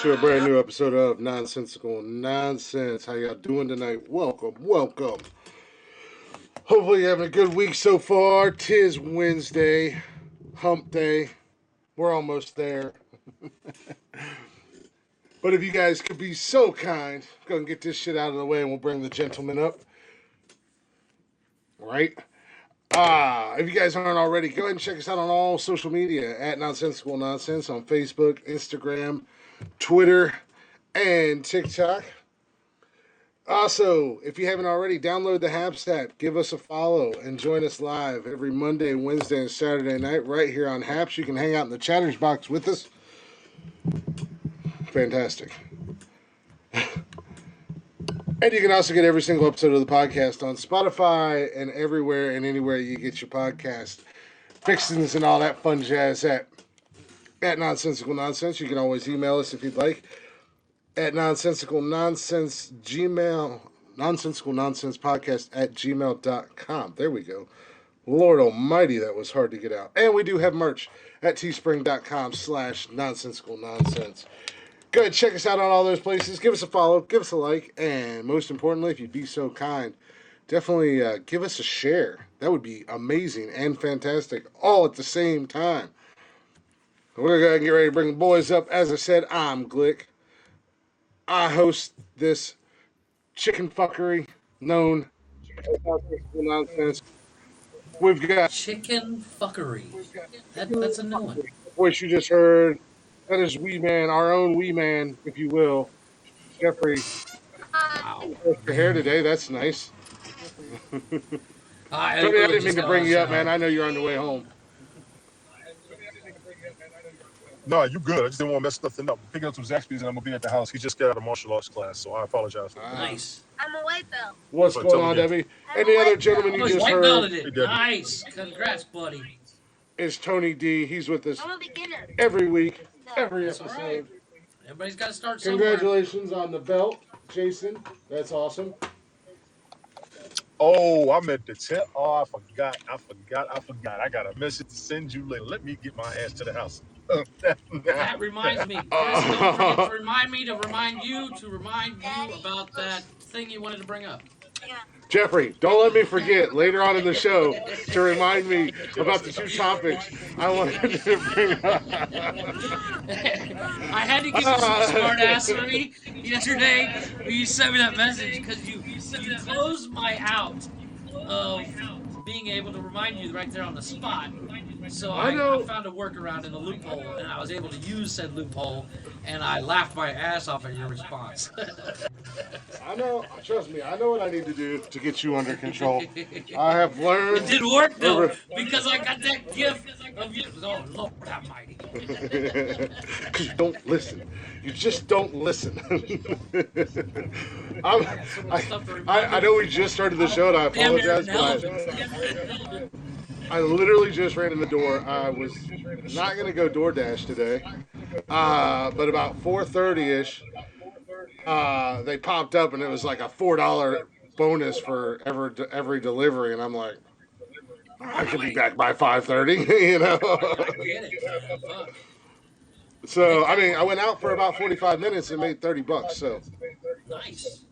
to a brand new episode of Nonsensical Nonsense. How y'all doing tonight? Welcome, welcome. Hopefully you're having a good week so far. 'Tis Wednesday, hump day. We're almost there. But if you guys could be so kind, go and get this shit out of the way and we'll bring the gentleman up. Right? If you guys aren't already, go ahead and check us out on all social media at Nonsensical Nonsense on Facebook, Instagram, Twitter, and TikTok. Also, if you haven't already, download the Haps app, give us a follow, and join us live every Monday, Wednesday, and Saturday night right here on Haps. You can hang out in the chatters box with us. Fantastic. And you can also get every single episode of the podcast on Spotify and everywhere and anywhere you get your podcast fixings and all that fun jazz at Nonsensical Nonsense. You can always email us if you'd like at Nonsensical Nonsense Nonsensical Nonsense Podcast at gmail.com. There we go. Lord almighty, that was hard to get out. And we do have merch at teespring.com/nonsensical nonsense. Go ahead, check us out on all those places. Give us a follow, give us a like, and most importantly, if you'd be so kind, definitely give us a share. That would be amazing and fantastic, all at the same time. We're going to get ready to bring the boys up. As I said, I'm Glick. I host this chicken fuckery known as Nonsensical Nonsense. We've got chicken fuckery. That's a new one. The voice you just heard. That is Wee Man, our own Wee Man, if you will. Jeffrey. Wow. Your hair today, that's nice. I didn't mean to bring you up, man. I know you're on the way home. No, you good. I just didn't want to mess nothing up. I'm picking up some Zaxby's and I'm going to be at the house. He just got out of martial arts class, so I apologize. Nice. I'm a white belt. What's going on, Debbie? Any other gentleman you just white heard? belted it. Nice. Congrats, buddy. Is Tony D. He's with us I'm a beginner. every week, every That's episode. right. Everybody's got to start somewhere. Congratulations on the belt, Jason. That's awesome. Oh, I meant to tell. Oh, I forgot. I got a message to send you later. Let me get my ass to the house. That reminds me. Chris, don't forget to remind me to remind you about that thing you wanted to bring up. Yeah. Jeffrey, don't let me forget later on in the show to remind me about the two topics I wanted to bring up. I had to give you some smart assery yesterday when you sent me that message because you closed my out of being able to remind you right there on the spot. So I found a workaround in the loophole, and I was able to use said loophole, and I laughed my ass off at your response. I know, trust me, I know what I need to do to get you under control. I have learned. It didn't work though, because I got that gift of you. Oh, Lord Almighty. Because you don't listen. You just don't listen. I know we just started the show, and I apologize, but I literally just ran in the door. I was not going to go DoorDash today, but about 4:30ish, they popped up and it was like a $4 bonus for every delivery, and I'm like, I could be back by 5:30, you know. I get it. So I mean, I went out for about 45 minutes and made $30. So nice.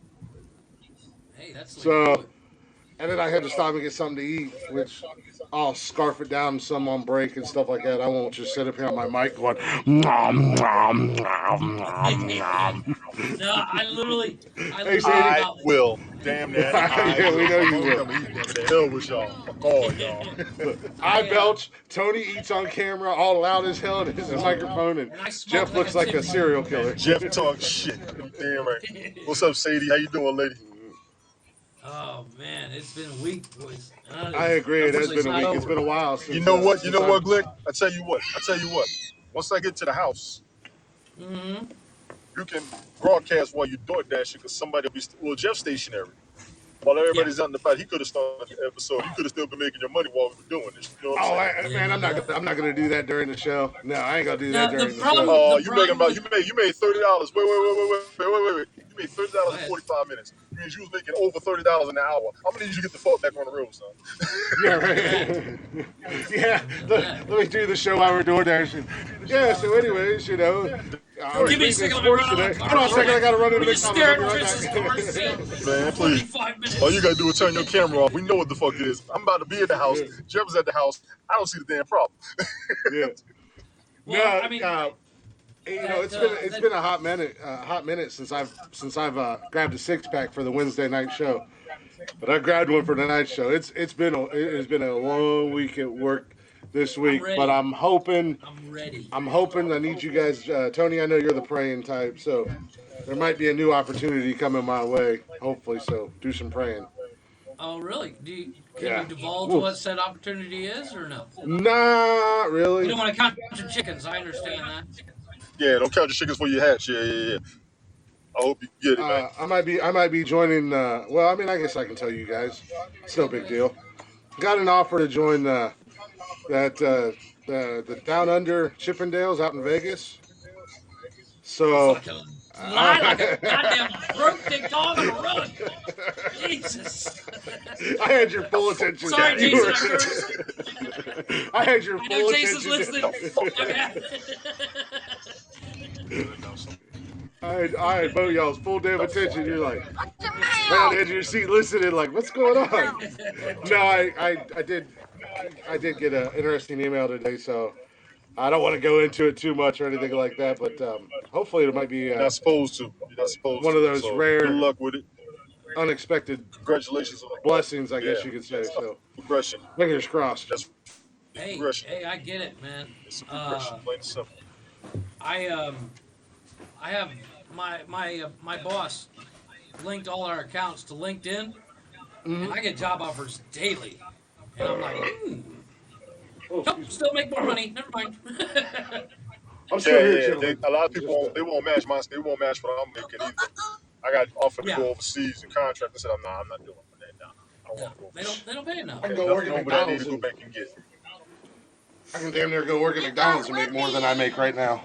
Hey, that's so. Good. And then I had to stop and get something to eat, which I'll scarf it down some on break and stuff like that. I won't just sit up here on my mic going, nom, nom, nom, nom, nom. No, I literally I will. Damn that. Yeah, we know you will. Hell with y'all. Fuck all y'all. I belch. Tony eats on camera, all loud as hell in his microphone, and Jeff looks like a serial killer. Jeff talks shit. Damn right. What's up, Sadie? How you doing, lady? Oh man, it's been a week, boys. I agree. It has been a week. It's been a while. Since, you know what, Glick? I tell you what. Once I get to the house, you can broadcast while you're door dashing because somebody will be. Jeff's stationary. While everybody's out in the fight, he could have started the episode. You could have still been making your money while we were doing this. You know what I'm saying? Man, I'm not gonna do that during the show. No, I ain't gonna do that during the show. Oh, you made $30. Wait. You made $30 in 45 minutes. It means you was making over $30 an hour. How many did you get the fuck back on the road, son? Yeah, right. Yeah, let me do the show while we're doing that. Yeah. So, anyways, you know, I'm Give me a speaking second. Let me sports run on today. the car. Hold on a second. I gotta run into We just McDonald's. I'll stare be at right Chris's back. car seat Man, for please. 45 minutes. All you gotta do is turn your camera off. We know what the fuck it is. I'm about to be at the house. Jeff's at the house. I don't see the damn problem. Yeah. Well, No, I mean, you know, it's that, been a hot minute since I've grabbed a 6-pack for the Wednesday night show. But I grabbed one for the night show. It has been a long week at work this I'm week, but ready. I'm ready. I'm hoping. I need you guys, Tony. I know you're the praying type, so there might be a new opportunity coming my way. Hopefully, so do some praying. Oh, really? Can you Yeah. divulge Oof. what said opportunity is, or no? Not You really. don't want to count your chickens. I understand that. Yeah, don't count your chickens for your hatch. Yeah. I hope you get it, man. I might be joining. Well, I mean, I guess I can tell you guys. It's no big deal. Got an offer to join the Down Under Chippendales out in Vegas. You So fucking lie like a goddamn broke dick dog on a run. Jesus. I had your full attention. Sorry, You Jason. were- I cursed. I had your I full know Jason's attention. listening. My bad. I had both y'all's full damn attention. You're like right on the edge of your seat listening, like, what's going on? No, I did get an interesting email today, so I don't want to go into it too much or anything like that, but hopefully it might be You're not supposed to. You're not supposed one to. of those So rare, good luck with it. unexpected Congratulations on the blessings, I guess yeah. you could say. So progression. fingers crossed. That's progression. Hey, I get it, man. It's a progression. Plain and simple. I have my boss linked all our accounts to LinkedIn, and I get job offers daily, and I'm like, Oh, nope, still make more money. Never mind. I'm still here, Yeah. gentlemen. A lot of people Just, they won't match mine. They won't match what I'm making either. I got offered to Yeah. go overseas and contract. I said, I'm not doing that now. I No, want to go. they don't pay enough. I can go work at Nothing over that I need McDonald's. to go And, back and get. I can damn near go work at McDonald's and make more than I make right now.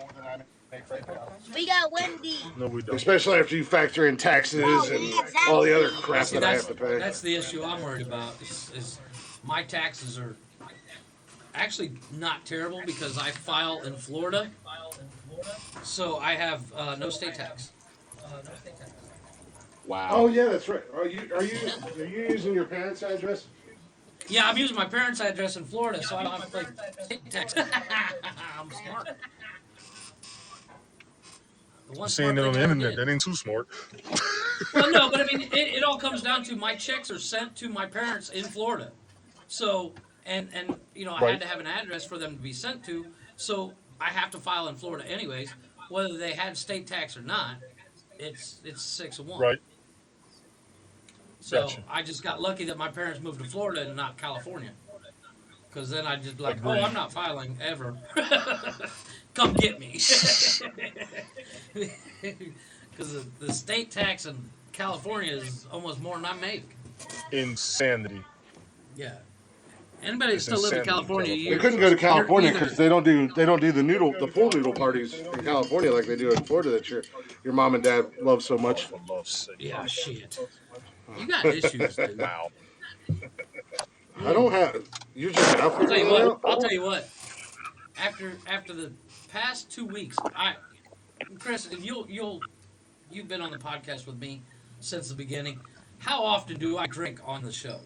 We got Wendy. No, we don't. Especially after you factor in taxes and all the other crap See, that I have to pay. that's the issue I'm worried about. Is my taxes are actually not terrible because I file in Florida, so I have no state tax. Wow. Oh yeah, that's right. Are you using your parents' address? Yeah, I'm using my parents' address in Florida, so I don't have to pay state tax. I'm smart. The one Seeing smart it on thing the I ever internet, did. that ain't too smart. Well, no, but I mean, it all comes down to my checks are sent to my parents in Florida. So, and you know, I Right. had to have an address for them to be sent to. So I have to file in Florida anyways, whether they had state tax or not. It's 6 of 1. Right. So Gotcha. I just got lucky that my parents moved to Florida and not California. Because then I just like, Agreed. oh, I'm not filing ever. Come get me. Because the state tax in California is almost more than I make. Insanity. Yeah. Anybody that It's still live in insanity, California, California. We you couldn't go to California either- because they don't do the full noodle parties in California like they do in Florida that your mom and dad love so much. For love's sake. Yeah, shit. You got issues, dude. Wow. I don't have. You just now I'll tell you figuring it what. out? I'll tell you what. After the past 2 weeks, Chris, you've been on the podcast with me since the beginning. How often do I drink on the show?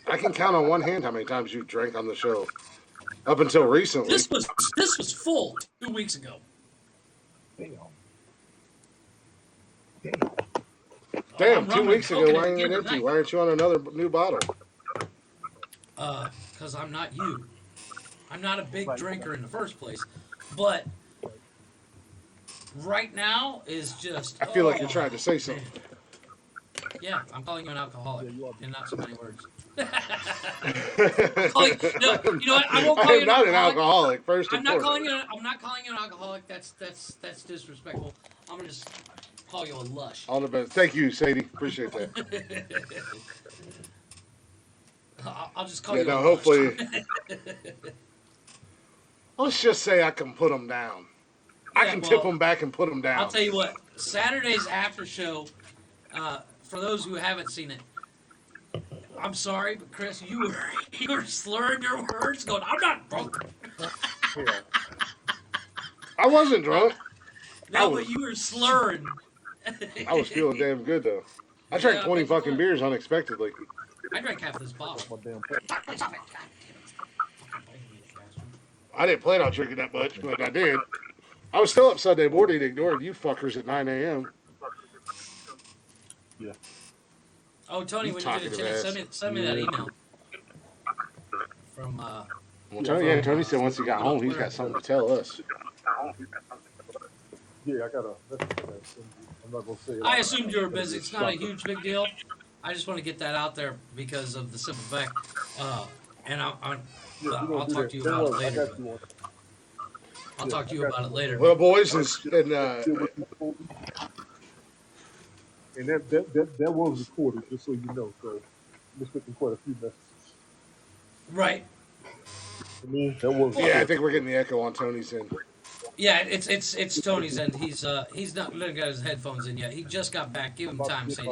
I can count on one hand how many times you drank on the show. Up until recently. This was full 2 weeks ago. Damn, I'm 2 running weeks ago, coconut why ain't it again empty? tonight. Why aren't you on another new bottle? Because I'm not you. I'm not a big drinker in the first place. But right now is just. I feel like you're trying to say something. Yeah, I'm calling you an alcoholic, and not so many words. No, You know what? I won't call I you am an not an alcoholic. alcoholic. First I'm and not foremost. calling you an alcoholic. That's disrespectful. I'm gonna just call you a lush. All the best. Thank you, Sadie. Appreciate that. I'll just call Yeah, you. no, a hopefully. lush. Let's just say I can put them down. I Yeah, can well, tip them back and put them down. I'll tell you what. Saturday's after show. For those who haven't seen it, I'm sorry, but Chris, you were slurring your words, going, "I'm not drunk." I wasn't drunk. I No, was but you were slurring. I was feeling damn good though. I drank Yeah, 20 but you fucking were. beers unexpectedly. I drank half this bottle. That's my damn point. Stop it! God damn it! Fucking bite me, you bastard. I didn't plan on drinking that much, but I did. I was still up Sunday morning ignoring you fuckers at 9 a.m. Yeah. Oh, Tony, You when you get a talkative chance, ass. send me that email from Well, Tony said once he got home, he's Twitter. got something to tell us. Yeah, I got a message for that. I'm not gonna say it. I assumed you were busy. It's not a huge big deal. I just want to get that out there because of the simple fact. And Yeah, we're gonna I'll do talk that. to you Don't about it worry, I later. got you on. I'll Yeah, talk to you I got about it later. Well, boys, Yeah, what you told me. And that was recorded, just so you know. So I'm expecting quite a few messages. Right. I mean, that was yeah, I recorded. think we're getting the echo on Tony's end. Yeah, it's Tony's end. He's not got his headphones in yet. He just got back. Give him time, Sadie.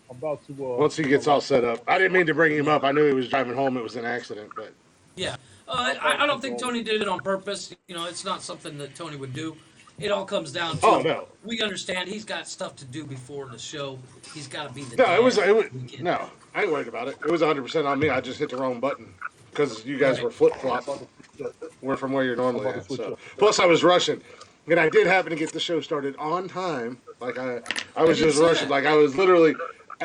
I'm about to. Once he gets all set up. I didn't mean to bring him up. I knew he was driving home. It was an accident, but Yeah. I don't think Tony did it on purpose. You know, it's not something that Tony would do. It all comes down to. oh no, We understand he's got stuff to do before the show. He's got to be the. no, dad. it was We get it. no. I ain't worried about it. It was 100% on me. I just hit the wrong button because you guys Right. were flip flop. We're from where you're normally about to at. switch So up. plus I was rushing, and I did happen to get the show started on time. Like I was did just see rushing. that. Like I was literally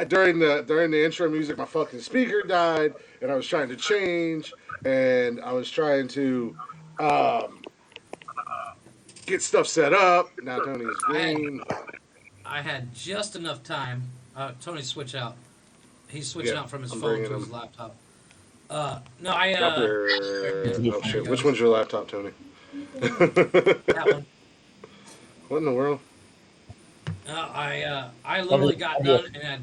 during the intro music, my fucking speaker died, and I was trying to change, and I was trying to get stuff set up. Now Tony's green. I had just enough time. Tony switch out. He's switching Yeah, out from his I'm phone bringing to his him. laptop. No, I Up there here. it is. Oh There shit! it Which goes. one's your laptop, Tony? That one. What in the world? I literally got I'm done here.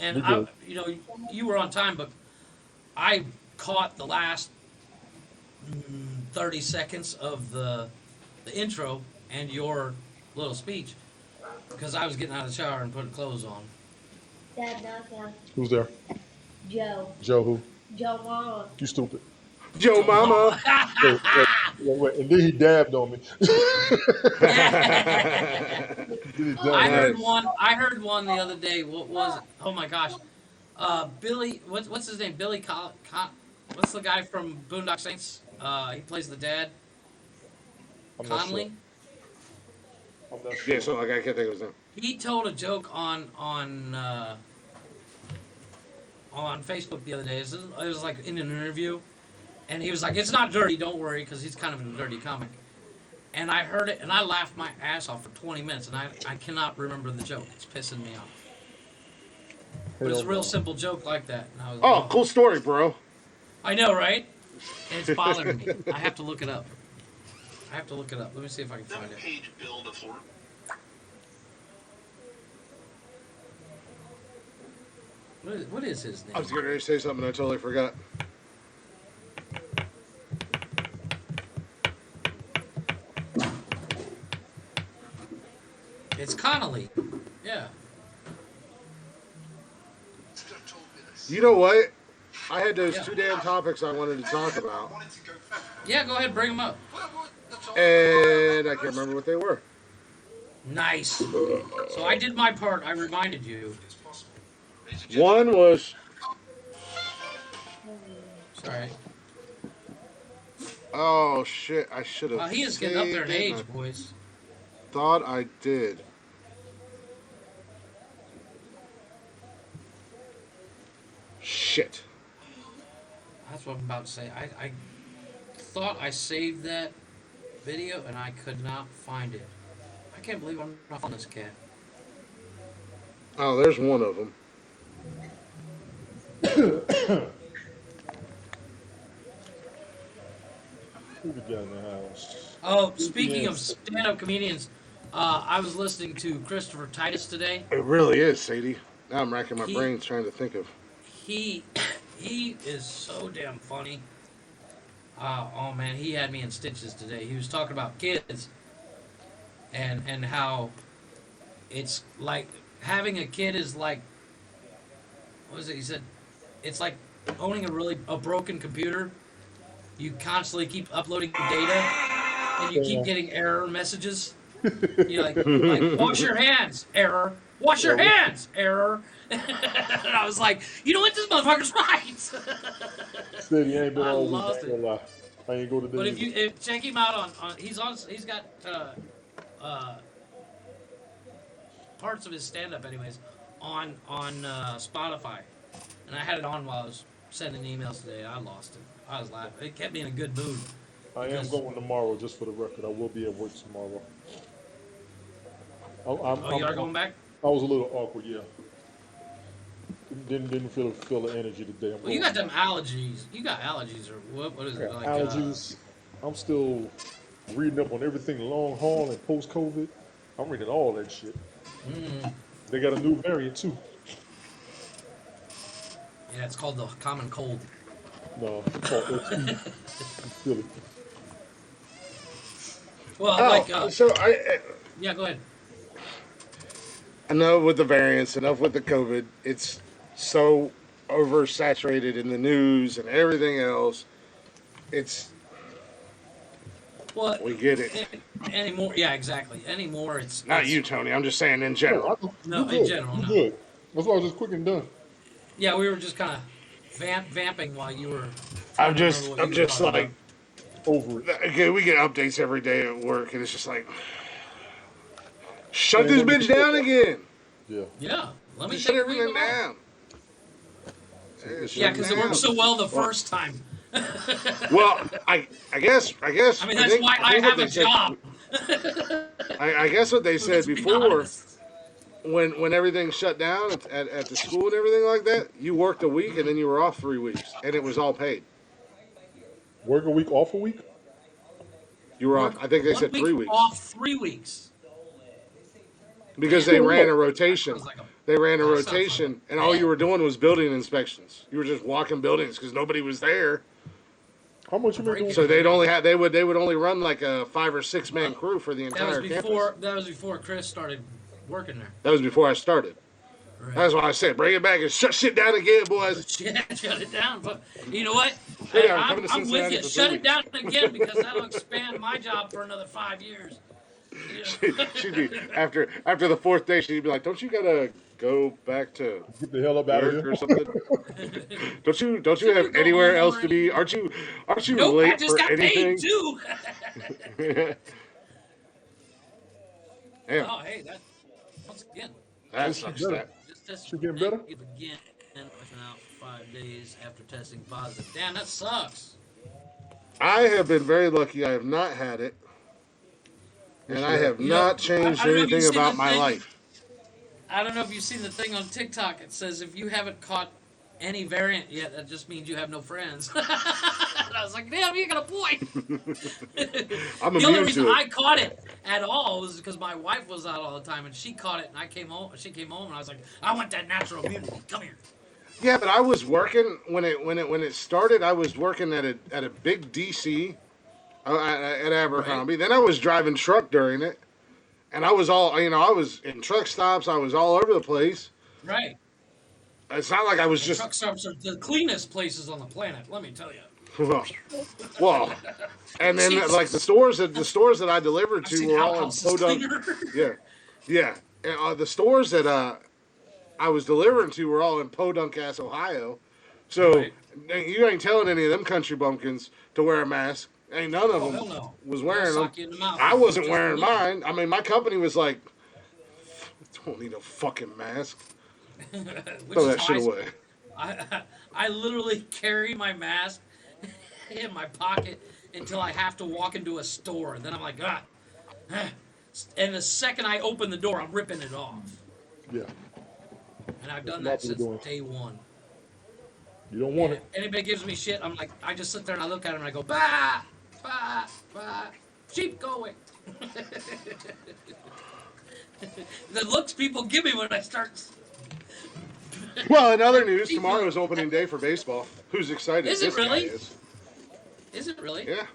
and You're I good. you know you were on time, but I caught the last 30 seconds of the intro and your little speech because I was getting out of the shower and putting clothes on. Dad, knock out. Who's there? Joe. Joe. Who? Joe Mama. You stupid. Joe Joe Mama. Mama. Wait. And then he dabbed on me. Then he dabbed I on me. heard Nice. one. I heard one the other day. What was it? Oh my gosh, Billy. What's his name? Billy. What's the guy from Boondock Saints? He plays the dad. I'm not Conley. sure. I'm not sure. Yeah, so like I can't think of his name. He told a joke on Facebook the other day. It was like in an interview, and he was like, "It's not dirty, don't worry," because he's kind of a dirty comic. And I heard it, and I laughed my ass off for 20 minutes, and I cannot remember the joke. It's pissing me off. But it's a Hell real no. simple joke like that. And I was Oh, like, cool story, bro. I know, right? And it's bothering me. I have to look it up. Let me see if I can find it. Page build a fort. What is his I was name? getting ready to say something I totally forgot. It's Connolly. Yeah. You know what? I had those Yeah. two damn topics I wanted to talk about, Yeah, go ahead, bring him up. and I can't remember what they were. Nice. So I did my part. I reminded you. One was, Sorry. oh shit, I should have. He is getting up there in saved it, age, and boys. I thought I did. Shit. That's what I'm about to say. I thought I saved that video and I could not find it. I can't believe I'm not on this cat. Oh, there's one of them. Who we got in the house? Oh, speaking of stand-up comedians, I was listening to Christopher Titus today. It really is, Sadie. Now I'm racking my He- brains trying to think of. He is so damn funny. Oh man, he had me in stitches today. He was talking about kids and how it's like having a kid is like, what was it? He said it's like owning a broken computer. You constantly keep uploading data, and you keep getting error messages. You like wash your hands, error. Wash your hands, error. And I was like, you know what, this motherfucker's right. Said he ain't been I all week. I lost ain't it. gonna lie. I ain't go But today either. if check him out on he's got uh, parts of his stand up anyways on Spotify, and I had it on while I was sending emails today. I lost it. I was laughing. It kept me in a good mood I am because going tomorrow, just for the record. I will be at work tomorrow. oh, you are going back. I was a little awkward, yeah. Didn't feel the energy today. I'm Well, you going got them allergies. You got allergies or what is I it got like? allergies. I'm still reading up on everything long haul and post COVID. I'm reading all that shit. They got a new variant too. Yeah, it's called the common cold. No, it's called ST in Philly. Well, like Oh, so yeah, go ahead. enough with the variants, enough with the COVID. It's so oversaturated in the news and everything else. It's Well, we get it. anymore? Yeah, exactly. Anymore, Not it's you, Tony. I'm just saying in No, general. no you in good. general You no. good. That's why I was just quick and done. Yeah, we were just kind of vamping while you were I'm trying to remember just what you I'm were just talking like about. Over it. okay, we get updates every day at work, and it's just like shut Ain't this nothing you bitch can do down about again. it. Yeah. Yeah, let me Just shut take a read everything along. down. Yeah, Shut it because it worked down. so well the Well, first time. well, I guess I mean, I that's think why I I think what have a they said. job. I guess what they said Let's be before honest. when everything shut down at the school and everything like that, you worked a week and then you were off 3 weeks, and it was all paid. Work a week, off a week? You were off. Work I think they one said week 3 weeks off, 3 weeks. because Man, they No, ran a no. rotation. sounds like a They ran a that sounds like rotation, and a all you hell. were doing was building inspections. You were just walking buildings because nobody was there. How much A you make break a in So the they'd day. only have they would only run like a 5 or 6 man crew for the That was entire campus. before. That was before Chris started working there. That was before I started. Right. That's why I said bring it back and shut shit down again, boys. Shut it down. But you know what? Hey, I'm coming to I'm with Cincinnati you. for three Shut it weeks. down again because that'll expand my job for another 5 years. She'd be after the fourth day. She'd be like, "Don't you gotta go back to get the hell up out of work here? or something? Don't you Shouldn't have you go anywhere home else to already? be? Aren't you Nope, I late just for got paid anything?" too. Damn, Oh, hey, that once again, that Is she sucks. better? That just tested She getting better? negative again. Wiping out 5 days after testing positive. Damn, that sucks. I have been very lucky. I have not had it, Yes, and she I has. have not I changed don't know if you've anything seen the about my thing. life. I don't know if you've seen the thing on TikTok. It says if you haven't caught any variant yet, that just means you have no friends. And I was like, damn, you got a point. I'm The only immune reason to it. I caught it at all was because my wife was out all the time and she caught it and I came home. She came home and I was like, I want that natural immunity. Come here. Yeah, but I was working when it started. I was working at a big DC at Right? Abercrombie. Then I was driving truck during it, and I was I was in truck stops. I was all over the place. Right. It's not like I was And just truck stops are the cleanest places on the planet. Let me tell you. well, well, and then like Jesus. the stores that I delivered I've to seen were all in outhouses Podunk. cleaner. Yeah, yeah. And, the stores that I was delivering to were all in Podunk, Ohio. So Right. you ain't telling any of them country bumpkins to wear a mask. Ain't none of Oh, them hell no. was They'll wearing them. sock you in the mouth I wasn't just for wearing looking. mine. I mean, my company was like, "Don't need a fucking mask. Which Throw is that how shit away." I literally carry my mask in my pocket until I have to walk into a store. And then I'm like, ah. And the second I open the door, I'm ripping it off. Yeah. And I've That's done a lot of that people since doing. day one. You don't want And if it. anybody gives me shit, I'm like, I just sit there and I look at them and I go, bah, bah, bah. Keep going. The looks people give me when I start. Well, in other news, Keep tomorrow going. is opening day for baseball. Who's excited? Is it This guy really? is. Is it really? Yeah.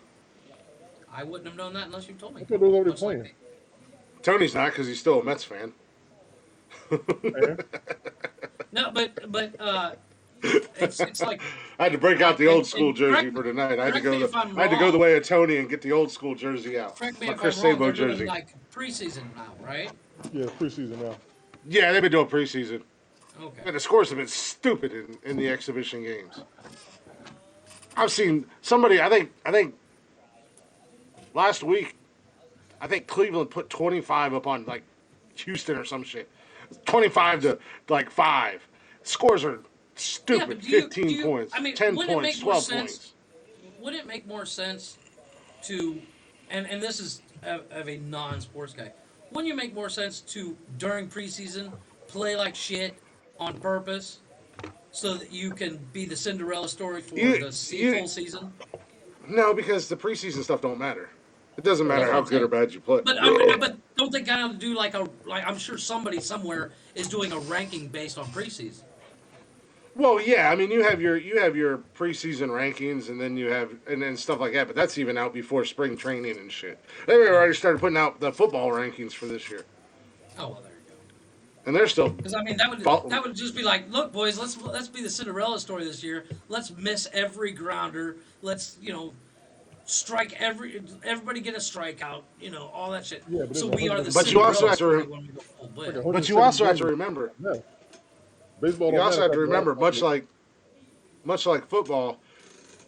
I wouldn't have known that unless you told I me. thought they was already Much like playing. me. Tony's not because he's still a Mets fan. Man. No, but It's like I had to break out the old school and jersey for tonight. correct me if I'm I had to go the wrong. way of Tony and get the old school jersey out. Correct me My if I'm Chris wrong. Sabo They're doing jersey. like preseason now, right? Yeah, preseason now. Yeah, they've been doing preseason. Okay. And the scores have been stupid in the exhibition games. I've seen somebody. I think last week. I think Cleveland put 25 up on like Houston or some shit. 25 to like 5. Scores are Yeah, stupid. but 15 points, I mean, 10 wouldn't it points, make more 12 sense? points. Wouldn't it make more sense to, and this is of a non-sports guy, wouldn't it make more sense to during preseason play like shit on purpose so that you can be the Cinderella story for You, the you, full season? no, because the preseason stuff don't matter. It doesn't That's matter what how I'm good or saying. bad you play. But don't they kind of do like I'm sure somebody somewhere is doing a ranking based on preseason. Well, yeah, I mean you have your preseason rankings and then and then stuff like that, but that's even out before spring training and shit. They already started putting out the football rankings for this year, Oh well, there you go. and they're still. Because I mean that would just be like, look, boys, let's be the Cinderella story this year. Let's miss every grounder. Let's strike everybody get a strikeout. All that shit. Yeah, but So there's we are the But you also Cinderella have to story when we go full Like blitz. But you also have to 170 remember. games. Yeah. Baseball You don't also matter have to if remember, I- much like football,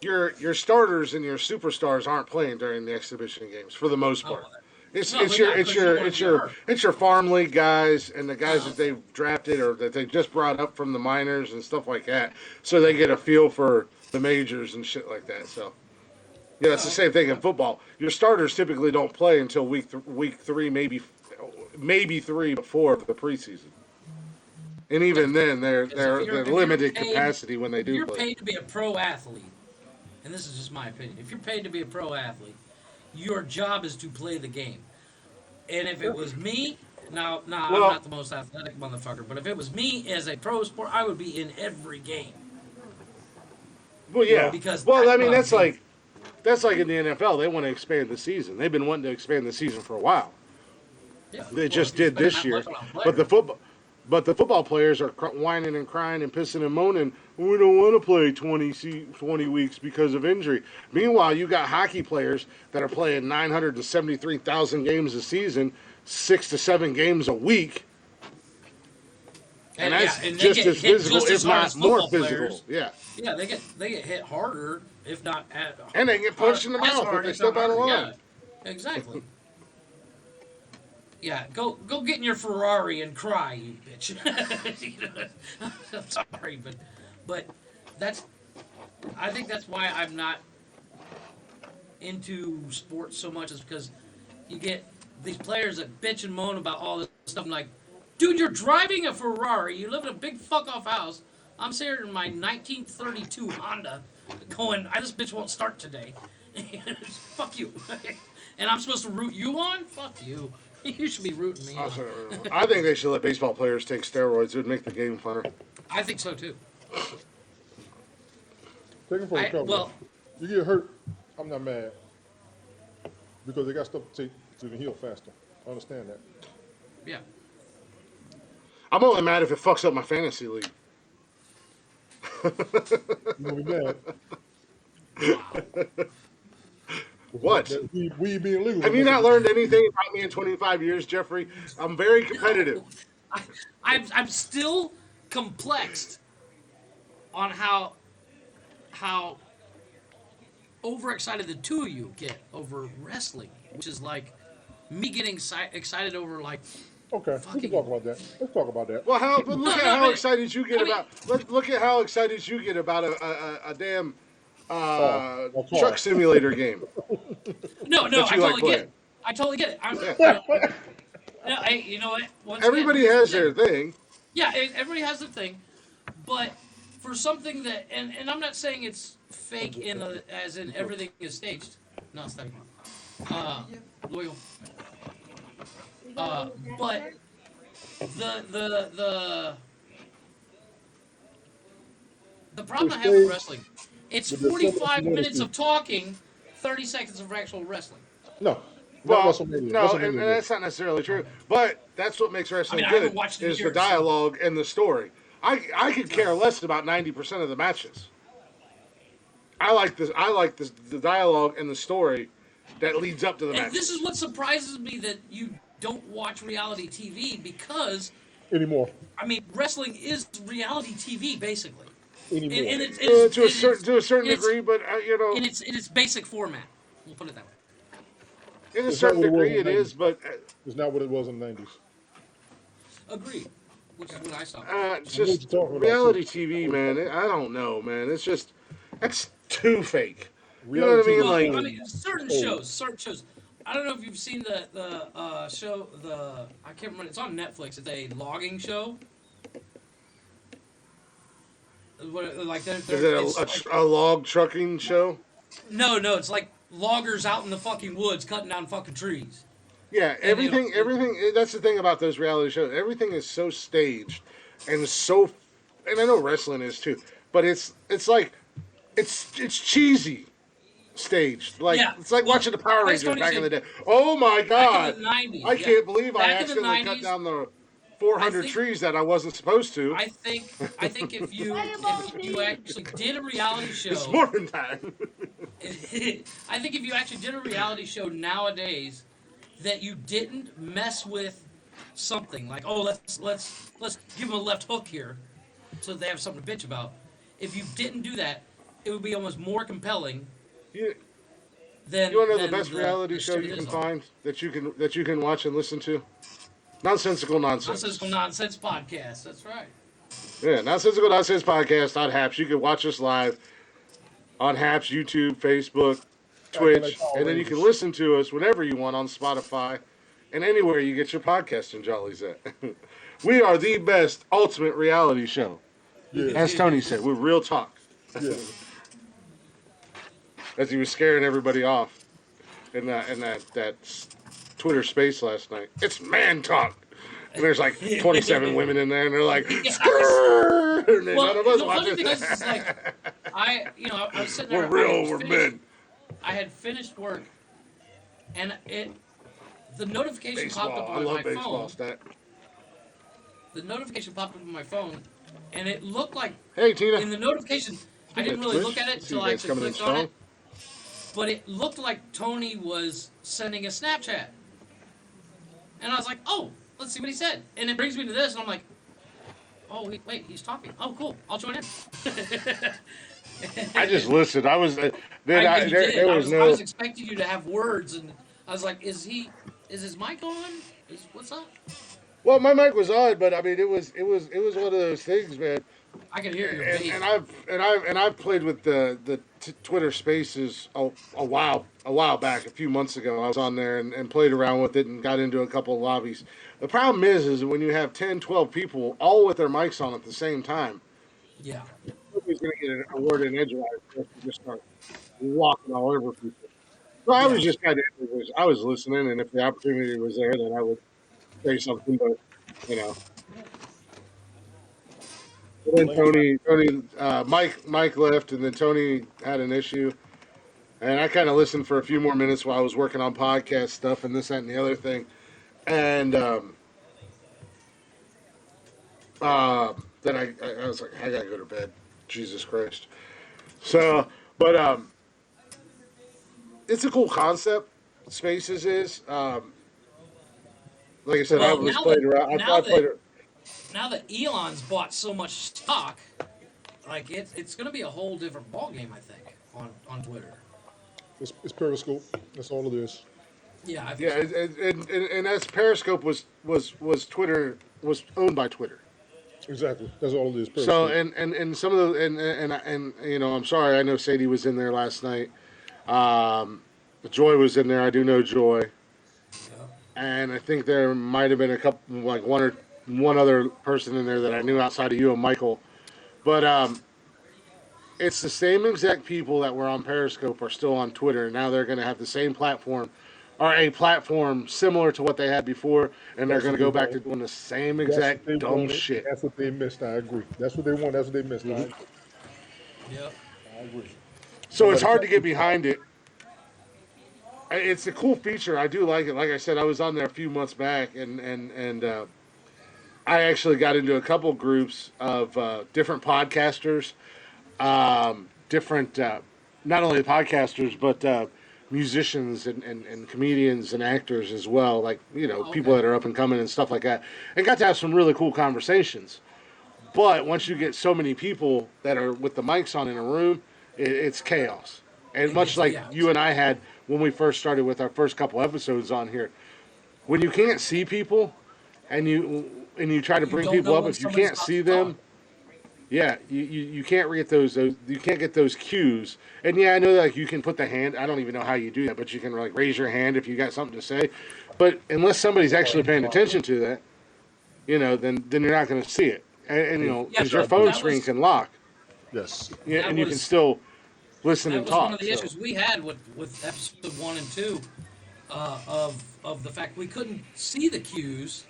your starters and your superstars aren't playing during the exhibition games for the most part. Oh, It's no, it's they're your not, it's 'cause you your don't wanna it's get your hurt. it's your farm league guys and the guys Uh-huh. that they've drafted or that they just brought up from the minors and stuff like that, so they get a feel for the majors and shit like that. So yeah, it's the Oh, same thing in football. Your starters typically don't play until week 3, maybe 3 before the preseason. And even then, because if they're you're limited paid capacity when they if do you're play. paid to be a pro athlete, and this is just my opinion, if you're paid to be a pro athlete, your job is to play the game. And if it was me, now I'm Well, not the most athletic motherfucker, but if it was me as a pro sport, I would be in every game well, yeah. Well, because Well, that's I what mean, I'm paid for. that's like in the NFL. They want to expand the season. They've been wanting to expand the season for a while. Yeah. They Well, just if you're did spending this that year, much on a but player, the football players are whining and crying and pissing and moaning. We don't want to play 20 weeks because of injury. Meanwhile, you got hockey players that are playing 973,000 games a season, 6 to 7 games a week, and and yeah, that's and they just get as hit physical, just if as hard as not more football physical. players. Yeah, Yeah, they get hit harder, if not and they get punched in the as mouth if hard, they if not step out of harder. line. Yeah, exactly. Yeah, go get in your Ferrari and cry, you bitch. I'm sorry, but that's I think that's why I'm not into sports so much is because you get these players that bitch and moan about all this stuff. I'm like, dude, you're driving a Ferrari. You live in a big fuck off house. I'm sitting in my 1932 Honda, going, this bitch won't start today. Fuck you. And I'm supposed to root you on? Fuck you. You should be rooting me on. I think they should let baseball players take steroids. It would make the game funner. I think so too. Take it for a couple. Well, You get hurt, I'm not mad. Because they got stuff to take to the heal faster. I understand that. yeah. I'm only mad if it fucks up my fantasy league. You gonna be mad. What? We being legal. Have you not learned anything about me in 25 years, Jeffrey? I'm very competitive. I'm still complexed on how overexcited the two of you get over wrestling, which is like me getting excited over like Okay, we fucking- can talk about that. Let's talk about that. Well, but look at No, how but- excited you get I mean- about. Look at how excited you get about a damn a car. truck simulator game. no, that I you like totally get playing. it. I totally get it. You know what? Once Everybody again, has their thing. Yeah, everybody has their thing, but for something that, and I'm not saying it's fake as in everything is staged. No, it's not. Loyal. But the problem I have with wrestling, it's 45 minutes of talking, 30 seconds of actual wrestling. No. Well, not WrestleMania. no, WrestleMania and that's not necessarily true. But that's what makes wrestling I haven't good watched it in is the years, dialogue and the story. I could care less about 90% of the matches. I like this. I like this, the dialogue and the story that leads up to the And this matches. is what surprises me that you don't watch reality TV because Anymore. I mean wrestling is reality TV basically. And, Anymore. and it's, it is, To a it is, certain in its, degree, but in its basic format. We'll put it that way. in a It's not certain what it was degree in it the 90s. is. But It's not what it was in the 90s. Agreed. Which is what I saw. it's I know what just you're talking about, reality too. TV, man. I don't know, man. It's just that's too fake. You know what I Reality mean? TV Well, is Like, I old. mean, It's old. certain shows. I don't know if you've seen the show. I can't remember. It's on Netflix. It's a logging show. Like is it's it like, a log trucking show? no, it's like loggers out in the fucking woods cutting down fucking trees. Yeah, And you know, everything. That's the thing about those reality shows. Everything is so staged and so, and I know wrestling is too, but it's like it's cheesy staged. Like yeah. it's like Well, watching the Power as Rangers Tony back in the said, day. Oh my back in God, the '90s. I Yeah, can't believe I back in the accidentally cut '90s. down the I 400 think trees that I wasn't supposed to. I think if you actually did a reality It's show, morning time. I think if you actually did a reality show nowadays that you didn't mess with something like, oh, let's give them a left hook here so they have something to bitch about. If you didn't do that, it would be almost more compelling you, than you want to know than the best reality show shit it you is can on. find that you can watch and listen to? Nonsensical Nonsense. Nonsensical Nonsense podcast. That's right. Yeah, Nonsensical Nonsense podcast on Haps. You can watch us live on Haps, YouTube, Facebook, Acting like Twitch, Power and then you can Rangers. listen to us whenever you want on Spotify and anywhere you get your podcast and jollies at. We are the best ultimate reality show. Yeah. As Tony said, we're real talk. Yeah. As he was scaring everybody off in that Twitter space last night. It's man talk. And there's like 27 women in there, and they're like, "Skrrr!" And then Well, none of us the watch funny it. thing is like I was sitting there. We're real, we're men. I had finished work, and the notification popped Baseball. up I on love my baseball phone. stat. The notification popped up on my phone, and it looked like Hey, Tina. in the notification, I didn't really look at it See until you I guys actually coming in clicked on strong. it. But it looked like Tony was sending a Snapchat, and I was like, "Oh, let's see what he said." And it brings me to this, and I'm like, "Oh, wait, he's talking. Oh, cool. I'll join in." I just listened. I was then I, you did. there I was was, no. I was expecting you to have words, and I was like, "Is his mic on? What's up?" Well, my mic was on, but I mean, it was one of those things, man. I can hear your And, bass. I've played with the Twitter Spaces a while back, a few months ago. I was on there and played around with it and got into a couple of lobbies. The problem is when you have 10, 12 people all with their mics on at the same time, Yeah. nobody's going to get a word in edgewise unless you just start walking all over people. So I was Yeah. just kind of, I was listening, and if the opportunity was there, then I would say something. But you know, and then Mike left, and then Tony had an issue, and I kind of listened for a few more minutes while I was working on podcast stuff and this, that, and the other thing, and then I was like, I gotta go to bed. Jesus Christ. So, but it's a cool concept. Spaces is like I said, I Well, was played around. I played it. now that Elon's bought so much stock, like it's going to be a whole different ballgame, I think, on Twitter. It's Periscope. That's all it is. Yeah, I think Yeah, and as Periscope was Twitter was owned by Twitter. Exactly. That's all it is. So Periscope. and some of the and you know, I'm sorry, I know Sadie was in there last night. Joy was in there. I do know Joy, so. and I think there might have been a couple, like one other person in there that I knew outside of you and Michael. But it's the same exact people that were on Periscope are still on Twitter. Now they're going to have the same platform, or a platform similar to what they had before, and they're That's going what to go they back to want. doing the same That's what exact they dumb wanted. shit. That's what they missed. I agree. That's what they want. That's what they missed. Mhm. Yep. I agree. So it's Somebody hard to call get me. behind it. It's a cool feature. I do like it. Like I said, I was on there a few months back, and I actually got into a couple groups of different podcasters, different, not only podcasters, but musicians and comedians and actors as well, like, Oh, people okay. that are up and coming and stuff like that. And got to have some really cool conversations. But once you get so many people that are with the mics on in a room, it's chaos. And It much gets like yeah. you and I had when we first started with our first couple episodes on here, when you can't see people and you try to You bring don't people know up, when if you somebody's can't about see to talk. them, yeah, you can't get those you can't get those cues. And yeah, I know that, like, you can put the hand. I don't even know how you do that, but you can like raise your hand if you got something to say. But unless somebody's actually paying attention to that, then you're not going to see it. And Yeah, because your Exactly. phone that screen was can lock, Yes. yeah, that and you can was still listen that and was one of talk. the So issues we had with episode 1 and 2 of the fact we couldn't see the cues,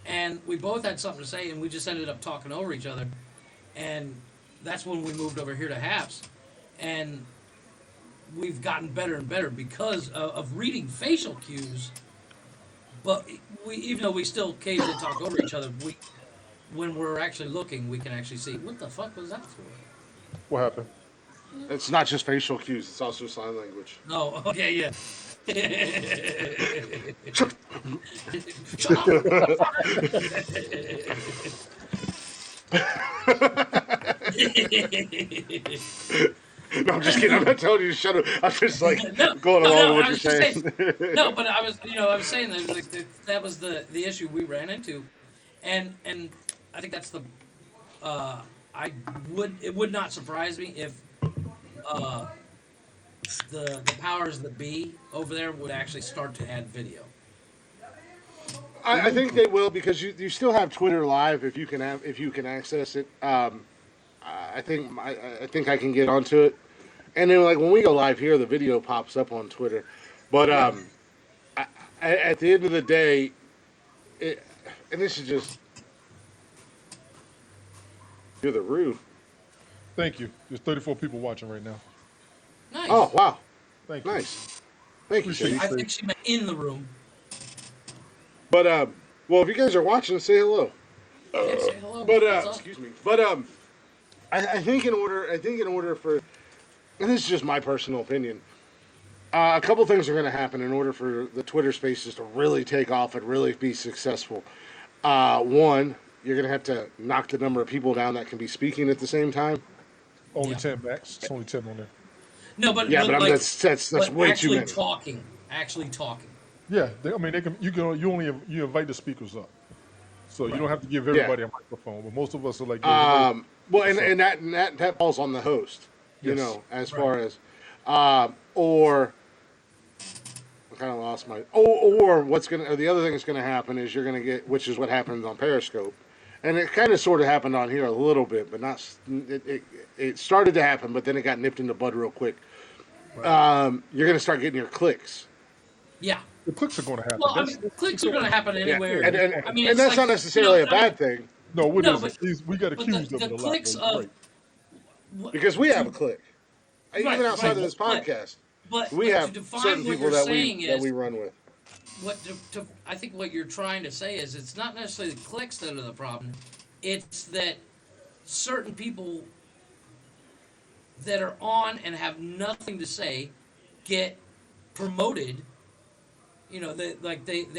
and we both had something to say, and we just ended up talking over each other, and that's when we moved over here to Haps, and we've gotten better and better because of reading facial cues. But we, even though we still occasionally talk over each other, we when we're actually looking, we can actually see what the fuck was that for. What happened? it's not just facial cues; it's also sign language. Oh, okay, yeah. Shut Shut up, motherfucker! No, I'm just kidding. I'm not telling you to shut up. I'm just like No, going no, along no. with what I you're was just saying. saying. No, but I was saying that that was the issue we ran into, and I think that's the I would it would not surprise me if uh, the powers that be over there would actually start to add video. They I need think to. they will because you still have Twitter Live if you can access it. I think I can get onto it, and then like when we go live here, the video pops up on Twitter. But Yeah. at the end of the day, it, and this is just you're the rude. Thank you. There's 34 people watching right now. Oh Nice. wow, Thank you. nice. Thank you, Appreciate you, Katie. I Steve. think she meant in the room. But well, if you guys are watching, say hello. Yeah, say hello. But What's up? excuse me. But I think in order for, and this is just my personal opinion, a couple things are going to happen in order for the Twitter Spaces to really take off and really be successful. One, you're going to have to knock the number of people down that can be speaking at the same time. Only Yeah. 10 max. It's only 10 on there. No, Yeah, but like, that's but way too actually many. talking, actually talking. Yeah. I mean, they can. You only you invite the speakers up, so you Right. don't have to give Yeah. everybody a microphone. But most of us are like, yo, get ready. Well, What's up? and that falls on the host. Yes. As Right. far as, or I kind of lost my. Or what's gonna? Or the other thing that's gonna happen is you're gonna get, which is what happens on Periscope, and it kind of sort of happened on here a little bit, but not. It started to happen, but then it got nipped in the bud real quick. Right. You're gonna start getting your clicks. Yeah. The clicks are going to happen. Well, I mean, clicks are going to happen Yeah, anywhere. I mean, and it's that's like, not necessarily a I mean, bad thing No, it no, isn't. We got but accused of the it a lot. clicks But of right. because we have a to, click. right, Even outside right, of this podcast, we but to have define certain what people you're that saying that we is run with. I think what you're trying to say is it's not necessarily the clicks that are the problem. It's that certain people that are on and have nothing to say get promoted. You know, they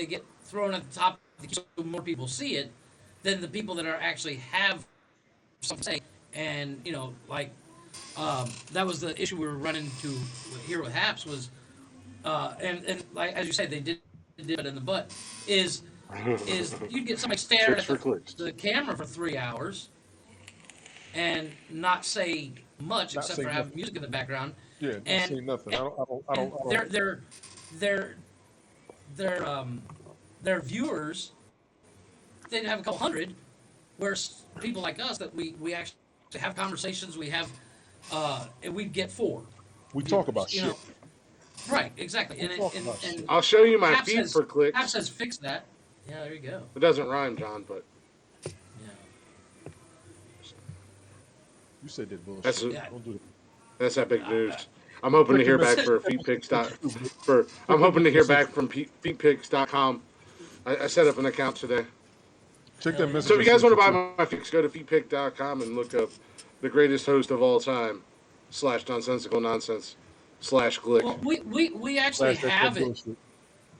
get thrown at the top so more people see it than the people that are actually have something to say. And like that was the issue we were running into here with Haps was, and like as you say, they did it in the butt. Is you'd get somebody staring Tricks at for clicks. the camera for 3 hours and not say much Not except say for have nothing. music in the background, Yeah, not and say nothing. I and, don't. I don't. I and don't. I don't. their viewers they'd have a couple hundred, whereas people like us that we actually have conversations, we have and we'd get 4 We talk viewers, about shit. Right, exactly, We and talk about shit. I'll show you my Haps feed has for clicks. Haps has fixed that. Yeah, there you go. It doesn't rhyme, John, but Yeah, You said that bullshit. that's yeah. Don't do that. that's that big news. I'm hoping to Click your hear back message. for feetpics. I'm Click hoping to your hear back message. from feetpics.com. I set up an account today. Check Hell that yeah. message. So if you I guys sent want to you, buy my fix, go to feetpick.com and look up the greatest host of all time / nonsensical nonsense / glick Well, we actually slash that have it, bullshit.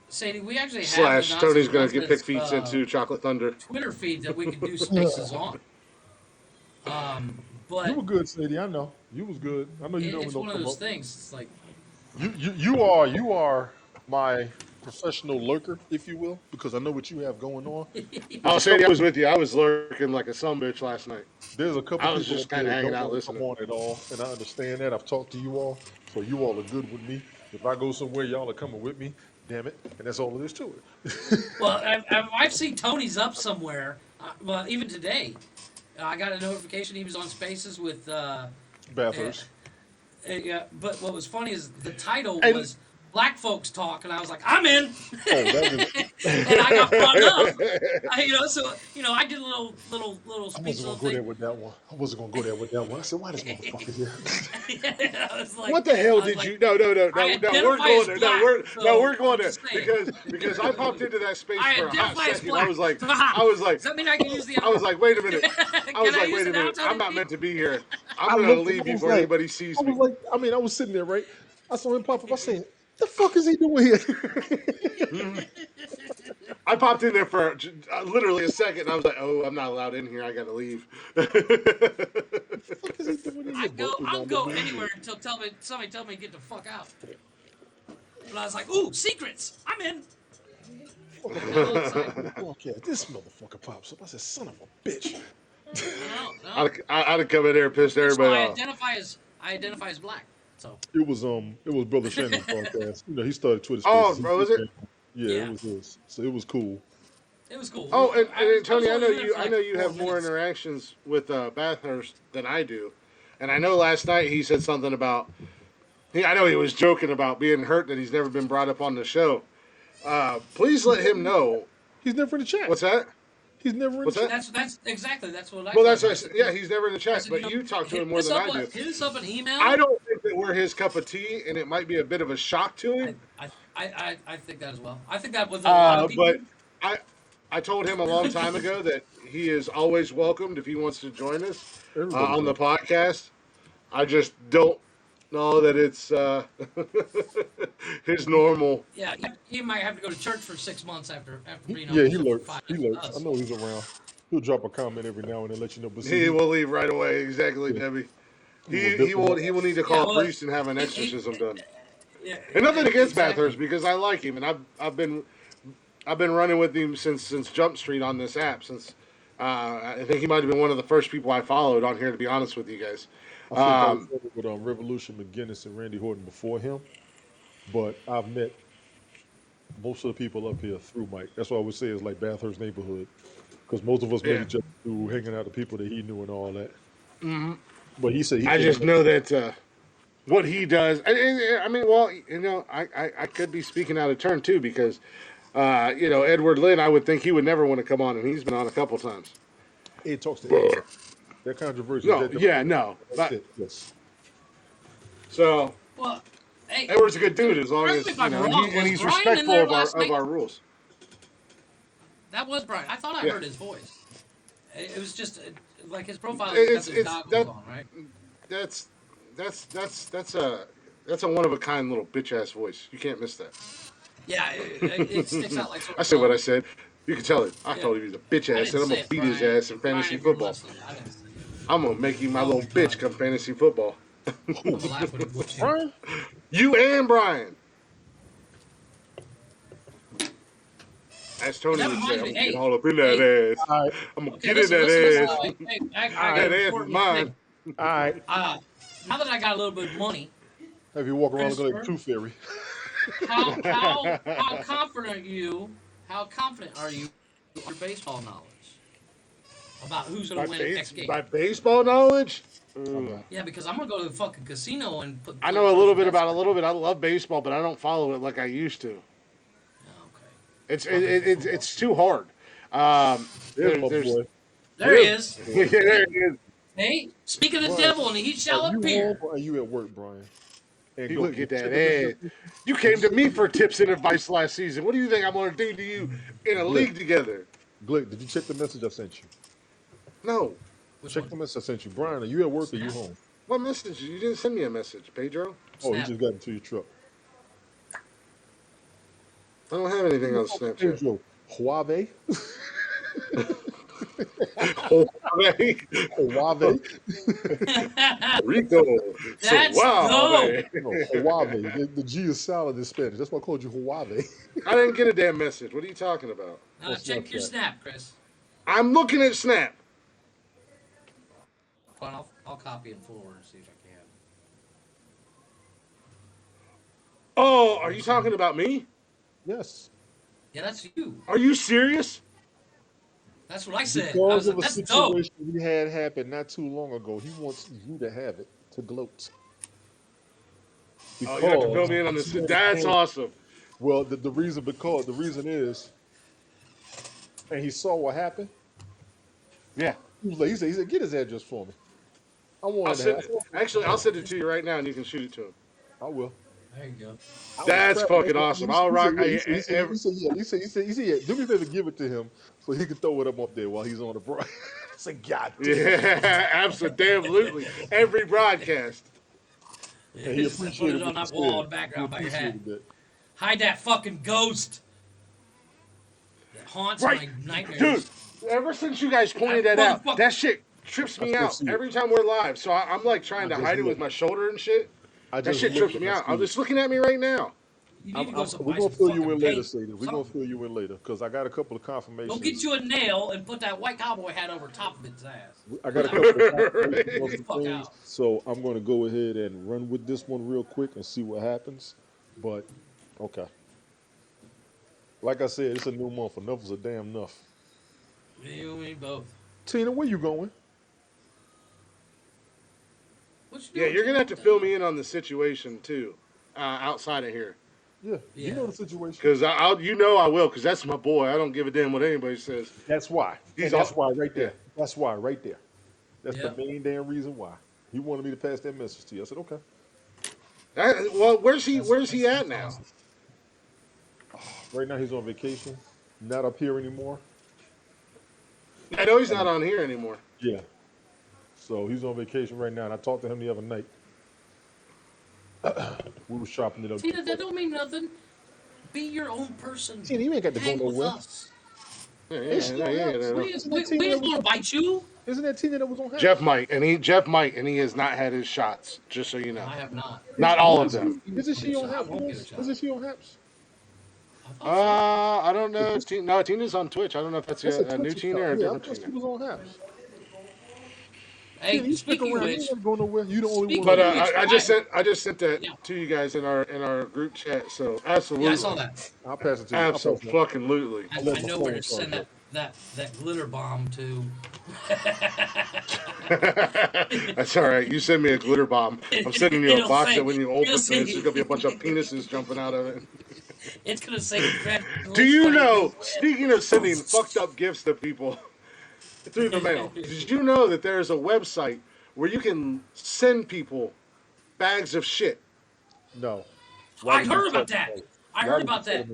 Sadie. We actually have the / Tony's Nonsensical gonna get pick Nonsense feet into Chocolate Thunder. Twitter feed that we could do spaces on. You But were good, Sadie. I know you was good. I know you normally it's don't one of come those up. things. It's like, You are my professional lurker, if you will, because I know what you have going on. There's Oh, a Sadie, I couple was people. with you. I was lurking like a sumbitch last night. There's a couple I was people up just here kind of that hanging don't out want to come listening. on at all, and I understand that. I've talked to you all, so you all are good with me. If I go somewhere, y'all are coming with me. Damn it, and that's all there is to it. well, I've seen Tony's up somewhere. Well, even today, I got a notification he was on Spaces with. Uh, Bathurst. yeah, but what was funny is the title And was Black Folks Talk, and I was like, I'm in, Oh, that was. and I got brought up. So I did a little I speech, wasn't little gonna go there thing. with that one. I wasn't gonna go there with that one. I said, "Why this motherfucker here?" I was like, what the hell I was did like, you? No, no, no, I no, no. We're identify going as there. black, No, so we're going I'm there just saying. because I popped into that space I for a hot identify as second. I black. was like, Does that mean I can use the I was out? like, wait a minute. I was Can I like, use wait a it now, minute. I'm Tony not B? meant to be here. I'm I gonna looked and leave I was before like, anybody sees I me. was like, I mean, I was sitting there, right? I saw him pop up. I said, "The fuck is he doing here?" I popped in there for literally a second. And I was like, oh, I'm not allowed in here. I gotta leave. The fuck is he doing in here? But I'll go anywhere until somebody tell me to get the fuck out. But I was like, ooh, secrets. I'm in. I got a little excited. broadcast. This motherfucker pops up. I said, "Son of a bitch." No. I'd have come in there and pissed So everybody off. I identify as black. So It was Brother Shannon's broadcast. He started Twitter Oh, Spaces. bro, was it? Yeah, it yeah, was his. So it was cool. it was cool. Oh, I was Tony, I know only in there you. for I like know you 4 have more minutes. interactions with Bathurst than I do, and I know last night he said something about. I know he was joking about being hurt that he's never been brought up on the show. Please let him know. He's never in the chat. What's that? He's never in the What's that? chat. That's exactly that's what I Well, told that's him. what I said. Yeah, he's never in the I chat, said, but you talk to him more hit us than up I do. hit us up an email. I don't think that we're his cup of tea, and it might be a bit of a shock to him. I think that as well. I think that with a lot of people. But I told him a long time ago that he is always welcomed if he wants to join us Everybody on the does. podcast. I just don't know that it's his normal. Yeah, he might have to go to church for 6 months after being on Yeah, the he show for lurks. 5 years with I us. know he's around. He'll drop a comment every now and then, let you know. But see, He will leave right away. Exactly, yeah, Debbie. I'm a He bit will more. need to Yeah, call a well, priest and have an he exorcism done. yeah, And nothing against exactly. Bathurst because I like him and I've been running with him since Jump Street on this app since I think he might have been one of the first people I followed on here to be honest with you guys. I think I was Um, with Revolution McGinnis and Randy Horton before him, but I've met most of the people up here through Mike. That's why I would say it's like Bathurst neighborhood, because most of us met yeah, each other through hanging out with people that he knew and all that. But he said he I came just up. know that what he does. I mean, well, I could be speaking out of turn too because Edward Lynn. I would think he would never want to come on, and he's been on a couple times. It talks to Ed. They're controversial. No, yeah, no, That's but it. Yes. so Well, hey, Edward's a good dude as long correct as me if I'm and, wrong. and Was he's Brian in respectful there of last night? our rules. That was Brian. I thought I Yeah, heard his voice. It was just like his profile. He's got it's those it's goggles that on, right? that's that's a one of a kind little bitch ass voice. You can't miss that. Yeah, it sticks out like sore I said what I thumb. said. You can tell it. I Yeah, told him he's a bitch I ass, didn't and I'm say gonna it, beat his Brian. ass in Brian, fantasy if you're football. listening, I didn't say it. I'm gonna make him my Oh little my bitch God, come fantasy football. I'm gonna laugh when he whoops you. Brian, You and Brian, as Tony That would say, reminds I'm me. gonna get Hey, all up in that hey. ass. all right, I'm gonna Okay, get in listen. that ass. Hey, all I got That right, a ass report is real quick. mine. all right. Now that I got a little bit of money, Have you walk around looking like a Christopher, tooth fairy? how confident are you with your baseball knowledge about who's gonna win X game? My baseball knowledge. I'm not. Yeah, because I'm gonna go to the fucking casino and put I like know a place little a bit bet. about a little bit. I love baseball, but I don't follow it like I used to. Oh, okay, It's I'll go for football. it's too hard. Um, There's my there's boy. There he There's is. my yeah, boy. there it is. Hey, speak of the Brian, devil, and he are shall you home appear. or are you at work, Brian? And You go. look You at that check the message I ass. sent You you. came to me for tips and advice last season. What do you think I'm going to do to you in a Glick. league together? Glick, did you check the message I sent you? No. Which Check one? the message I sent you. Brian, are you at work or you Snap. home? What message? You didn't send me a message, Pedro. Oh, you Snap. just got into your truck. I don't have anything on Snapchat. Pedro, Huawei? Huawei. Huawei? Rico. That's dope. Suave. No, Huawei. The G is silent in Spanish. That's why I called you Huawei. I didn't get a damn message. What are you talking about? Check your Snapchat. snap, Chris. I'm looking at Snap. Fine, I'll copy and forward and see if I can. Oh, are you talking about me? Yes. Yeah, that's you. Are you serious? That's what I said. I Because was of like, a that's dope. situation we had happen not too long ago, he wants you to have it, to gloat. Oh, you have to fill me in on this. That's awesome. Well, the reason is, and he saw what happened. Yeah. He said, get his address for me. I I'll wanted send to it. Actually, I'll send it to you right now, and you can shoot it to him. I will. There you go. That's fucking awesome. I'll rock. He said, yeah, do me a favor, give it to him so he can throw it up there while he's on the broad. I said, God damn. Yeah, absolutely. Every broadcast. And he Just put appreciated it on what that you wall said. in the background He by your head. appreciated that. Hide that fucking ghost that haunts Right. my nightmares. Dude, ever since you guys pointed that out, Motherfucker. that shit trips me I still out see it. every time we're live. So I'm like trying to just hide it with looked. my shoulder and shit. I That just shit looked trips and me I out. see I'm it. just looking at me right now. You need to go We're buy gonna some fill you fucking in later, paint. Sadie. We're gonna fill you in later because I got a couple of confirmations. Go get you a nail and put that white cowboy hat over top of its ass. I got a couple of confirmations on Get the some fuck things, out. so I'm gonna go ahead and run with this one real quick and see what happens. But okay, like I said, it's a new month. Enough is a damn enough. You and me both. Tina, where you going? What you Yeah, doing? you're gonna have to fill me in on the situation too, outside of here, Yeah, you Yeah. know the situation. because I will, because that's my boy. I don't give a damn what anybody says. That's why. He's That's all- why right there. yeah. That's why right there. That's Yeah. the main damn reason why. He wanted me to pass that message to you. I said, okay. Well, where's he at now? Right now he's on vacation, not up here anymore. I know he's not on here anymore. Yeah. So he's on vacation right now, and I talked to him the other night. We were shopping it up. Tina, that don't mean nothing. Be your own person. Tina, you ain't got to go Hang with nowhere. us. Yeah, It's not yeah, us. yeah, We, we ain't gonna bite you. Isn't that Tina that was on Haps? Jeff might, and he has not had his shots. Just so you know, I have not. not all of them. Isn't she on I Haps? won't get a shot. Isn't she on Haps? I thought I don't know. No, Tina's on Twitch. I don't know if that's a new Twitch Tina or a account. Yeah, I different thought she Tina. was on Haps. so. Tina, Hey, you stick speaking of around. You which, ain't going nowhere. You the only Speaking one. But of which, I just sent that Yeah. to you guys in our group chat. So absolutely, yeah, I saw that. I'll pass it to you. I'll pass it to you. Absolutely. I let my know where phone to send charge that glitter bomb to. That's all right. You send me a glitter bomb. I'm sending you a It'll box say- that when you open it'll it, say- it's just gonna be a bunch of penises jumping out of it. It's gonna say. Do you know? Speaking of sending fucked up gifts to people through the mail, did you know that there is a website where you can send people bags of shit? No. I heard about that. I heard about that.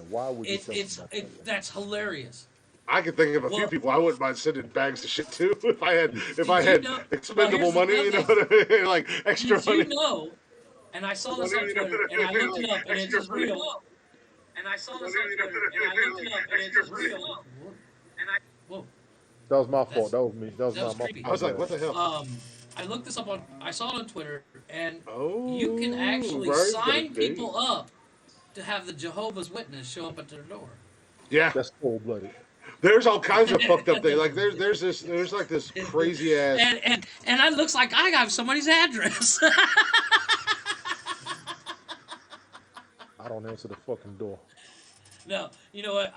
Why would you tell It's me that? that's hilarious. I could think of a few Well- people I wouldn't mind sending bags of shit to if I had you know- expendable well, money, here's you the know what I mean? Like extra Did you money. know? And I saw this on Twitter, and I looked it up, and it's just real. And I saw this on Twitter, and I looked it up, and it's just real. Whoa. That was my fault. That was me. That was That was my creepy. I was like, what the hell? I looked this up on. I saw it on Twitter, and Oh, you can actually right, sign baby. people up to have the Jehovah's Witness show up at their door. Yeah, That's cold blooded. there's all kinds of fucked up things. Like there's like this crazy ass. And it looks like I got somebody's address. I don't answer the fucking door. No, you know what?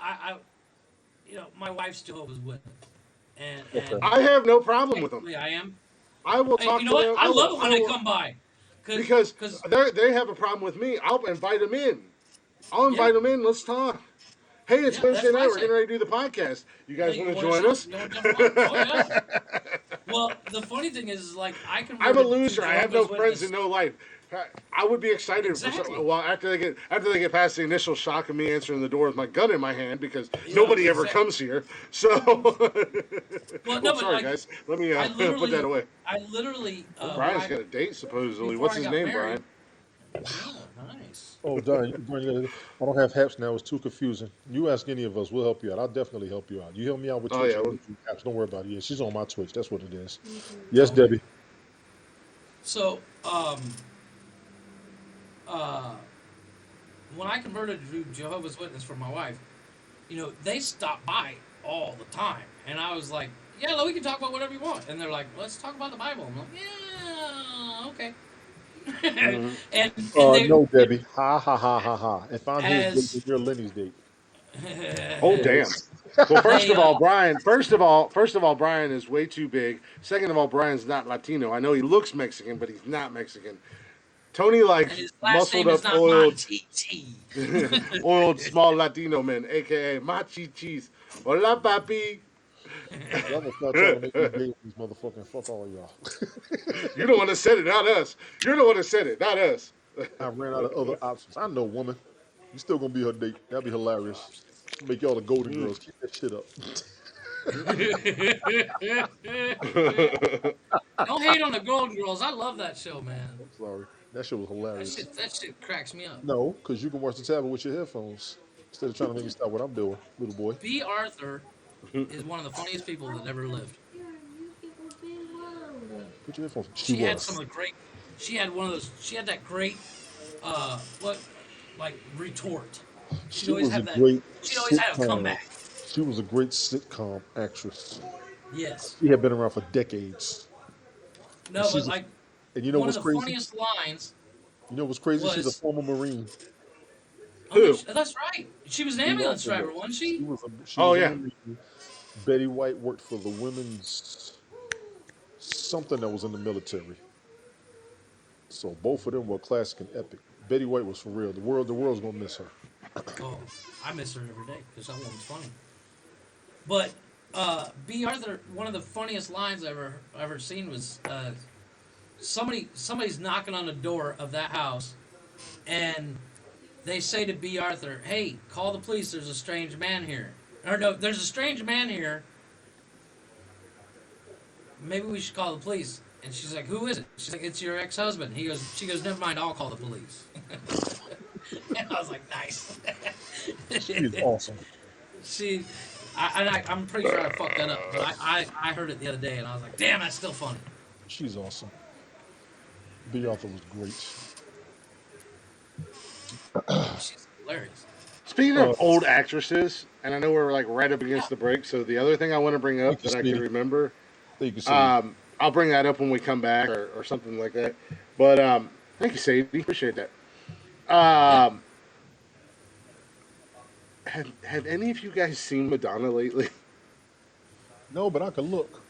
My wife's Jehovah's Witness, and I have no problem with them. technically I am. I will Hey, talk you know to them. what? I love it when they will- come by, because they have a problem with me. I'll invite them in. I'll invite them in. Let's talk. Hey, it's Yeah, Thursday that's what I night. We're said. getting ready to do the podcast. You guys You want to wanna join us? you wanna jump on? Oh, yeah. Well, the funny thing is like I can. I'm a loser. I have no friends and no life. I would be excited for Exactly. well after they get past the initial shock of me answering the door with my gun in my hand because Yeah, nobody ever exactly. comes here. So, Well, oh no, but sorry like, guys, let me I put that literally, away. I literally, Oh, when Brian's I got a date supposedly. before What's I his got name, married. Brian? Oh, nice. Oh, darn, I don't have haps now. It's too confusing. You ask any of us, we'll help you out. I'll definitely help you out. You help me out with Oh Twitch, yeah, I'll well, get you haps. Don't worry about it. Yeah, she's on my Twitch. That's what it is. Mhm. Yes, Okay. Debbie. So, uh, when I converted to Jehovah's Witness for my wife, they stop by all the time, and I was like, "Yeah, we can talk about whatever you want." And they're like, "Let's talk about the Bible." I'm like, "Yeah, okay." hmm and they No, Debbie. Ha ha ha ha ha. If I'm his date, as then you're Lenny's date. oh Go ahead. damn. Well, they first of all, Brian is way too big. Second of all, Brian's not Latino. I know he looks Mexican, but he's not Mexican. Tony and likes his last muscled name is up, not oiled, Monchichi. oiled small Latino men, aka machi cheese. Hola, papi. Y'all gonna start trying to make me gay with these motherfucking fuck all y'all. You don't want to said it, not us. You're the one that said it, not us. I ran out of other options. I know, woman. You still gonna be her date. That'd be hilarious. Make y'all the golden Mm. girls. Keep that shit up. Don't hate on the Golden Girls. I love that show, man. I'm sorry. That shit was That hilarious. shit, that shit cracks me up. No, because you can watch the tablet with your headphones instead of trying to make me stop what I'm doing, little boy. B. Arthur is one of the funniest people that ever lived. You people been wrong. Put your headphones. She She had some was. of the great. She had one of those. She had that great, what, like retort. She'd She always was a have that. great She'd always have a sitcom. comeback. She was a great sitcom actress. Yes. She had been around for decades, and No, but like and you know one of what's the crazy? funniest lines You know what's crazy? She's a was, former Marine. "Oh no, Who? that's right. She was an B. ambulance Arthur driver, was. wasn't she?" She Oh was a yeah. Marine. Betty White worked for the women's something that was in the military. So both of them were classic and epic. Betty White was for real. The world's gonna miss her. Oh, I miss her every day because that woman's funny. But B. Arthur, one of the funniest lines I ever seen was somebody's knocking on the door of that house, and they say to B. Arthur, "Hey, call the police. There's a strange man here." Or no, there's a strange man here. Maybe we should call the police. And she's like, "Who is it?" She's like, "It's your ex-husband." She goes, "Never mind. I'll call the police." And I was like, "Nice." She's awesome. She, I'm pretty sure I fucked that up, but I heard it the other day, and I was like, "Damn, that's still funny." She's awesome. B. Arthur was great. She's hilarious. Speaking Uh, of old actresses, and I know we're like right up Yeah. against the break, so the other thing I want to bring thank up you, that I could sweetie. remember, Thank you, sweetie. I'll bring that up when we come back or something like that. But thank you, Sadie. Appreciate that. Yeah. Um, have any of you guys seen Madonna lately? No, but I could look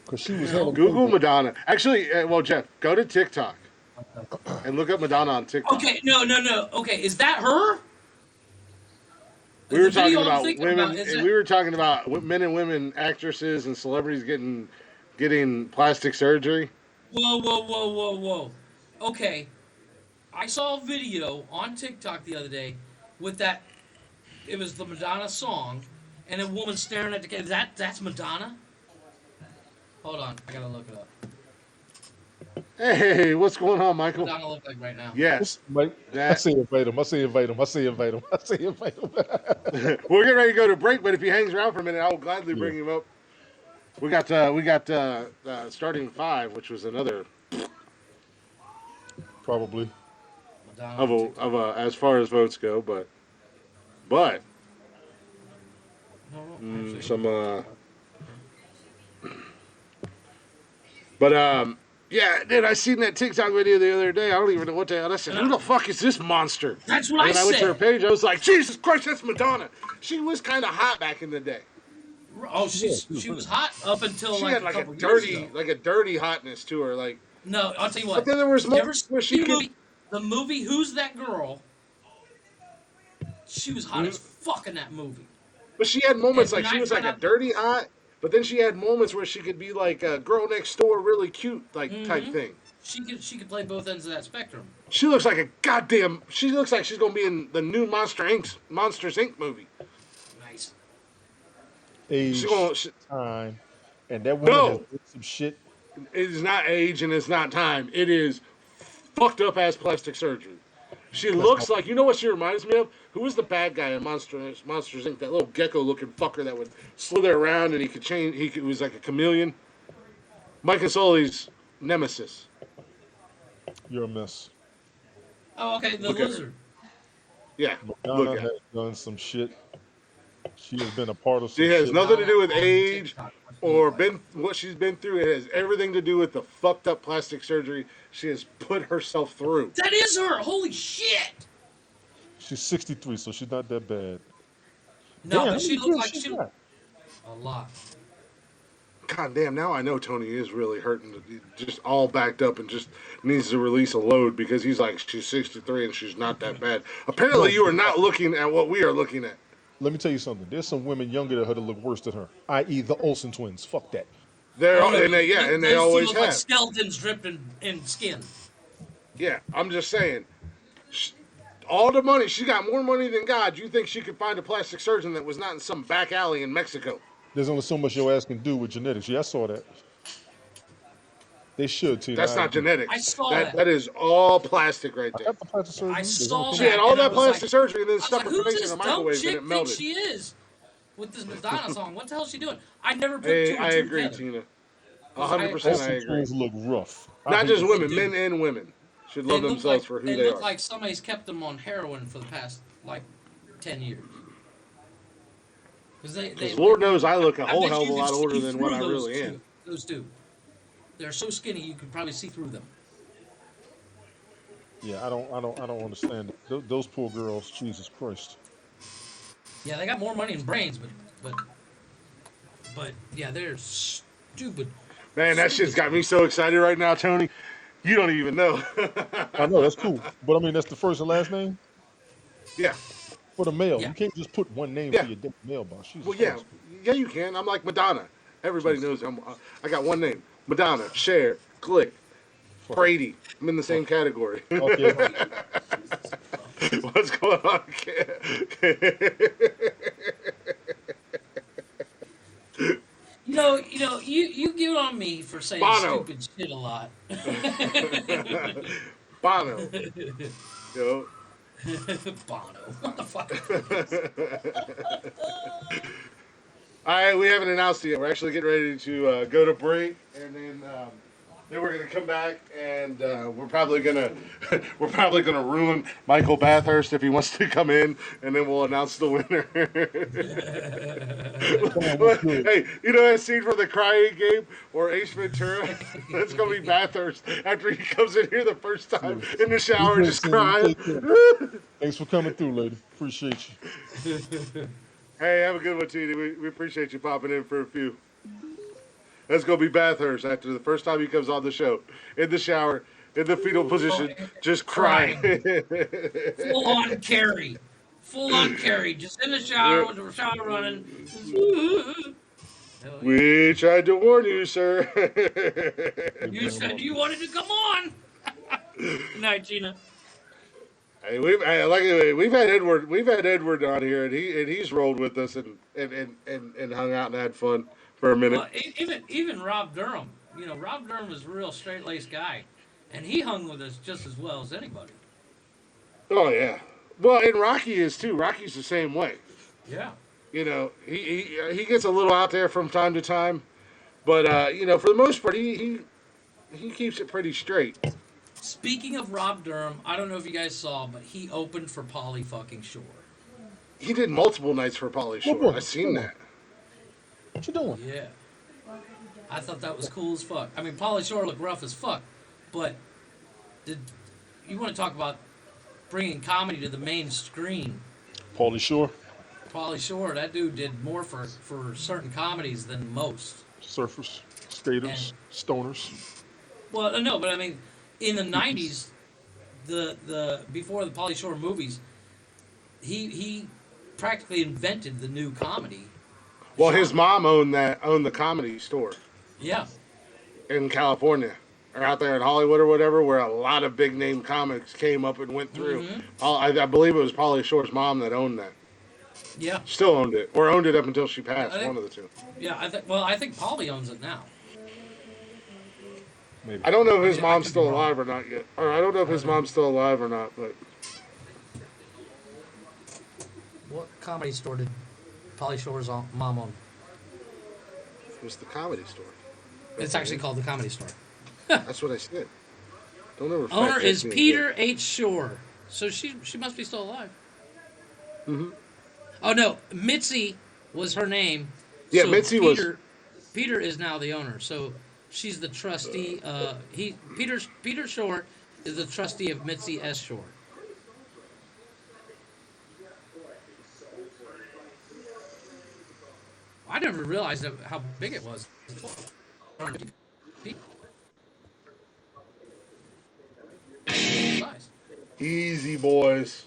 because she was hella No. Google famous. Madonna. Actually, well, Jeff, go to TikTok and look up Madonna on TikTok. Okay. No. No. No. Okay. Is that her? We were The talking video I'm about thinking about women, is and it? we were talking about men and women actresses and celebrities getting plastic surgery. Whoa. Whoa. Whoa. Whoa. Whoa. Okay. I saw a video on TikTok the other day with that. It was the Madonna song, and a woman staring at the camera. That's Madonna. Hold on, I gotta look it up. Hey, what's going on, Michael? Madonna look like right now. Yes, Mike, I that say invite him. I say invite him. I say invite him. I say invite him. we're getting ready to go to break, but if he hangs around for a minute, I will gladly Yeah, bring him up. We got starting five, which was another probably. Madonna on TikTok. of a as far as votes go, but No, no, actually, some but yeah, dude, I seen that TikTok video the other day. I don't even know what the hell. I said, "Who the fuck is this monster?" that's what And I then I went to her said. page. I was like, "Jesus Christ, that's Madonna." She was kind of hot back in the day. Oh, Yeah, she was she was brilliant. hot up until She like had a couple years ago. like a dirty hotness to her. Like, No, I'll tell you but what. then there was You ever moments see where she the could. movie? The movie Who's That Girl? She was hot as fuck in that movie. But she had And moments like when she I was like found a out, dirty hot. But then she had moments where she could be like a girl next door, really cute, like type hmm thing. She could play both ends of that spectrum. She looks like a goddamn. She looks like she's gonna be in the new Monsters Inc. movie. Nice. She Age, gonna. time, and that woman has No, did some shit. it is not age and it's not time. It is fucked up ass plastic surgery. She That's my looks like, you know what she reminds me of? Who was the bad guy in Monsters Inc? That little gecko looking fucker that would slither around and he could change. He was like a chameleon. Mike Sully's nemesis. you're a mess. Oh, okay. The Look at her. lizard. Yeah, Madonna look at has her. done some shit. She has been a part of some She has shit. nothing to do with On age TikTok. What she or look like. been what she's been through. It has everything to do with the fucked up plastic surgery she has put herself through. That is her. Holy shit. She's 63, so she's not that bad. No, Damn, how but she many looked kids like she she got? a lot. God damn, now I know Tony is really hurting, just all backed up and just needs to release a load because he's like, she's 63 and she's not that bad. No, Apparently, you are not looking at what we are looking at. let me tell you something. There's some women younger than her that look worse than her, i.e., the Olsen twins. Fuck that. They're, Oh no, and they, yeah, and they those two always look like have. skeletons dripped in skin. Yeah, I'm just saying. All the money, she got more money than God. You think she could find a plastic surgeon that was not in some back alley in Mexico? There's only so much your ass can do with genetics. Yeah, I saw that. They should, Tina. That's I not agree. I genetics. saw That that. that is all plastic right I there. got the plastic surgery. I There's saw only She so had that, all and I that was like, plastic surgery and then I was stuck like, her who's face in this a dumb microwave and chick it think melted. she is? With this Madonna song, what the hell is she doing? I never put Hey, two I and two agree, together. Tina. 'Cause I 100% I Olsen agree. twins look rough. I Not hate just to they say women, do. men and women should They love look themselves like for who they they look are. like somebody's kept them on heroin for the past like 10 years. Because Because Lord knows I look a I whole bet hell of a you could lot older see than what through I really am. those two. They're so skinny you could probably see through them. Yeah, I don't understand it. Those poor girls. Jesus Christ. Yeah, they got more money and brains, but but yeah, they're stupid, Man, that shit's stupid. got me so excited right now, Tony. You don't even know. I know that's cool, but I mean that's the first and last name Yeah, for the mail. Yeah. You can't just put one name for yeah. your damn mailbox. Well, Jesus yeah. Christ. Yeah, you can. I'm like Madonna. Everybody Jesus. knows I got one name. Madonna, Cher, Click, Fuck it. Brady. I'm in the same Fuck it. category. Okay. Brady. Jesus fucking. What's going on? You get on me for saying Bono. stupid shit a lot. Bono. Yo. Bono. What the fuck? All right, we haven't announced it yet. We're actually getting ready to go to break, and then we're gonna come back, and we're probably gonna ruin Michael Bathurst if he wants to come in, and then we'll announce the winner. Come on, what's good? Hey, you know that scene from the Crying Game or Ace Ventura? That's gonna be Bathurst after he comes in here the first time in the We shower, good, just Tina. You crying. take care. Thanks for coming through, lady. Appreciate you. Hey, have a good one, Tina. We appreciate you popping in for a few. That's gonna be Bathurst after the first time he comes on the show. In the shower, in the fetal position, just crying. Full on carry. Full on carry. Just in the shower with the shower running. Hell yeah. We tried to warn you, sir. You're You damn said right. you wanted to come on. Good night, Gina. Hey, we've had Edward on here, and he's rolled with us and hung out and had fun for a minute. Well, even Rob Durham. Rob Durham was a real straight laced guy, and he hung with us just as well as anybody. Oh yeah. Well, and Rocky is too. Rocky's the same way. Yeah. He gets a little out there from time to time, but for the most part, he keeps it pretty straight. Speaking of Rob Durham, I don't know if you guys saw, but he opened for Polly fucking Shore. He did multiple nights for Pauly What Shore. boy? I seen that. What you doing? Yeah. I thought that was cool as fuck. I mean, Polly Shore looked rough as fuck, but did you want to talk about bringing comedy to the main screen? Pauly Shore, Polly Shore, that dude did more for certain comedies than most. surfers, skaters, stoners. Well, no, but I mean, in the '90s, the before the Polly Shore movies, he practically invented the new comedy. Well, his mom owned the comedy store Yeah, in California. or out there in Hollywood or whatever, where a lot of big name comics came up and went through. Mm-hmm. I believe it was Pauly Shore's mom that owned that. Yeah. Still owned it, or owned it up until she I passed. think. One of the two. Yeah. I think Polly owns it now. Maybe. I don't know if I his mean, I mom's could be still wrong. alive or not yet. Or I don't know if I his don't know. mom's still alive or not. But What comedy store did Polly Shore's mom own? it was the Comedy Store. It's actually called the Comedy Store. That's what I said. Don't ever. Owner fact is check me Peter H. Shore. So she must be still alive. Mm-hmm. Oh no, Mitzi was her name. Yeah, so Mitzi was- Peter is now the owner. So she's the trustee. Peter Shore is the trustee of Mitzi S. Shore. I never realized how big it was. Size. Easy, boys.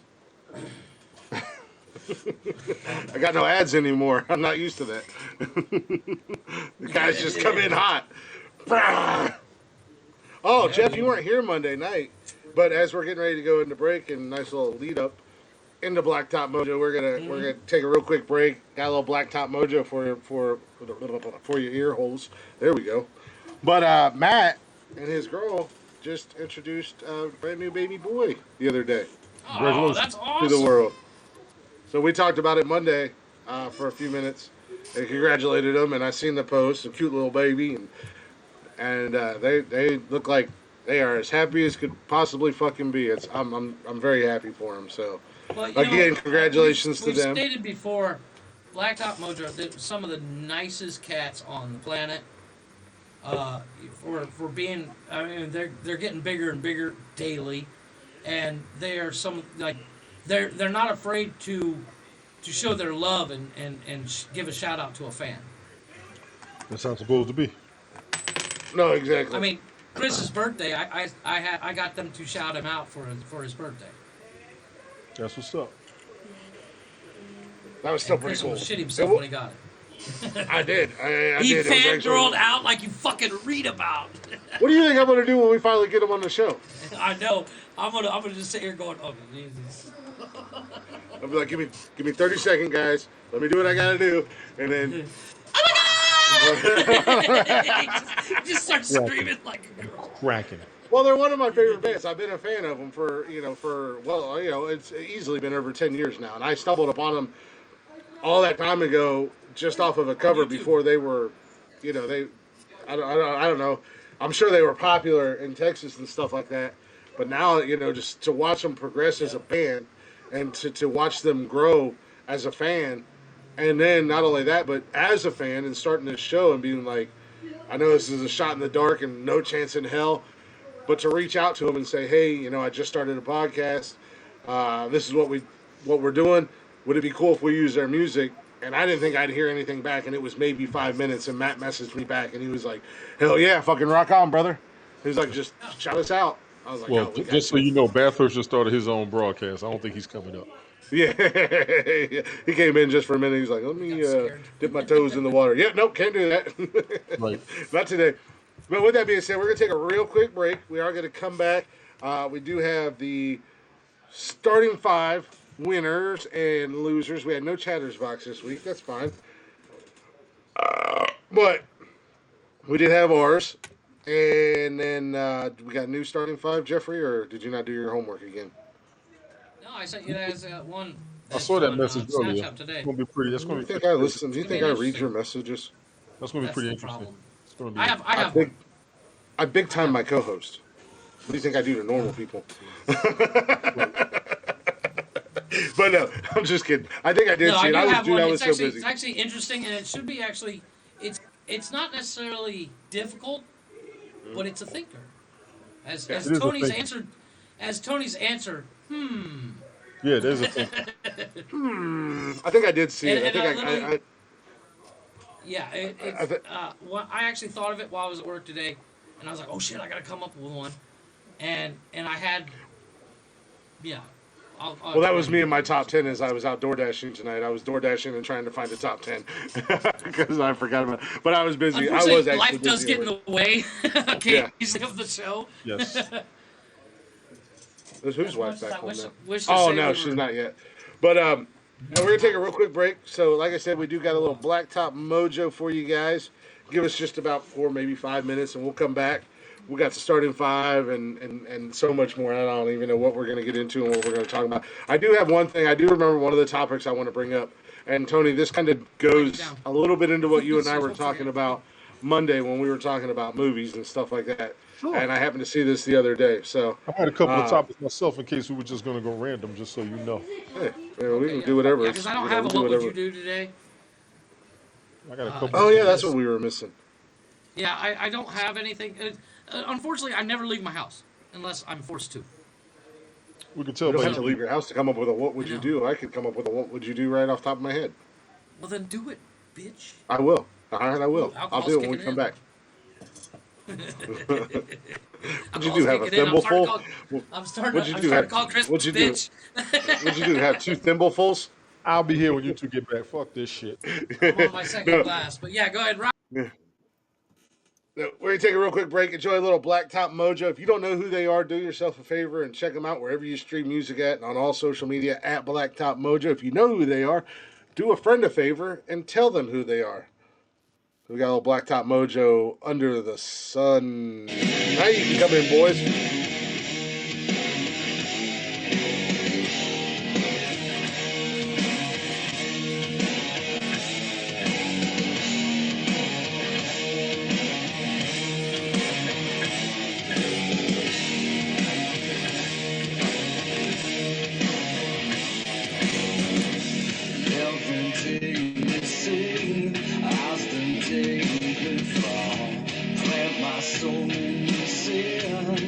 I got no ads anymore. I'm not used to that. The guys just come in hot. Oh, Jeff, you weren't here Monday night, but as we're getting ready to go into break and nice little lead up into Blacktop Mojo, we're gonna take a real quick break. Got a little Blacktop Mojo for your ear holes. There we go. But Matt and his girl just introduced a brand new baby boy the other day Oh, that's to awesome. the world. So we talked about it Monday for a few minutes and congratulated him. And I seen the post, a cute little baby, and they look like they are as happy as could possibly fucking be. I'm very happy for him. So Well, again, congratulations to we've them. stated before, Blacktop Mojo, they're some of the nicest cats on the planet. For being, I mean, they're getting bigger and bigger daily, and they are they're not afraid to show their love and give a shout out to a fan. That's how it's supposed to be. No, exactly. I mean, Chris's birthday, I got them to shout him out for his birthday. That's what's up. that was still And pretty Chris cool. almost shit himself when he got it. I did. I He did. It was fangirled actually- out like you fucking read about. What do you think I'm gonna do when we finally get him on the show? I know. I'm gonna just sit here going, oh Jesus. I'll be like, give me 30 seconds, guys. Let me do what I gotta do, and then He just starts screaming like a girl. Cracking it. well, they're one of my favorite bands. I've been a fan of them for it's easily been over 10 years now, and I stumbled upon them all that time ago just off of a cover before they were, I don't know. I'm sure they were popular in Texas and stuff like that, but now just to watch them progress as a band and to watch them grow as a fan, and then not only that, but as a fan and starting this show and being like, I know this is a shot in the dark and no chance in hell, but to reach out to them and say, hey, I just started a podcast. This is what we're doing. Would it be cool if we use their music? And I didn't think I'd hear anything back, and it was maybe 5 minutes, and Matt messaged me back, and he was like, hell yeah, fucking rock on, brother. He was like, just shout us out. I was like, Well, we got just so you know, Bathurst just started his own broadcast. I don't think he's coming up. Yeah, he came in just for a minute. He's like, let me scared. dip my toes in the water. Yeah, nope, can't do that. Right. Not today. But with that being said, we're going to take a real quick break. We are going to come back. We do have the starting 5 winners and losers. We had no Chatters Box this week. That's fine. But we did have ours. And then we got new starting 5, Jeffrey, or did you not do your homework again? No, I sent you guys one. I saw that on, message earlier. Snapchat today. It's gonna be pretty. That's Do gonna you be. think I listen? Do you It's think gonna I be read your interesting. messages? That's gonna be That's pretty the interesting. problem. It's gonna be. I have big, one. I big time my co-host. What do you think I do to normal people? But no, I'm just kidding. I think I did No, see I it. do I have one. was so busy. It's actually interesting, and it should be actually. It's not necessarily difficult, but it's a thinker. As It is a Tony's thinker. answer, as Tony's answer. Yeah, there's a thing. I think I did see it. I And think I I literally- Yeah, I thi- I actually thought of it while I was at work today, and I was like, "Oh shit, I gotta come up with one," and I had, yeah, I'll Well, that was explain me it and to my you. top 10 as I was out door dashing tonight. I was door dashing and trying to find the top 10 because I forgot about it. But I was busy. I was Unfortunately, actually life does busy at get in work. the way Yeah. occasionally of the show. Yes. There's whose As wife much as back I home wish now? wish to Oh, say no, we she's were. not yet. But and we're going to take a real quick break. So, like I said, we do got a little blacktop mojo for you guys. Give us just about 4, maybe 5 minutes, and we'll come back. We got to start in 5 and so much more. I don't even know what we're going to get into and what we're going to talk about. I do have one thing. I do remember one of the topics I want to bring up. And, Tony, this kind of Write it goes down a little bit into what you and so I you were don't talking forget. about Monday when we were talking about movies and stuff like that. Sure. And I happened to see this the other day. So, I had a couple of topics myself in case we were just going to go random, just so you know. hey, we Okay, can yeah, do whatever. yeah, because It's I don't we have a do what would you whatever. do today? I got a couple Oh of Just yeah, that's topics. what because, we were missing. yeah, I don't have anything. Unfortunately, I never leave my house unless I'm forced to. We can You tell don't by have your So to leave your house to come up with a what I would you know. do. I could come up with a what would you do right off the top of my head. Well, then do it, bitch. I will. All right, I Ooh, will. I'll alcohol's do it when we kicking come in. back. What'd you do? Alcohol's Have a kicking in. thimbleful? I'm What'd you do? starting to Have call Christmas, what'd you do? bitch. What'd you do? Have 2 thimblefuls? I'll be here when you two get back. Fuck this shit. I'm on my second No. glass, but yeah, go ahead, Rob. No, we're gonna take a real quick break. Enjoy a little Blacktop Mojo. If you don't know who they are, do yourself a favor and check them out wherever you stream music at and on all social media at Blacktop Mojo. If you know who they are, do a friend a favor and tell them who they are. We got a little Blacktop Mojo under the sun. Now you can come in, boys. Everything you see, I've been digging before. Plant my soul in the sand.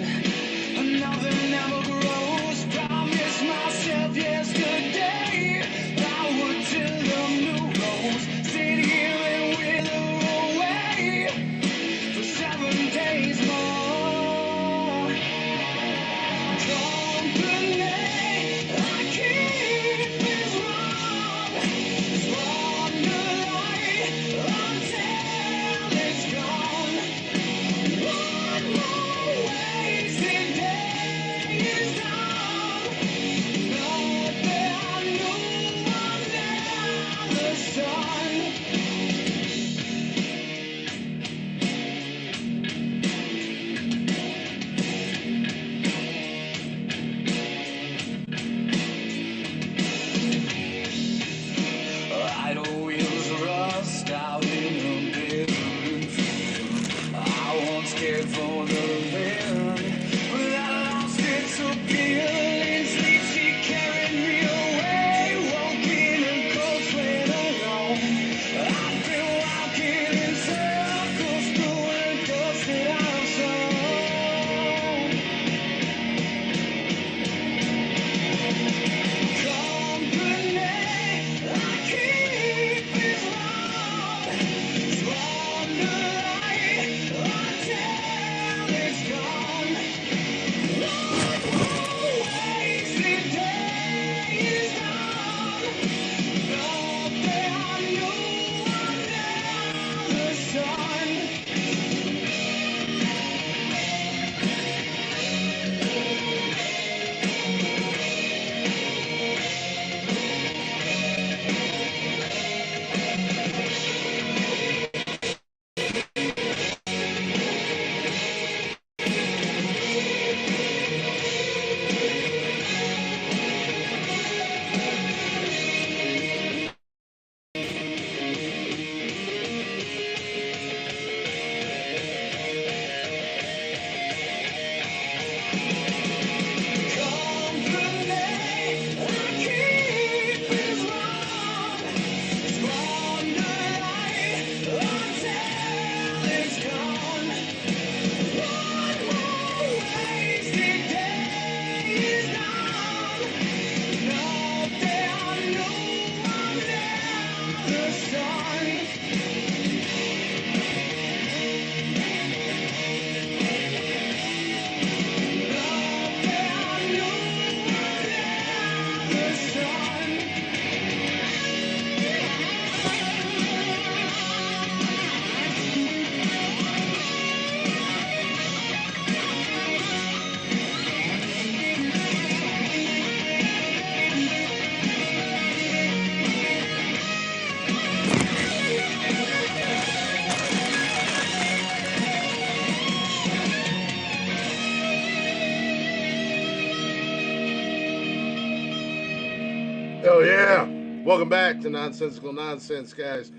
Welcome back to Nonsensical Nonsense, guys.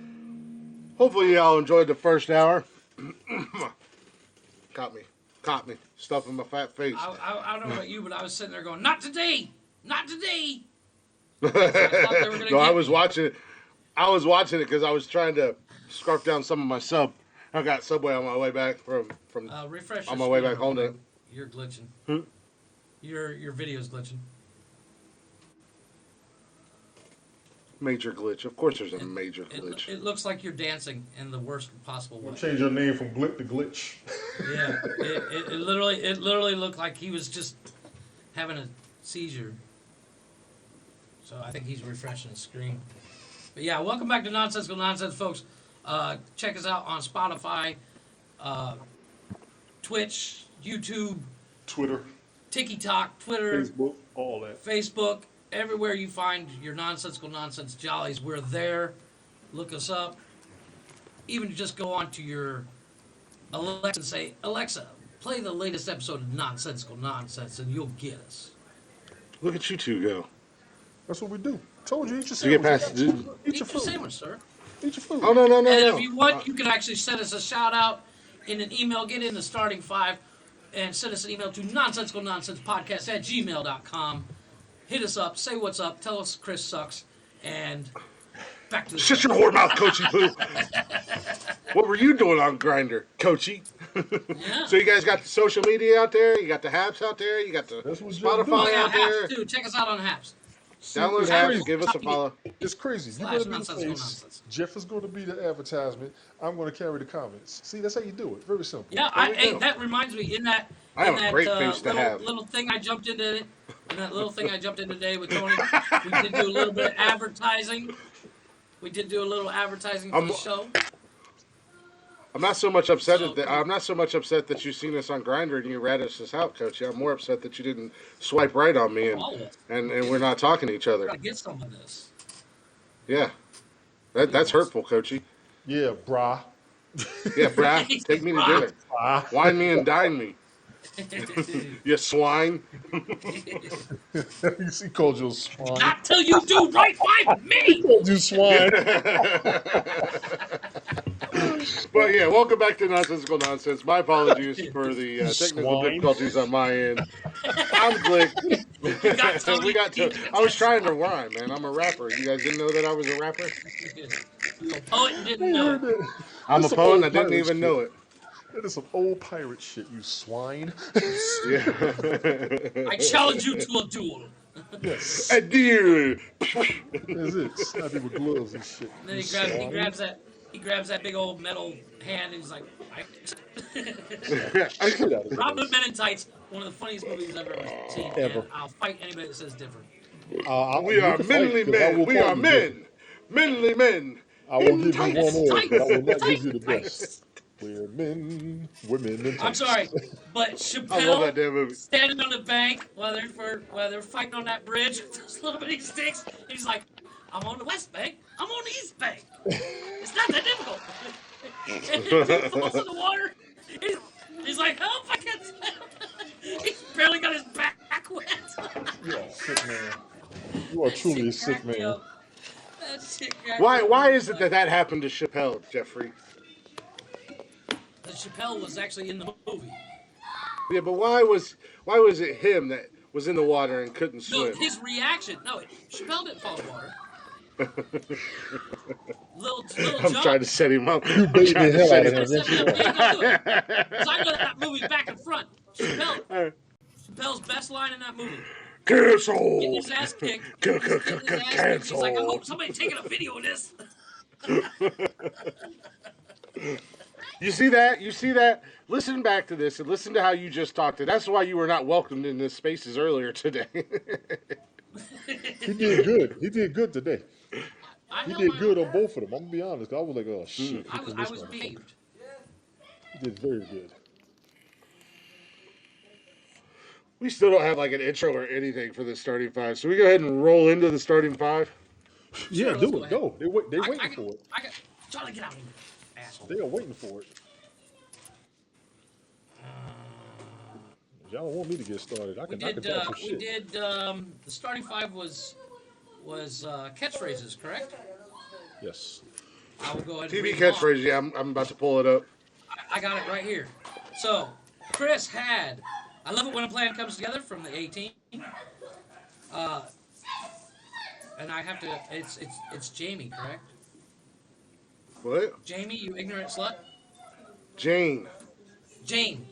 Hopefully y'all enjoyed the first hour. Caught me, stuffing my fat face. I don't know about you, but I was sitting there going, "Not today, not today." I thought they were gonna No, I get was me. watching it. I was watching it because I was trying to scarf down some of my sub. I got Subway on my way back from Refresh your on my way screen back real home. quick. You're glitching. Hmm? Your video's glitching. Major glitch. Of course, there's a major It, glitch. it looks like you're dancing in the worst possible way. Change your name from Glitch to Glitch. Yeah, it literally looked like he was just having a seizure. So I think he's refreshing his screen. But yeah, welcome back to Nonsensical Nonsense, folks. Check us out on Spotify, Twitch, YouTube, Twitter, TikTok, Twitter, Facebook, all that. Facebook, everywhere you find your Nonsensical Nonsense jollies, we're there. Look us up. Even just go on to your Alexa and say, "Alexa, play the latest episode of Nonsensical Nonsense," and you'll get us. Look at you two go. That's what we do. Told you, eat your So you get sandwich. past. Eat your Eat your food. sandwich, sir. Eat your food. Oh no. And if you want, you can actually send us a shout out in an email. Get in the starting five and send us an email to nonsensicalnonsensepodcast@gmail.com. Hit us up, say what's up, tell us Chris sucks, and back to the Shut show. your whore mouth, Coachy Poo. What were you doing on Grinder, Coachy? Yeah. So you guys got the social media out there, you got the Haps out there, you got the That's what Spotify you do. Oh, yeah, out there. Haps, too. Check us out on Haps. Download It's Haps, crazy. give us a follow. It's crazy. You're Slash going to be the nonsensical face. nonsense. Jeff is going to be the advertisement. I'm going to carry the comments. See, that's how you do it. Very simple. Yeah, There we hey, go. that reminds me. In that, I in have a that great face to have. little thing I jumped into it. In that little thing I jumped in today with Tony, we did do a little bit of advertising. We did do a little advertising for the show. I'm not so much upset So- I'm not so much upset that you seen us on Grinder and you ratted us out, Coachy. I'm more upset that you didn't swipe right on me All of us. and we're not talking to each other. Gotta get some of this. Yeah, that's hurtful, Coachy. Yeah, brah. Yeah, brah, take me to dinner. Brah. Wine me and dine me. You swine. You see, he called you a swine. Not till you do right by me. Called you swine. But yeah, welcome back to Nonsensical Nonsense. My apologies for the technical Swine. difficulties on my end. I'm Glick. got Tony. We got to. I was trying to rhyme, man. I'm a rapper. You guys didn't know that I was a rapper? A poet didn't know. I'm a That's some poet old and I didn't pirate even shit. know it. That is some old pirate shit, you swine. Yeah. I challenge you to a duel. Yes. Adieu. That's it. Snappy with gloves and shit. And then You he swine. grabs that big old metal hand and he's like, Get out of here. Robin Hood Men in Tights, one of the funniest movies I've ever seen. Ever. And I'll fight anybody that says different. We are manly men. We are men. Manly men. I will give you one Tights, more, but I will not tights, give you the tights. best. We're men, women, and I'm tights. sorry, but I love that Chappelle damn movie. standing on the bank while they're fighting on that bridge with those little bitty sticks. He's like, I'm on the west bank. I'm on the east bank. It's not that difficult. And then he falls in the water. He's like, help! I can't swim. He's barely got his back wet. You are a sick man. You are truly a sick man. That shit cracked Why? me up. Why is it that happened to Chappelle, Jeffrey? The Chappelle was actually in the movie. Yeah, but why was it him that was in the water and couldn't No, swim? his reaction. No, Chappelle didn't fall in the water. Little I'm John. trying to set him up. I'm baiting trying the to hell set out him of up. him. Because I know that movie back and front. Chappelle's best line in that movie. Getting Cancel. his ass kicked. Getting his ass kicked. He's like, I Cancel. hope somebody's taking a video of this. You see that? You see that? Listen back to this and listen to how you just talked. That's why you were not welcomed in this spaces earlier today. He did good. He did good today. I He held did my good own on ground. both of them. I'm gonna be honest. I was like, oh shit. I was behaved. He did very good. We still don't have like an intro or anything for the starting five. So we go ahead and roll into the starting five. Yeah, let's do go it. ahead. Go. They're waiting for it. Charlie, get out of here, asshole. They are waiting for it. Y'all don't want me to get started. I can talk some shit. The starting five was was catchphrases, correct? Yes. I will go ahead and TV read them off. catchphrase. Yeah, I'm about to pull it up. I got it right here. So, Chris had, I love it when a plan comes together from the 18. Uh, and I have to, it's Jamie, correct? What? Jamie, you ignorant slut? Jane. Jane.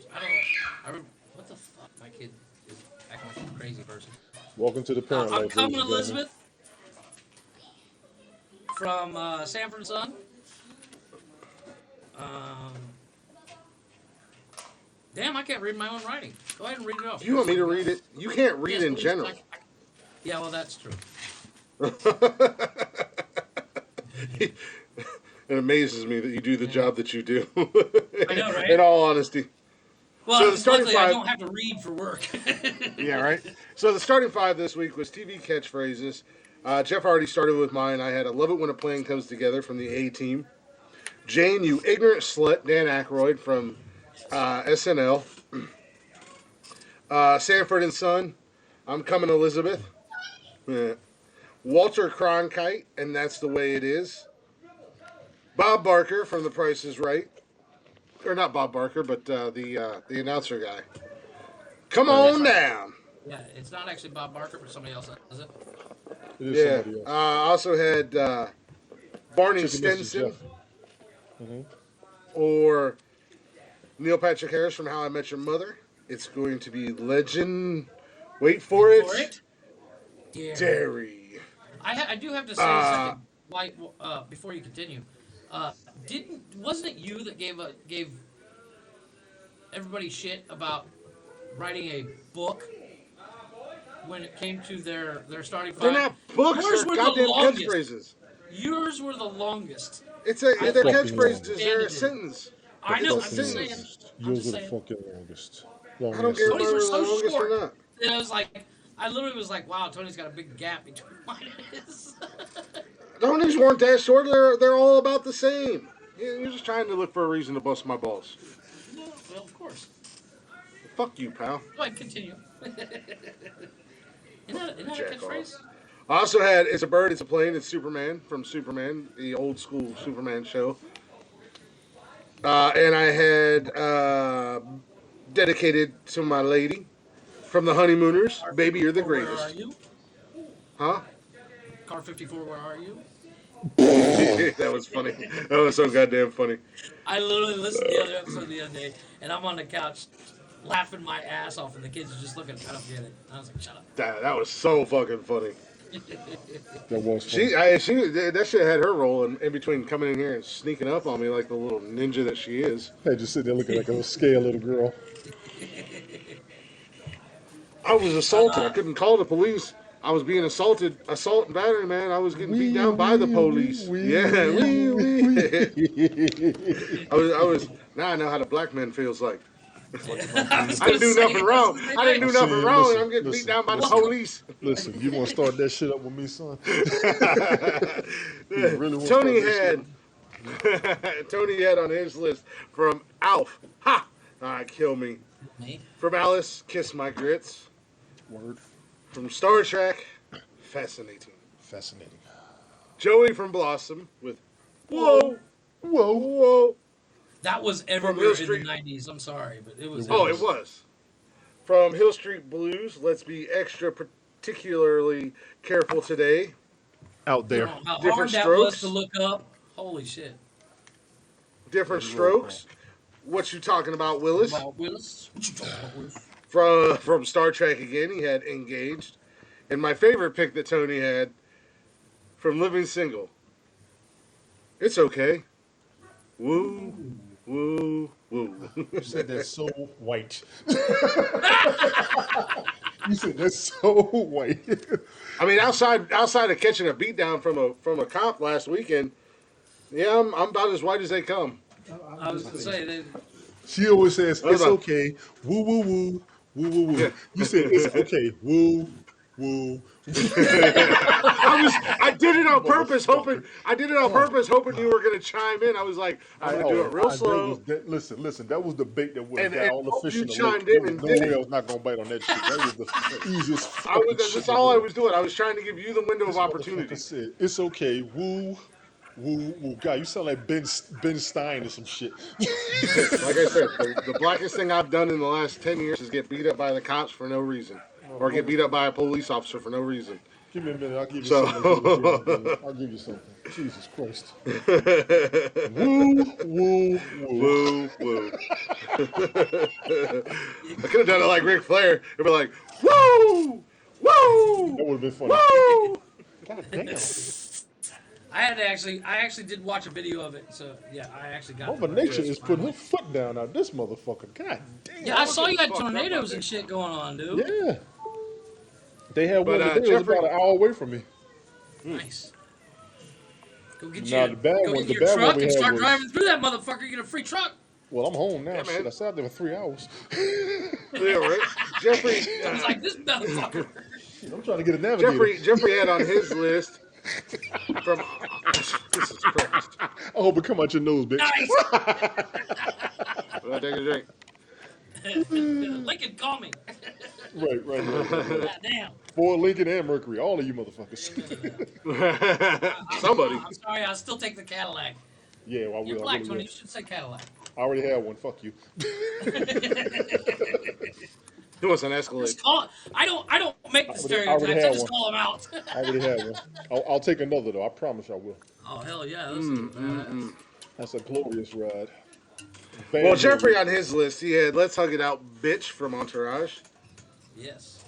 What the fuck? My kid is acting like a crazy person. Welcome to the parent life. Uncommon ladies and Elizabeth from Sanford and Son. Damn, I can't read my own writing. Go ahead and read it off. You want me to read it? You can't read Yes, in please. general. Yeah, well, that's true. It amazes me that you do the job that you do. I know, right? In all honesty. Well, So the starting luckily, I five- don't have to read for work. Yeah, right? So the starting five this week was TV catchphrases. Jeff already started with mine. I had I love it when a plan comes together from the A-Team. Jane, you ignorant slut, Dan Aykroyd from SNL. Sanford and Son, I'm coming Elizabeth. Yeah. Walter Cronkite, and that's the way it is. Bob Barker from The Price is Right. Or not Bob Barker, but the announcer guy. Come on down. Yeah, it's not actually Bob Barker, but somebody else does it. It is Yeah. somebody else. Also had Barney Chicken Mr. Stinson Jeff. or Neil Patrick Harris from How I Met Your Mother. It's going to be legend. Wait for it. For it? Yeah. Derry. I do have to say a second. Why? Before you continue, wasn't it you that gave everybody shit about writing a book when it came to their starting five? They're not books. Yours They're were the goddamn longest. catchphrases. Yours were the longest. They're fucking catchphrases. long. They're a sentence. I know. I'm It's a just sentence. saying. Yours are the fucking longest. I don't Longest. care Tony's whether were they're so the longest short. or not. And I was like, I literally was like, wow, Tony's got a big gap between mine and his. Tony's weren't that short. They're all about the same. You're just trying to look for a reason to bust my balls. No, well, of course. Fuck you, pal. Go ahead, continue. Isn't that a Jack catchphrase? I also had It's a Bird, It's a Plane, It's Superman from Superman, the old school Superman show. And I had dedicated to my lady from the Honeymooners, Baby, You're the Where are Greatest. you? Huh? Car 54, where are you? That was funny. That was so goddamn funny. I literally listened to the other episode the other day, and I'm on the couch laughing my ass off, and the kids are just looking, I don't get it. I was like, shut up. That was so fucking funny. That was funny. That shit had her rolling in between coming in here and sneaking up on me like the little ninja that she is. Hey, just sitting there looking like a scared little girl. I was assaulted. I couldn't call the police. I was being assaulted, assault and battery, man. I was getting beat down by the police. I was. Now I know how the black man feels like. I didn't do nothing wrong. I didn't do nothing wrong, and I'm getting beat down by the police. Listen, you want to start that shit up with me, son? You really wanna Tony start that had Tony had on his list from Alf. Ha! Kill me. Me? From Alice, Kiss My Grits. Word. From Star Trek, Fascinating. Fascinating. Joey from Blossom with Whoa, Whoa. Whoa. That was Hill everywhere in the Street. 90s. I'm sorry, but it was. Oh, it was. From Hill Street Blues, let's be extra particularly careful today. Out You there. know how Different hard that was strokes. to look up. Holy shit. Different Strokes. What you talking about, Willis? About Willis? What you talking about, Willis? From Star Trek again, he had Engaged. And my favorite pick that Tony had from Living Single. It's okay. Woo, woo, woo. You said that's so white. You said that's so white. I mean, outside of catching a beatdown from a cop last weekend, yeah, I'm about as white as they come. I was going to say, She always says, Hold it's on. okay. Woo, woo, woo. Woo, woo, woo. You said, it's okay. Woo, woo. I did it on purpose, hoping. Motherfucker. I did it on purpose, hoping you were gonna chime in. I was like, I'm gonna do it real slow. Listen, that was the bait that would have got And all the hope fish you in the lake. chimed There in was and no did way it. I was not gonna bite on that shit. That was the easiest I was. fucking shit That's in the all I world. was doing. I was trying to give you the window of This opportunity. motherfucker said, "It's okay, woo, woo, woo." God, you sound like Ben Stein or some shit. Like I said, the blackest thing I've done in the last 10 years is get beat up by the cops for no reason, or get beat up by a police officer for no reason. Give me a minute. I'll give you So, something. To do again, brother. I'll give you something. Jesus Christ. Woo, woo, woo. woo, woo. I could have done it like Ric Flair. It'd be like, woo, woo, That would have been funny. woo. God damn. I actually did watch a video of it, so yeah, I actually got Mother it. Nature is putting her foot down out this motherfucker. God damn. Yeah, I saw you had fucked up tornadoes out and shit going on, dude. Yeah. They had one But today. It was Jeffrey, about an hour away from me. Nice. Go get Nah, you. the bad Go one- get the your bad one truck we and had start was- driving through that motherfucker. You get a free truck. Well, I'm home now. Yeah, Shit, man. I sat there for 3 hours. yeah, right? Jeffrey, I was like, this motherfucker. Shit, I'm trying to get a navigator. Jeffrey had on his list from. Jesus Christ. I hope it come out your nose, bitch. Nice. Well, take a drink. Lincoln, call me. Right. God damn. Ford, Lincoln, and Mercury. All of you motherfuckers. Somebody. I'm sorry, I'll still take the Cadillac. Yeah, well, I You're will. I black, really Tony. will. You should say Cadillac. I already had one. Fuck you. He wants an Escalade. Just call it. I don't make the I already stereotypes. I had just one. call them out. I already had one. I'll take another, though. I promise I will. Oh, hell yeah. Those things are badass. That's a glorious ride. Bad Well, movie. Jeffrey on his list, he had Let's Hug It Out, Bitch from Entourage. Yes.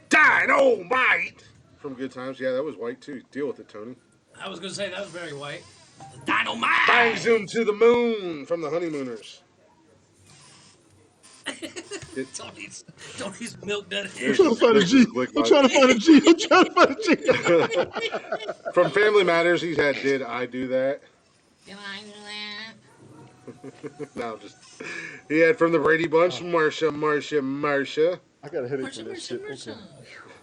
Dynamite from Good Times. Yeah, that was white too. Deal with it, Tony. I was going to say that was very white. Dynamite! Bang Zoom to the Moon from the Honeymooners. Tony's milk done I'm here. trying to find a G. I'm trying to find a G. I'm trying to find a G. From Family Matters, he's had Did I Do That? Can I do that? No, just. He had from the Brady Bunch, Marsha. I got a headache from Mercy, that mercy, shit.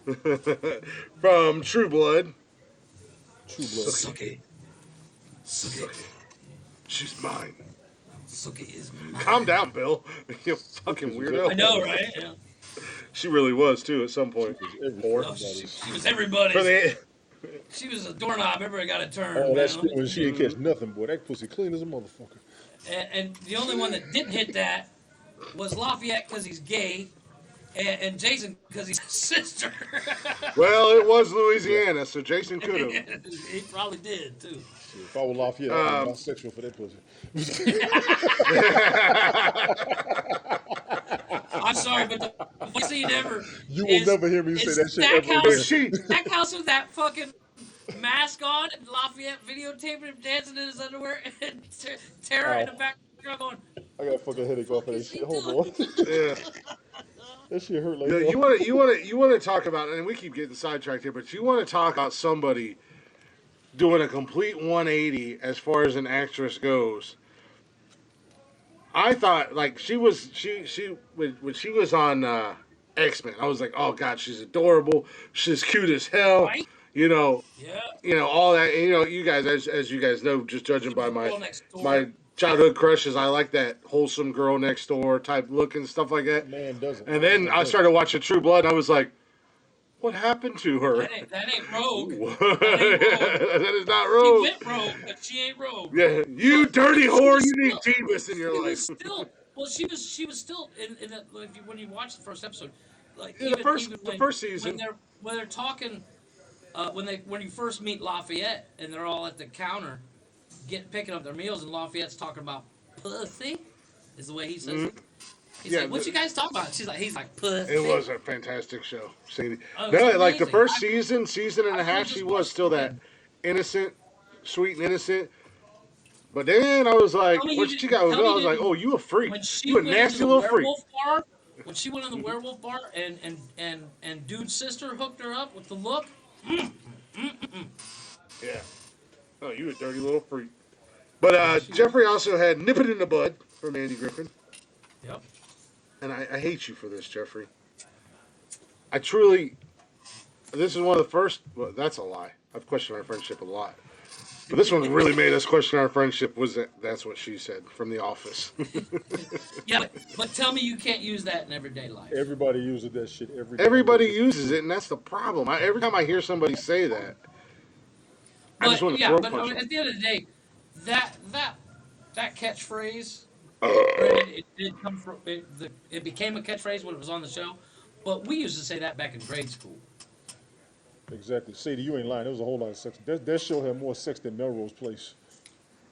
mercy. Okay. From True Blood. True Blood. Suki. Suki. She's mine. Suki is mine. Calm down, Bill. You fucking weirdo. I know, right? Yeah. She really was too at some point. Oh, she was everybody's. For the, She was a doorknob. Everybody got a turn. Oh, man. that's when she ain't catch nothing, boy. That pussy clean as a motherfucker. And the only one that didn't hit that was Lafayette because he's gay, and Jason because he's his sister. well, it was Louisiana, so Jason could have. He probably did too. If I was Lafayette, I'd be bisexual for that pussy. I'm sorry, but the funniest scene ever. You will never hear me say that shit ever Stackhouse, again. Stackhouse with that fucking mask on, and Lafayette videotaping him dancing in his underwear, and Tara in the background going, I got a fucking headache off of that shit. Hold on. Yeah. That shit hurt like No, that. you want to talk about, and we keep getting sidetracked here, but you want to talk about somebody doing a complete 180 as far as an actress goes. I thought like she when she was on X-Men, I was like, oh god, she's adorable, she's cute as hell, Right? you know, yeah. all that. And, you guys, as you guys know, just judging by Girl Next Door. my childhood crushes, I like that wholesome girl next door type look and stuff like that. Man doesn't. And then I started watching True Blood, and I was like, what happened to her? That ain't Rogue. That is not She Rogue. went Rogue, but she ain't Rogue. Yeah, you dirty whore, you need Jeebus in your It life. was still, well, she was still in the, when you watch the first episode, like Yeah, the first season. when they're talking, when you first meet Lafayette and they're all at the counter, picking up their meals, and Lafayette's talking about pussy, is the way he says it. He's Yeah, like, "What you guys talking about?" He's like, "Pussy." It was a fantastic show. Sadie. Oh, it No, was like the amazing. first season and a I half, just she watched was still the that thing. innocent, sweet and innocent. But then I was like, Tell me what you you got? I didn't- tell me was you like, didn't- oh, you a freak. When she You a went nasty into the little freak. werewolf bar, when she went in the werewolf bar, and dude's sister hooked her up with the look. Yeah. Oh, you a dirty little freak. But Jeffrey also had Nip It in the Bud from Andy Griffin. Yep. And I hate you for this, Jeffrey. I truly... This is one of the first... Well, that's a lie. I've questioned our friendship a lot. But this one really made us question our friendship. That's what she said from The Office. Yeah, but tell me you can't use that in everyday life. Everybody uses that shit every day. Everybody uses it, and that's the problem. Every time I hear somebody say that, I just But want to yeah, throat but I punch mean, them. at the end of the day, that that that catchphrase, Uh, granted, it did come from it became a catchphrase when it was on the show, but we used to say that back in grade school. Exactly. Sadie, you ain't lying. There was a whole lot of sex. That show had more sex than Melrose Place.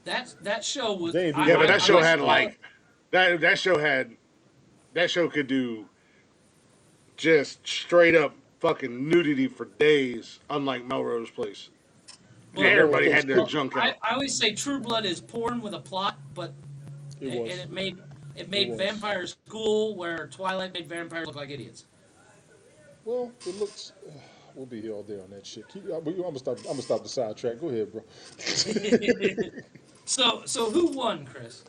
That show was They ain't do yeah, that but on that I show like Fox had to though. call it. like that show could do just straight up fucking nudity for days, unlike Melrose Place. Yeah, Yeah, Well, Melrose everybody Place. had their well, junk I, out. I always say True Blood is porn with a plot, but It and was. it It made was. Vampire School where Twilight made vampires look like idiots. Well, it looks. We'll be here all day on that shit. I'm gonna stop. I'm gonna stop the sidetrack. Go ahead, bro. So who won, Chris?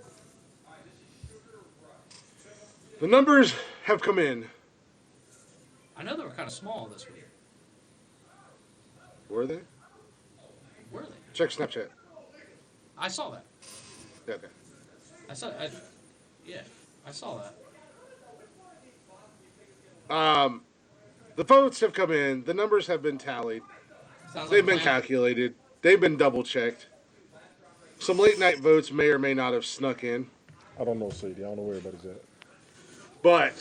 The numbers have come in. I know they were kind of small this week. Were they? Were they? Check Snapchat. I saw that. Yeah, okay. I saw. Yeah, I saw that. The votes have come in. The numbers have been tallied. Sounds like a They've been plan. calculated. They've been double checked. Some late night votes may or may not have snuck in. I don't know, Sadie. I don't know where everybody's at. But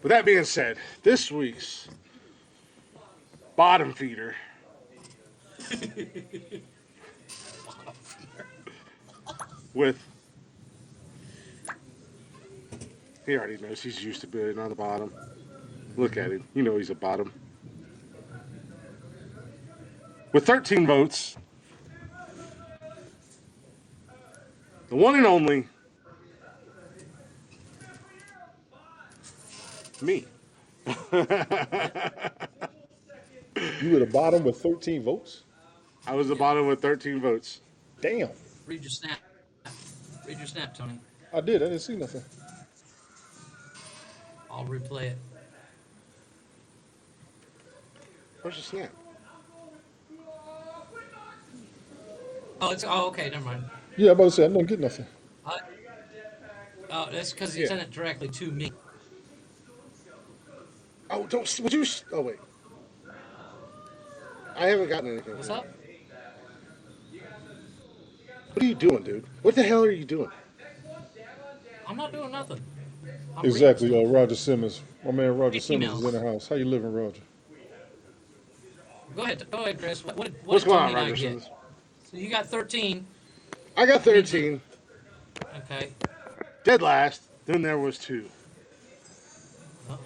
with that being said, this week's bottom feeder with he already knows he's used to being on the bottom. Look at him. You know he's a bottom. With 13 votes, the one and only me. You were the bottom with 13 votes. I was the Yeah. bottom with 13 votes. Damn. Read your snap. Read your snap, Tony. I did. I didn't see nothing. I'll replay it. Where's the snap? Oh, okay. Never mind. Yeah, I'm about to say I didn't get nothing. Uh, oh, that's because he Yeah. sent it directly to me. Oh, don't. Would you? Oh, wait. I haven't gotten anything. What's up? What are you doing, dude? What the hell are you doing? I'm not doing nothing. I'm Exactly. reading Roger Simmons. My man Roger Simmons is Emails. in the house. How you living, Roger? stuff. Go ahead, Chris. What What's did going Tony on, and I Roger get? Simmons? So you got 13. I got 13. Okay. Dead last. Then there was 2. Uh-oh.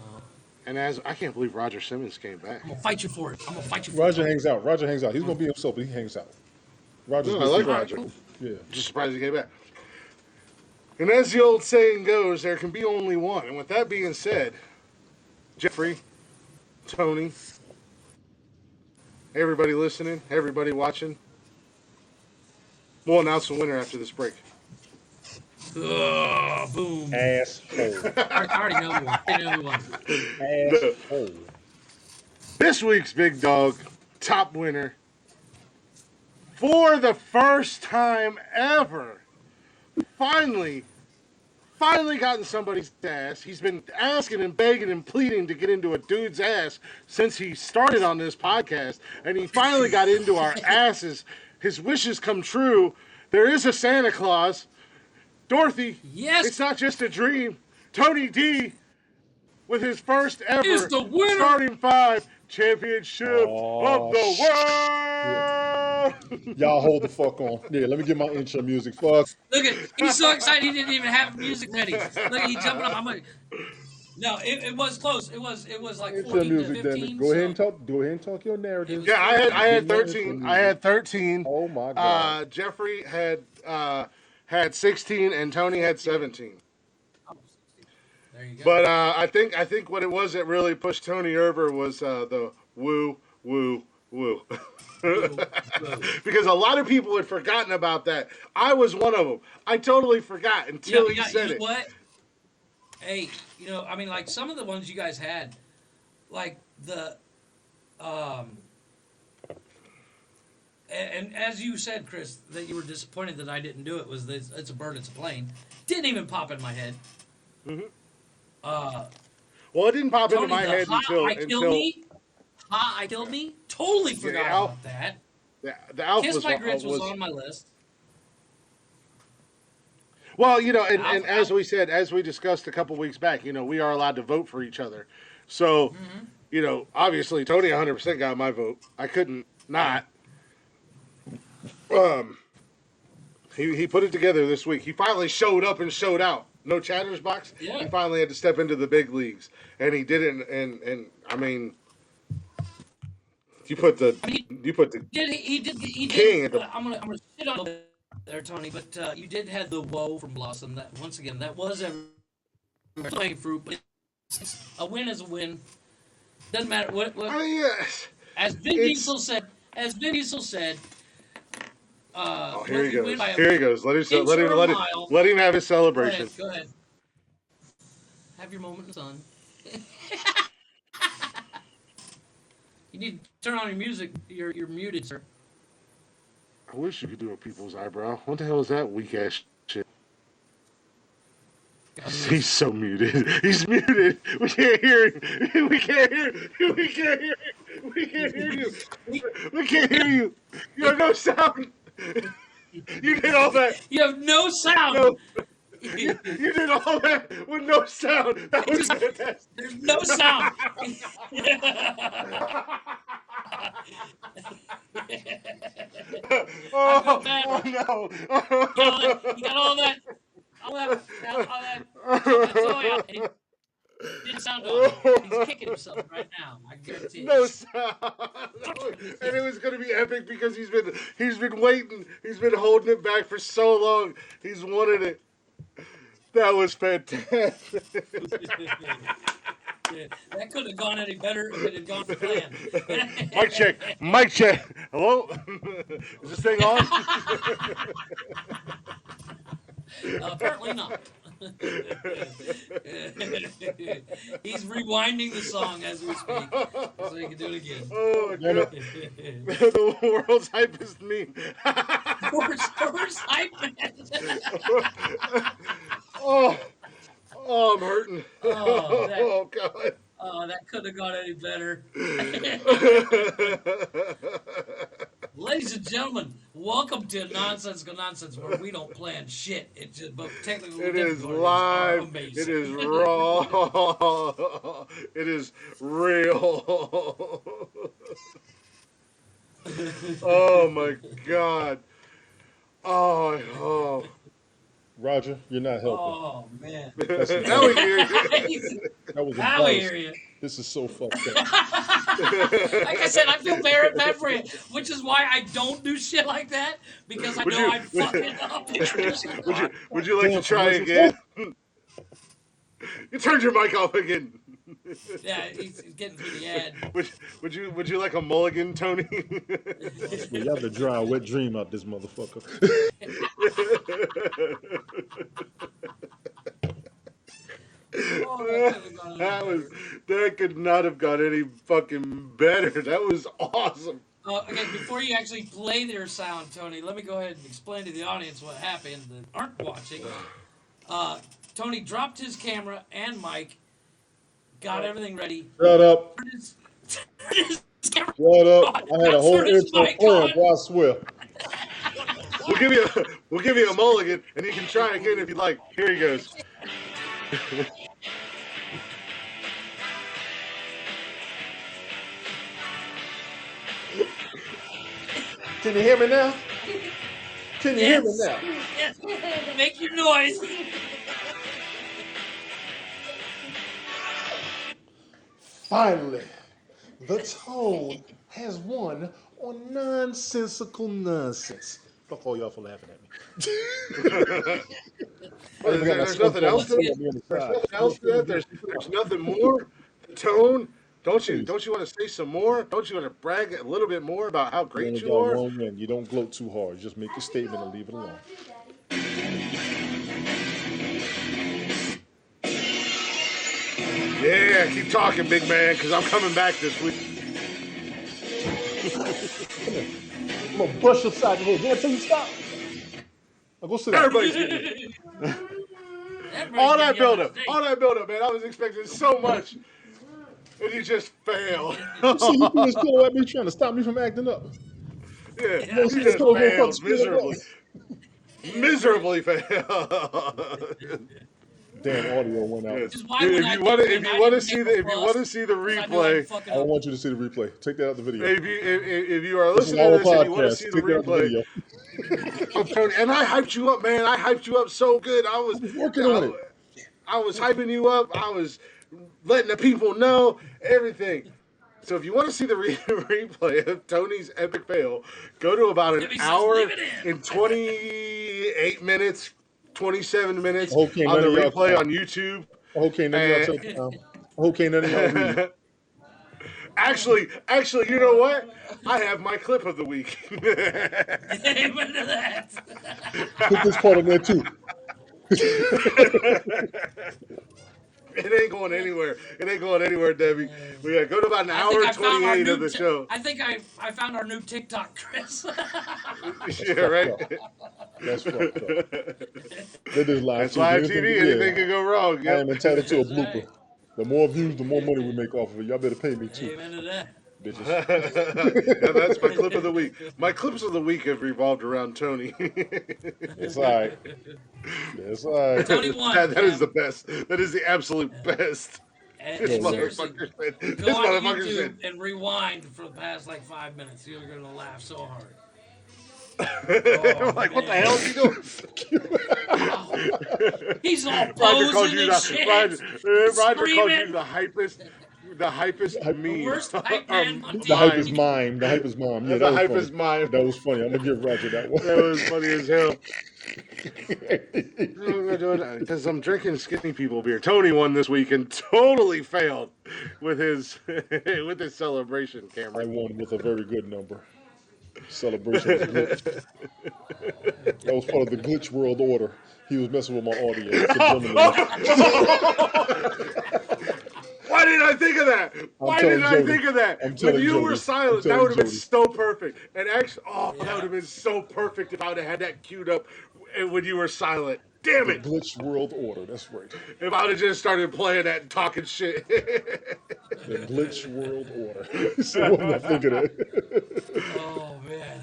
And as I can't believe Roger Simmons came back. I'm gonna fight you for it. I'm gonna fight you for Roger it. hangs out. Roger hangs out. He's gonna be himself, but he hangs out. Roger's No, I good like people. Roger. Cool. Yeah. Just surprised he came back. And as the old saying goes, there can be only one. And with that being said, Jeffrey, Tony, everybody listening, everybody watching, we'll announce the winner after this break. Boom. Asshole. I already know who won. I know who won. Asshole. This week's big dog, top winner, for the first time ever, finally gotten somebody's ass. He's been asking and begging and pleading to get into a dude's ass since he started on this podcast, and he finally got into our asses. His wishes come true. There is a Santa Claus. Dorothy, Yes. it's not just a dream. Tony D with his first Is ever the winner. starting 5 championship of the world. Y'all hold the fuck on. Yeah, let me get my intro music. Fuck. Look at he's so excited he didn't even have music ready. Look, he's jumping up. I'm like, no, it was close. It was like Intro 14 to music, damn 15. it. Go ahead and talk. Go ahead and talk your narrative. Yeah, I had Get my 13. intro I had music. 13. Oh my god. Jeffrey had 16 and Tony had 17. There you go. But I think what it was that really pushed Tony over was the woo woo woo. Because a lot of people had forgotten about that. I was one of them. I totally forgot until he said you it. know what? Hey, I mean, like some of the ones you guys had, like Um, and as you said, Chris, that you were disappointed that I didn't do it. Was this? It's a bird, it's a plane. Didn't even pop in my head. Hmm. Uh, Well, it didn't pop into Tony, my the head ha until I kill me, ha I killed me. Totally yeah, forgot about that. The Alf Kiss was My Grits was was on my list. well, Alf, and as Alf. we said, as we discussed a couple weeks back, we are allowed to vote for each other. So, Mm-hmm. obviously Tony 100% got my vote. I couldn't Yeah. not. Um, he put it together this week. He finally showed up and showed out. No chatters box. Yeah. He finally had to step into the big leagues, and he did it. And I mean, you put the I mean, you put the he did. king at the. I'm gonna shit on you there, Tony. But you did have the woe from Blossom. That once again, that was a playing fruit. But a win is a win. Doesn't matter what. I mean, yes. As Vin It's Diesel said. As Vin Diesel said. oh, here Whether he you win goes. by Here an he goes. Let him inch or a mile. let him have his Go ahead. celebration. Go ahead. Have your moment in the sun. You need to turn on your music. You're muted, sir. I wish you could do a people's eyebrow. What the hell is that weak ass shit? He's so muted. He's muted. We can't hear him. We can't hear. We can't hear. We can't hear you. We can't hear you. You have no sound. You did all that. You have no sound. No, you did all that with no sound. That was fantastic. There's no sound. I feel Oh, bad. oh no. You got all that soy out. He didn't sound on. He's kicking himself right now. I guarantee No it. sound. And it was going to be epic because he's been waiting. He's been holding it back for so long. He's wanted it. That was fantastic. Yeah, that couldn't have gone any better if it had gone to plan. Mic check. Mic check. Hello? Is this thing on? Apparently not. He's rewinding the song as we speak, so he can do it again. Oh my Damn god. it. The world's hypest meme. First hype man. Oh, oh, I'm hurting. Oh, Oh god. that couldn't have gone any better. Ladies and gentlemen, welcome to Nonsensical Nonsense, where we don't plan shit. It's just, but technical It is difficulties are live. amazing. It is raw. It is real. Oh my god. Oh, oh. Roger, you're not helping. Oh man. Now we hear you. That was Now we hear embarrassing. you. This is so fucked up. Like I said, I feel bad for you, which is why I don't do shit like that, because I Would know you- I fuck it up. Would you like to Damn, try commercials. again? You turned your mic off again. Yeah, he's getting through the ad. Would you like a mulligan, Tony? Well, y'all been drawing a wet dream out this motherfucker. Oh, that could've gone That any was that could not have got any fucking better. That was awesome. Okay, before you actually play their sound, Tony, let me go ahead and explain to the audience what happened that aren't watching. Tony dropped his camera and mic, got everything ready. Shut up. turned his camera Shut up. on, I had a whole turned his intro mic planned, on. bro, I swear. We'll give you a mulligan, and you can try again if you like. Here he goes. Can you hear me now? Can you hear me Yes. now? Yes. Make your noise. Finally, the tone has won on nonsensical nonsense. Fuck all y'all for laughing at me. There's nothing else to it. There's nothing else to that. There's nothing more. The tone. Don't you want to say some more? Don't you want to brag a little bit more about how You great only you got are? one win. You don't gloat too hard. You just make your statement and leave it alone. Yeah, keep talking, big man, because I'm coming back this week. Come here. I'm gonna brush your side of your head. Did I tell you stop? Now go sit down. Everybody's getting it. Everybody's getting yelled at today. All that build up, man. I was expecting so much, and you just failed. You see, you threw this pillow at me trying to stop me from acting up. Yeah, You want to you see this just pillow go fucking failed spin like miserably. that? Miserably failed. Damn, audio went out. Yes. Just why Dude, would I do it? if you I want to didn't see make the a fuss. the I knew I'd replay, fuck it I don't up. want you to see the replay. Take that out the video. if you are This is listening our to this and you want to podcast. see the Take that out the replay, video. Tony, and I hyped you up, man. I hyped you up so good. I was working on it. I was hyping you up. I was letting the people know everything. So if you want to see the replay of Tony's epic fail, go to about an Jimmy says, hour "Leave it in." and 28 minutes, 27 minutes Okay, on the none of y'all replay count. on YouTube. Okay, none of y'all take the time. Okay, none of y'all read. Actually, you know what? I have my clip of the week. Amen to that. Put this part in there too. It ain't going anywhere. It ain't going anywhere, Debbie. We gotta go to about an hour and 28 of the show. I think I found our new TikTok, Chris. Yeah, right. That's fucked up. That is live That's live TV. TV. Yeah. Anything can go wrong. I am Yep. entitled to a That's right. blooper. The more views, the more money we make off of it. Y'all better pay me too, Amen to that. bitches. Yeah, that's my clip of the week. My clips of the week have revolved around Tony. It's all right. It's all right. Tony won. that is the best. That is the absolute best. And This seriously, motherfucker said. This go on motherfucker YouTube said. and rewind for the past like 5 minutes. You're gonna laugh so hard. I'm like, what the hell is he doing? He's all Roger posing called you and shit. Roger called you Screaming. the hypest meme. Worst hype man on The hype is TV. mine. The hype is mine. Yeah, The that was hype funny. is mine. That was funny. I'm gonna give Roger that one. That was funny as hell. Because I'm drinking Skinny People beer. Tony won this week and totally failed with his celebration I camera. won with a very good number. Celebration was glitched. That was part of the glitch world order. He was messing with my audience. Why didn't I think of that? Why didn't I think of that? When you were silent, that would have been so perfect. And actually, that would have been so perfect if I would have had that queued up when you were silent. Damn The it! glitch world order. That's right. If I would have just started playing that and talking shit. The glitch world order. So what I think of that? Oh man.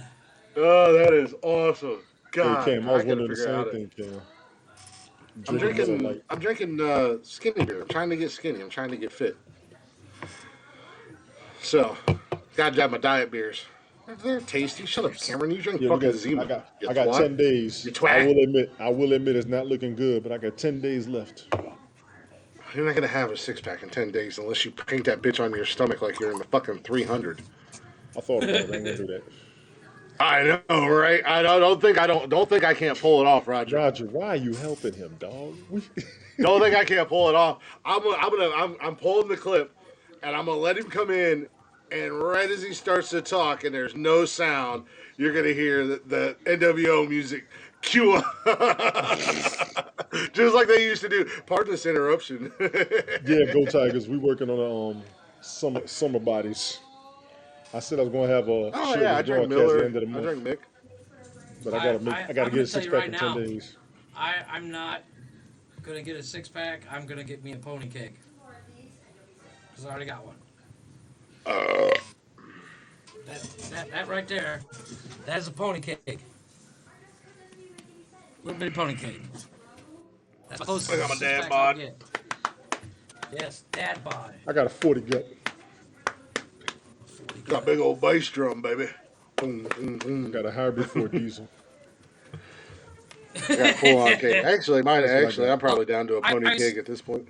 Oh, that is awesome. Hey, God, Cam, I was gotta wondering the figure out same thing, Cam. I'm drinking skinny beer. I'm trying to get skinny. I'm trying to get fit. So, gotta have my diet beers. They're tasty. Shut up, Cameron. You drink fucking Zima. I got 10 days. You twat. I will admit it's not looking good, but I got 10 days left. You're not gonna have a 6-pack in 10 days unless you paint that bitch on your stomach like you're in the fucking 300. I thought about it. I ain't gonna do that. I know, right? Don't think I can't pull it off, Roger. Roger, why are you helping him, dog? Don't think I can't pull it off. I'm pulling the clip, and I'm gonna let him come in, and right as he starts to talk, and there's no sound, you're gonna hear the NWO music cue up, just like they used to do. Pardon this interruption. Yeah, go Tigers. We working on summer bodies. I said I was gonna have a Oh shirt yeah, I with drank broadcast at Miller. the end of the I month, drank Mick. but I gotta get a 6-pack in 10 days. I'm not gonna get a 6-pack. I'm gonna get me a pony cake. Cause I already got one. That right there, that is a pony cake. Little bitty pony cake. That's close to I got my a dad 6-pack bod. I'll get. Yes, dad bod. I got a 40 gut. Got a big old bass drum, baby. Boom, boom, boom. Got a hybrid Ford diesel. Got full on cake. Actually, That's I'm probably down to a pony I- cake at this point.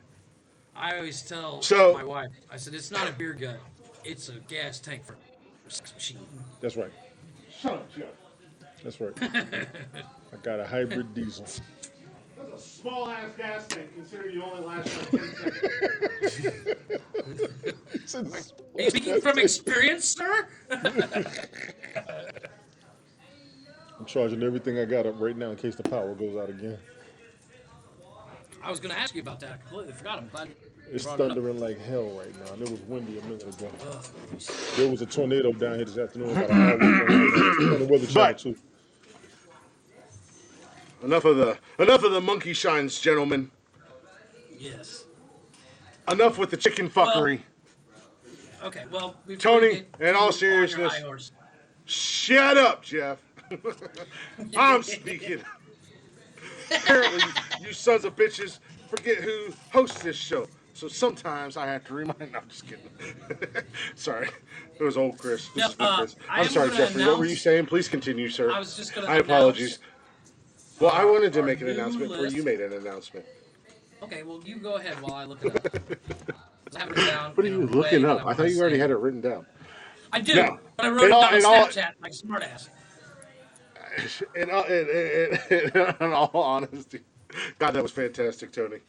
I always tell So- my wife, I said, it's not a beer gut, it's a gas tank for sex machine. That's right. Shut up, Joe. That's right. I got a hybrid diesel. That's a small ass gas tank, considering you only last for 10 seconds. Are you speaking from experience, sir? I'm charging everything I got up right now in case the power goes out again. I was going to ask you about that. I completely forgot. I'm glad you It's brought it up. thundering like hell right now, and it was windy a minute ago. Ugh. There was a tornado down here this afternoon about an hour ago on the Weather Channel But too. enough of the monkey shines, gentlemen. Yes. Enough with the chicken Well, fuckery. okay. Well, before you Tony, get in too all on your seriousness, high horse. shut up, Jeff. I'm speaking. Apparently, you sons of bitches forget who hosts this show. So sometimes I have to remind. No, I'm just kidding. Sorry. It was old Chris. This No, is new Chris. I I'm am sorry, going to Jeffrey. What were you announce. saying? Please continue, sir. I was just going I to apologies. announce Well, I wanted to our make an new announcement before you list. made an announcement. Okay, well, you go ahead while I look it up. I have it down What are in a you way looking that up? I I want thought to you already say had it. it written down. I do, No. but I wrote In it all, down on in all, Snapchat like a smartass. in all honesty, God, that was fantastic, Tony.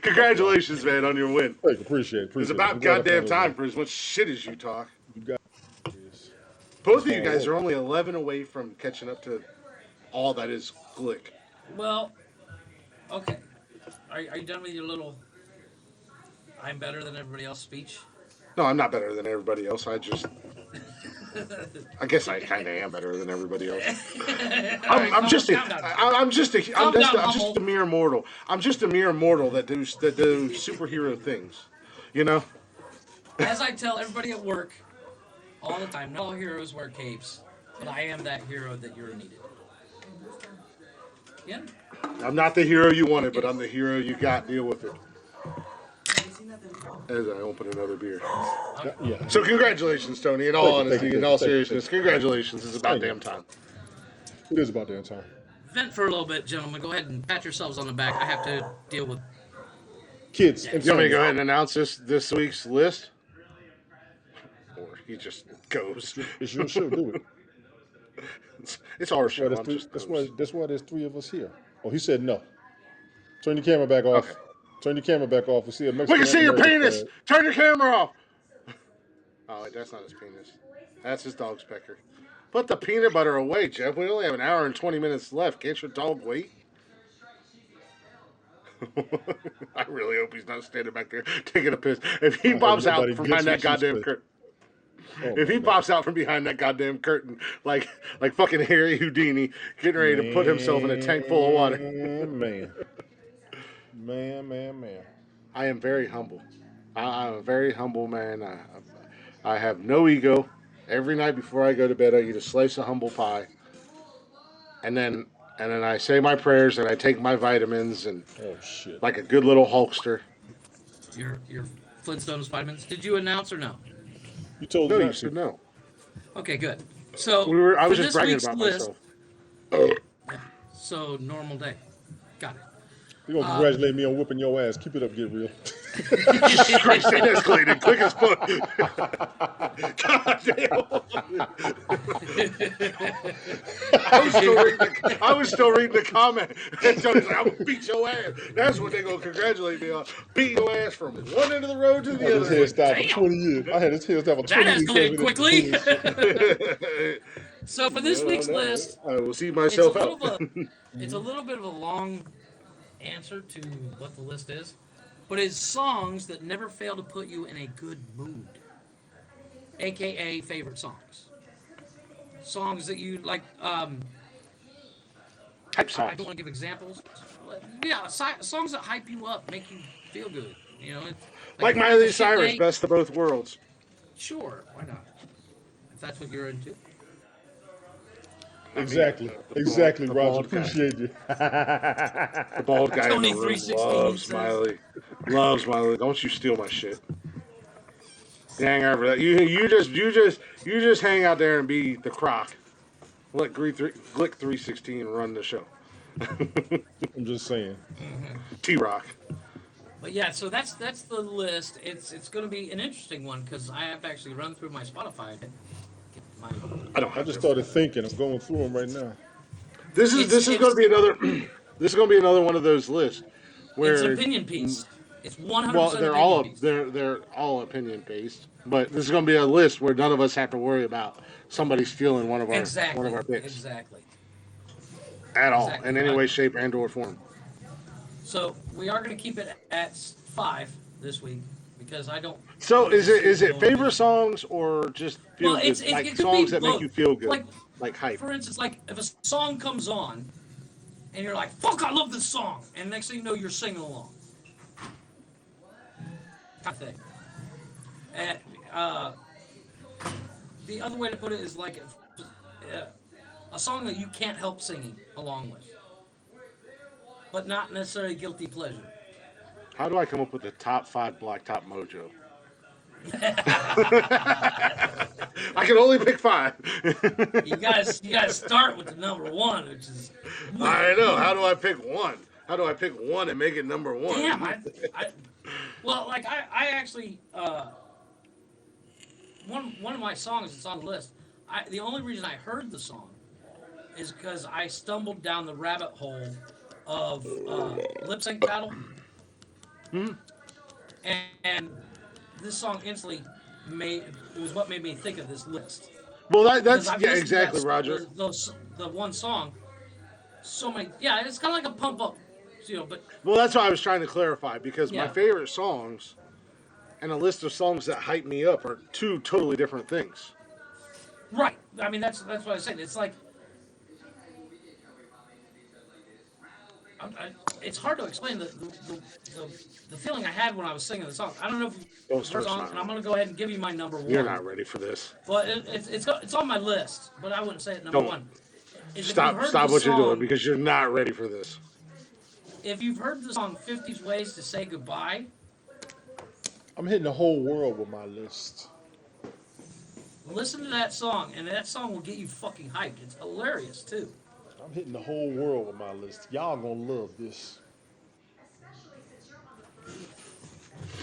Congratulations, man, on your win. Thank you, appreciate It's it. I'm about glad I goddamn finally time won. for as much shit as you talk. You got this. Both It's of you hard guys work. are only 11 away from catching up to all that is Glick. Well, okay. Are you done with your little I'm better than everybody else speech? No, I'm not better than everybody else. I guess I kind of am better than everybody else. All right, I'm just a, calm down. I'm just a mere mortal. I'm just a mere mortal that do superhero things. You know? As I tell everybody at work all the time, not all heroes wear capes, but I am that hero that you're needed. Yeah. I'm not the hero you wanted, but I'm the hero you got. Deal with it. As I open another beer. Yeah. So congratulations, Tony. In all Thank you, honesty, thank in you, all thank you, seriousness, congratulations. It's about Thank you. damn time. It is about damn time. Vent for a little bit, gentlemen. Go ahead and pat yourselves on the back. I have to deal with. Kids and You want me to go sons. ahead and announce this week's list? Or he just goes. It's your show. Do it. It's our That's why show. there's I'm three. just goes. That's why there's three of us here. Oh, he said no. Turn your camera back Okay. off. Turn your camera back off. We see a We Mexican can and see your American penis. flag. Turn your camera off. Oh, wait, that's not his penis. That's his dog's pecker. Put the peanut butter away, Jeff. We only have an hour and 20 minutes left. Can't your dog wait? I really hope he's not standing back there taking a piss. If he I hope pops out nobody from gets behind that what she goddamn said. curtain, Oh if my he God. pops out from behind that goddamn curtain, like fucking Harry Houdini, getting ready to put himself in a tank full of water. Man. I am very humble. I'm a very humble man. I have no ego. Every night before I go to bed, I eat a slice of humble pie, and then I say my prayers and I take my vitamins and Oh shit. like a good little Hulkster. Your Flintstones vitamins. Did you announce or no? You told No, us you not to. said no. Okay, good. So I for was just this bragging week's about list, myself. so normal day. Got it. You're gonna congratulate me on whipping your ass. Keep it up, get real. Jesus Christ, that escalated quick as fuck. God damn. I was still reading the comment. And Tony's like, I'm going to beat your ass. That's what they're going to congratulate me on. Beat your ass from one end of the road to I had the this other. hairstyle for Damn. 20 years. I had this hairstyle for 20 That years. escalated quickly. So for this No, week's no, list, I will see it's a myself little out. it's a little bit of a long answer to what the list is, but it's songs that never fail to put you in a good mood, aka favorite songs. Songs that you like. Type I songs. don't want to give examples. Yeah, songs that hype you up, make you feel good. You know, it's Like if it's a Miley shit Cyrus, day, best of both worlds. sure, why not? If that's what you're into. Exactly, The Roger. bald guy. Appreciate you. The bald guy in Tony the room 316 loves says- Miley. Loves Miley. Don't you steal my shit. You hang over that. You just hang out there and be the croc. Let Glick 316 run the show. I'm just saying. T-Rock. But yeah, so that's the list. It's going to be an interesting one because I have to actually run through my Spotify. To get my, I don't I have just to. started thinking. I'm going through them right now. This is going to be another. This is going to be another one of those lists where it's an opinion piece. It's 100% well, opinion piece. they're all opinion based, but this is going to be a list where none of us have to worry about somebody stealing one of our picks Exactly. at all Exactly in any right. way, shape, and or form. So we are going to keep it at 5 this week because I don't. So want to see is it going favorite again. songs or just feel Well, good, it like could be songs that make both. you feel good, Like, like hype? for instance, like if a song comes on and you're like, "Fuck, I love this song," and next thing you know, you're singing along. Kind of thing. And the other way to put it is like a song that you can't help singing along with, but not necessarily guilty pleasure. How do I come up with the top 5 Blacktop Mojo? I can only pick 5. You guys start with the number one, which is I know. How do I pick one? How do I pick one and make it number one? damn. I well, like I actually one of my songs that's on the list. The only reason I heard the song is because I stumbled down the rabbit hole of lip sync battle, and this song instantly made it was what made me think of this list. Well, Because that's I've yeah, listened to exactly, Roger. the one song so many. Yeah, it's kind of like a pump up, but Well, that's why I was trying to clarify because my yeah, favorite songs and a list of songs that hype me up are two totally different things. right. I mean, that's what I said. It's like it's hard to explain the feeling I had when I was singing the song. I don't know if you Don't heard the start song, smiling. and I'm gonna go ahead and give you my number one. You're not ready for this. But it's on my list, but I wouldn't say it number Don't. one. Is if you've Stop heard stop the what you're doing song- because you're not ready for this. If you've heard the song "50 Ways to Say Goodbye," I'm hitting the whole world with my list. listen to that song, and that song will get you fucking hyped. It's hilarious too. I'm hitting the whole world with my list. Y'all gonna love this.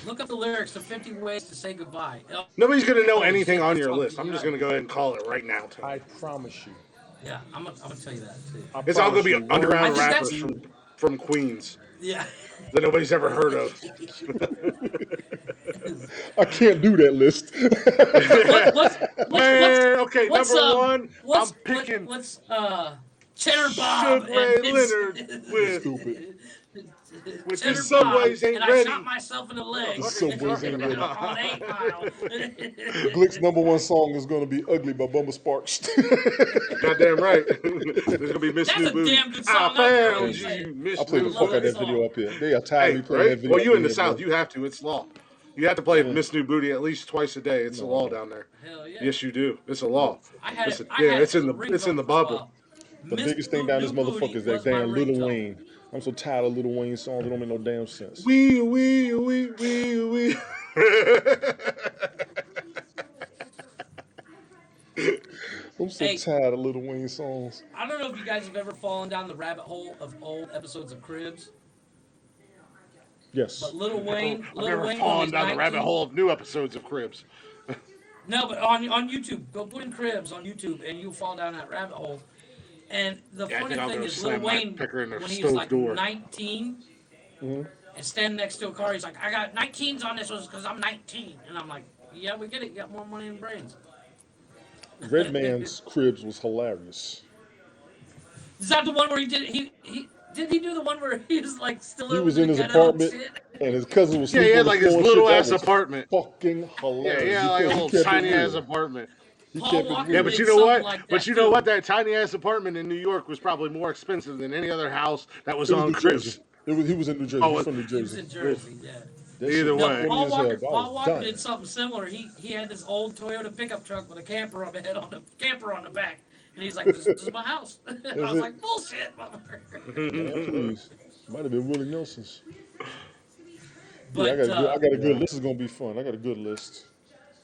Look up the lyrics to "50 Ways to Say Goodbye." Nobody's gonna know Holy anything shit, on that your song list. gets I'm you just hyped. gonna go ahead and call it right now. Tony. I promise you. Yeah, I'm gonna tell you that too. I It's all gonna promise be you, one, underground I think rappers that's- from Queens Yeah. that nobody's ever heard of. I can't do that list. Man, okay, what's number one, what's I'm picking what's Cheddar Bob Suge Ray and his- Leonard with Stupid. with Cheddar the subways Bob, ain't and ready. I shot myself in the leg. The subways ain't ready. On 8 Mile. Glick's number one song is gonna be "Ugly" by Bumba Sparks. Goddamn right. There's gonna be Miss That's New a Booty. damn good I song. I found really you, say. Miss I played the New fuck out of Booty. that video up here. They are tired Hey, of me playing that right? video. Well, you up in the here, South, bro. you have to. It's law. You have to play Yeah. Miss New Booty at least twice a day. It's the law No. down there. Hell yeah. Yes, you do. It's a law. I had It's it. a- I yeah, had it's it in the ringtone it's in the for a bubble. while. The Miss biggest thing New down this Booty motherfucker is that was my damn Little ringtone. Wayne. I'm so tired of Little Wayne songs. It don't make no damn sense. Wee wee wee wee wee. I'm so Hey. tired of Little Wayne songs. I don't know if you guys have ever fallen down the rabbit hole of old episodes of Cribs, Yes. but Lil Wayne, I've Lil never Wayne, when fallen he's down the 19 rabbit hole of new episodes of Cribs. No, but on YouTube, go put in Cribs on YouTube, and you'll fall down that rabbit hole. And the Yeah, I funny think I'll thing go is, slam Lil my Wayne, picker in the when he was stove like door. 19, and standing next to a car, he's like, "I got 19s on this one because I'm 19," and I'm like, "Yeah, we get it. You got more money than brains." Redman's Cribs was hilarious. Is that the one where he did he do the one where he was like still He living was in the his ghetto and apartment, shit? and his cousin was Yeah, he sleeping had on the like his floor and little shit. That ass was apartment. Fucking Yeah, hilarious. yeah, He like a kept- he little kept it tiny ass real. apartment. He Paul kept it Walker Yeah, real. but did you know something what? like that But you know too. what? That tiny ass apartment in New York was probably more expensive than any other house that was It was on New Cribs. Jersey. He was in New Jersey. Oh, He's from New He was Jersey. in Jersey, yeah. That Either shit was way. funny Paul as hell. Walker, I Paul was Walker dying. did something similar. He had this old Toyota pickup truck with a camper on the head on the camper on the back, and he's like, "This is my house." And I was it. like, "Bullshit, motherfucker." Man, please. Might have been Willie Nelson's. But Yeah, I got a good. This is gonna be fun. I got a good list.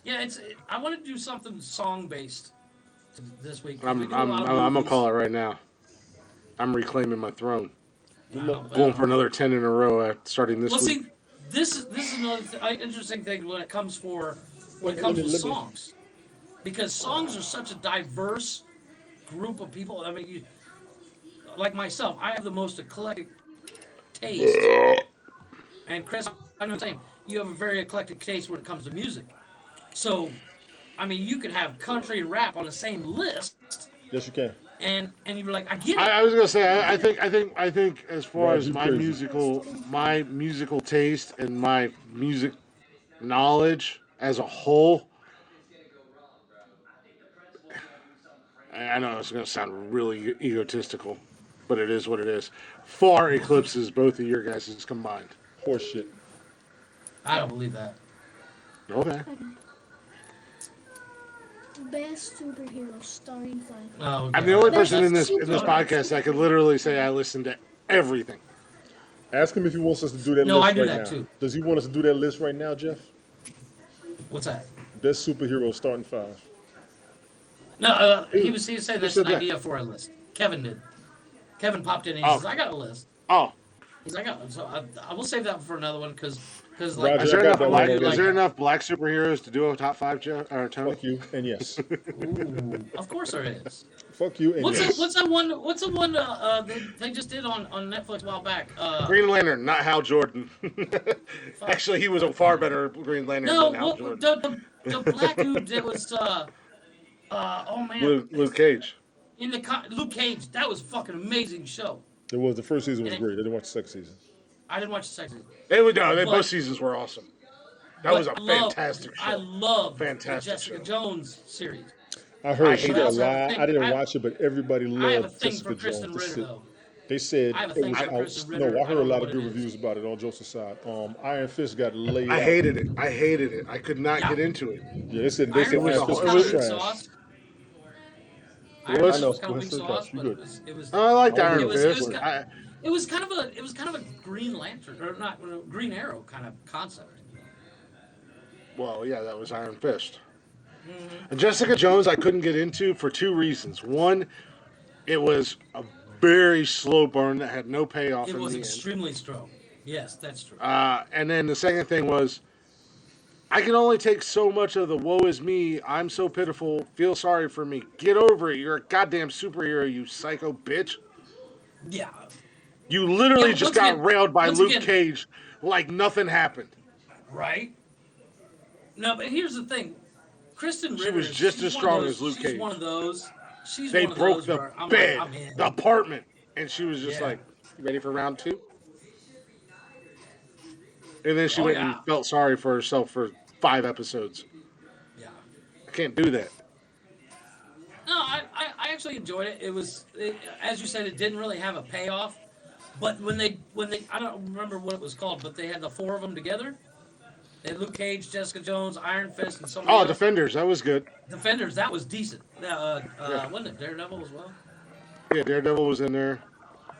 yeah, I want to do something song based this week. I'm gonna call it right now. I'm reclaiming my throne. Going for another 10 in a row at starting this Well, week. see, this is another interesting thing when it comes to Let me- songs, because songs are such a diverse group of people. I mean, like myself, I have the most eclectic taste, and Chris, I know what I'm saying. You have a very eclectic taste when it comes to music. So, I mean, you could have country and rap on the same list, Yes, you can. and you were like, I get it. I was gonna say, I think, as far Rod, as you crazy. my musical taste and my music knowledge as a whole, I know it's gonna sound really egotistical, but it is what it is. Far eclipses both of your guys' combined. Horseshit. I don't believe that. Okay. Best superhero starring five. Oh I'm the god, only that's person in that's this podcast that could literally say I listen to everything. Ask him if he wants us to do that No, I list do right that now. too. Does he want us to do that list right now, Jeff? What's that? Best superhero starting 5. No, he was saying Who that's said an that? idea for a list. Kevin did. Kevin popped in and he Oh, says, I got a list. oh. He's like, I got one. So I will save that for another one because like Roger, I got that one I do already. Is like. there enough black superheroes to do a top 5, Jeff or Tony? Fuck you and yes. Ooh, of course there is. Fuck you and What's yes. that one? What's the one they just did on Netflix a while back? Green Lantern, not Hal Jordan. Fuck. Actually, he was a far better Green Lantern No, than Hal what Jordan. the black dude that was oh man, Luke Cage. in Luke Cage. That was a fucking amazing show. It was the first season was And great. I didn't watch the second season. I didn't watch the second season. Both But- seasons were awesome. That was a fantastic show. I love the Fantastic Jessica show. Jones series. I heard I she hate got a also have a lot. thing- I didn't I- watch it, but everybody I have a loved thing Jessica for Kristen Jones. Ritter though. They said I have a it thing was for out. Kristen Ritter. No, I I heard a don't know lot what of good it is. reviews about it on Joseph's side. Iron Fist got laid I out. hated it. I hated it. I could not Yeah. get into it. Yeah, they said Iron Iron Fist Fist was was kind of weak trash. sauce. It Iron was- Fist I know. was kind of Go weak ahead, sauce, you but good. it was I liked It Iron was- Fist. it was I- it was kind of a Green Lantern or not Green Arrow kind of concept. Well, yeah, that was Iron Fist. And Jessica Jones, I couldn't get into for 2 reasons. One, it was a very slow burn that had no payoff It in was the end. extremely strong. Yes, that's true. And then the second thing was, I can only take so much of the woe is me, I'm so pitiful, feel sorry for me. Get over it. You're a goddamn superhero, you psycho bitch. Yeah. You literally Yeah, just once got again- railed by once Luke again- Cage like nothing happened. Right? No, but here's the thing. Kristen Ritter was just she's as one strong of those- as Luke she's Cage. one of those. She's They one of broke those the where I'm bed, like, I'm in. the apartment, and she was just Yeah. like, "You ready for round 2?" And then she Oh, went yeah. and felt sorry for herself for 5 episodes. Yeah. I can't do that. No, I actually enjoyed it. As you said, it didn't really have a payoff. But when they I don't remember what it was called, but they had the 4 of them together. They had Luke Cage, Jessica Jones, Iron Fist, and somebody Oh, else. Defenders, that was good. Defenders, that was decent. Yeah. Wasn't it Daredevil as well? Yeah, Daredevil was in there.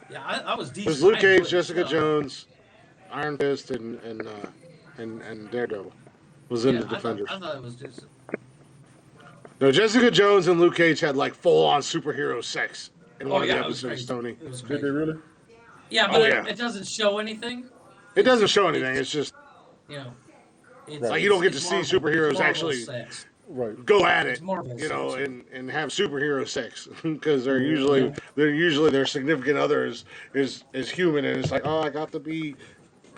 Yeah, I was It decent. was Luke I enjoyed Cage, the Jessica show. Jones, Iron Fist, and Daredevil was in Yeah, the Defenders. I thought it was decent. No, Jessica Jones and Luke Cage had like full-on superhero sex in one of the it was episodes, crazy. Tony. It was Did crazy. they really? Yeah, but Oh, yeah. it doesn't show anything. It doesn't show anything. It's just You know, it's, Like, you don't get it's to see Marvel- superheroes it's Marvel actually- sex. Right. go at It's it, Marvel you know, sex. and have superhero sex because they're usually their significant other is human, and it's like, oh, I got to be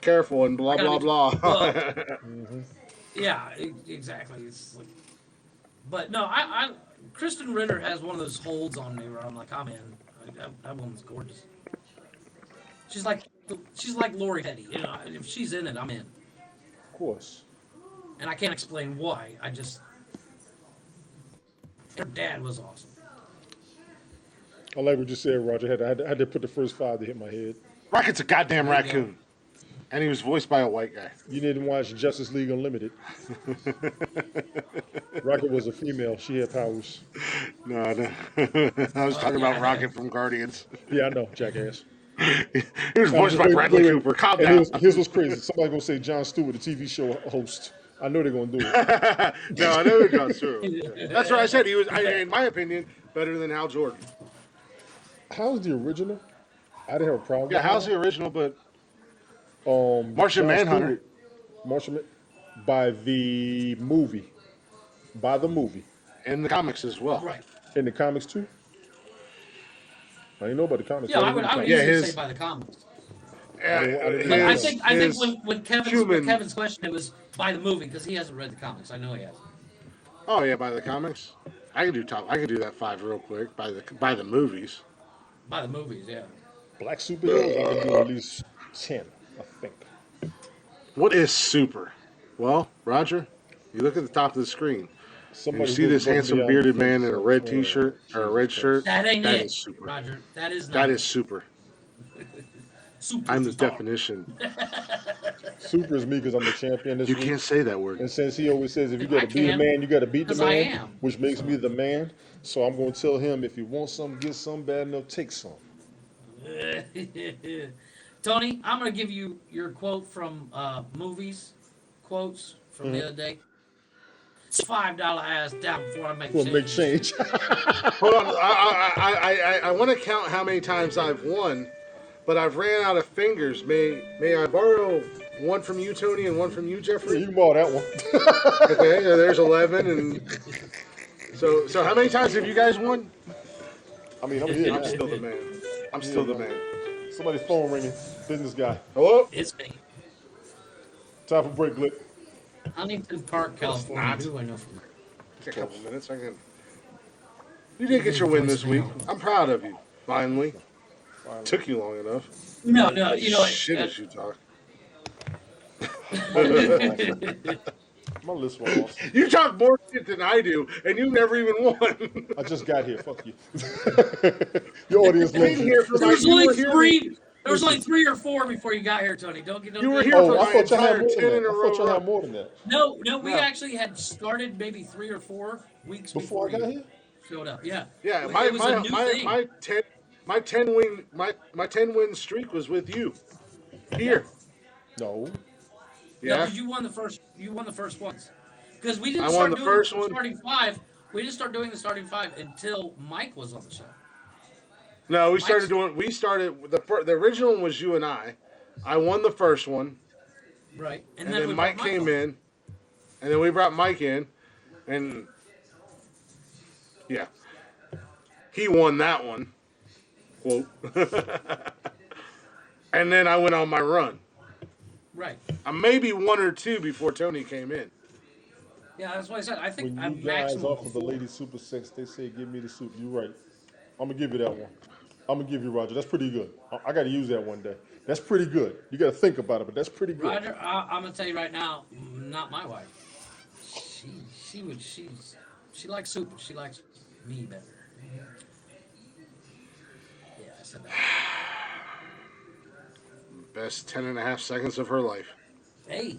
careful and blah I blah gotta blah. be- Yeah, exactly. It's like, but no, I Kristen Ritter has one of those holds on me where I'm like, I'm in. That woman's gorgeous. She's like Lori Petty. You know, if she's in it, I'm in. Of course. And I can't explain why. I just her dad was awesome. I like what you said, Roger. I had to put the first 5 to hit my head. Rocket's a goddamn There you go. raccoon, and he was voiced by a white guy. You didn't watch Justice League Unlimited. Rocket was a female. She had powers. No, I was talking about Rocket from Guardians. Yeah, I know, jackass. He was voiced by Bradley Cooper. Calm And down. here's what's crazy. Somebody gonna say Jon Stewart, the TV show host. I know they're gonna do it. No, I know John Stewart. That's what I said. He was, in my opinion, better than Hal Jordan. How's the original? I didn't have a problem. Yeah, with Hal's it. the original, but Martian Martian Manhunter. By the movie. By the movie. in the comics as well. Right. In the comics too? I didn't know about the comics. Yeah, I would Yeah, easily his- say by the comics. didn't But I His- think his with human- Kevin's question, it was by the movie because he hasn't read the comics. I know he has. Oh yeah, by the comics. I can do top. I can do that 5 real quick by the movies. By the movies, yeah. Black superheroes, I can do at least 10, I think. What is super? Well, Roger, you look at the top of the screen and you Somebody who see goes this above and handsome beyond bearded defense man in a red themselves. T-shirt or a red Jesus shirt. Christ. That ain't That it, is super. Roger. That is not That it. is super. I'm the Superstar. definition. Super is me because I'm the champion this You week. can't say that word. And since he always says if you I got to beat a can, man, you got to beat the 'cause I man, am. which makes me the man. So I'm going to tell him if you want some, get some. Bad enough, take some. Tony, I'm going to give you your quote from movies, quotes from the other day. It's $5 ass down before I make We'll make change. change. Hold on. I want to count how many times I've won, but I've ran out of fingers. May I borrow one from you, Tony, and one from you, Yeah, Jeffrey? you can borrow that one. Okay, there's 11, and so how many times have you guys won? I mean, I'm here I'm now. still the man. I'm still the man. Somebody's phone ringing. Business guy. Hello? It's me. Time for break, Glick. Huntington Park, California. not. Who do I know from there? A couple minutes. I can. You did get your win this week. I'm proud of you. Finally. Took you long enough. No, you know what? Shit as you talk. My list was lost. You talk more shit than I do, and you never even won. I just got here. Fuck you. Your audience Been loves here you. for There my. was You only were here. three. There was only 3 or 4 before you got here, Tony. Don't get no. You were credit. here Oh, for I my thought y'all had entire more than 10 that. in a I row. thought y'all had more than that. No, we No. actually had started maybe 3 or 4 weeks Before I got you here? showed up. Yeah. Yeah, It my was a new thing. my 10 win streak was with you here. No. No, Yeah, 'cause you won the first. You won the first ones. Because we didn't I won start the doing first the one. starting 5. We didn't start doing the starting 5 until Mike was on the show. no, we Mike's- started doing. We started the original one was you and I. I won the first one, Right. and then then we Mike brought came on. in, and then we brought Mike in, and yeah, he won that one. Quote. And then I went on my run. Right. Maybe 1 or 2 before Tony came in. Yeah, that's what I said. I think When a you guys maximum offer of the 4. lady super sex, they say give me the soup. You right. I'm gonna give you that one. I'm gonna give you Roger. That's pretty good. I gotta use that one day. That's pretty good. You gotta think about it, but that's pretty good. Roger, I'm gonna tell you right now, not my wife. She likes soup. She likes me better. Yeah, I said that. Best 10.5 seconds of her life, Hey,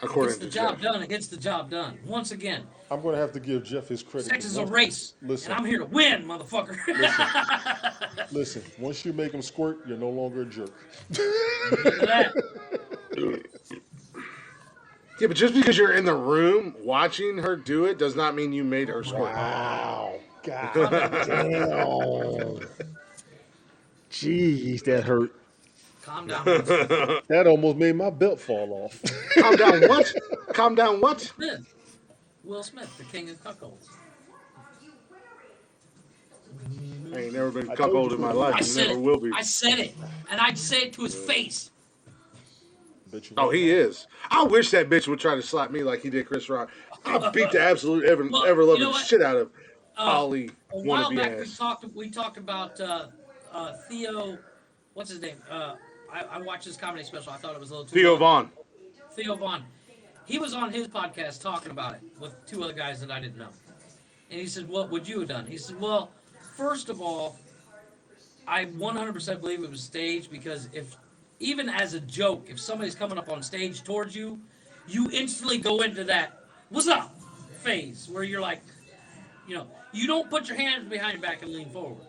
according gets the to job Jeff. done. It gets the job done. Once again, I'm gonna have to give Jeff his credit. sex is a race, Listen. and I'm here to win, motherfucker. Listen, once you make him squirt, you're no longer a jerk. Look at that. Yeah, but just because you're in the room watching her do it does not mean you made her squirt. Wow. God damn. Jeez, that hurt. Calm down, Will Smith. That almost made my belt fall off. Calm down, what? Calm down, what? Smith. Will Smith, the king of cuckolds. I ain't never been told cuckolded you. in my life. I and said never it. will be. I said it, and I'd say it to his face. Bet you Oh, he is. I wish that bitch would try to slap me like he did Chris Rock. I'll beat the absolute Well, ever loving you know what? shit out of Ollie A while wannabe back, ass. we talked about Theo. What's his name? I watched his comedy special. I thought it was a little too Theo long. Vaughn. Theo Vaughn. He was on his podcast talking about it with 2 other guys that I didn't know. And he said, "What would you have done?" He said, "Well, first of all, I 100% believe it was staged because even as a joke, if somebody's coming up on stage towards you, you instantly go into that "What's up?" phase where you're like, you don't put your hands behind your back and lean forward."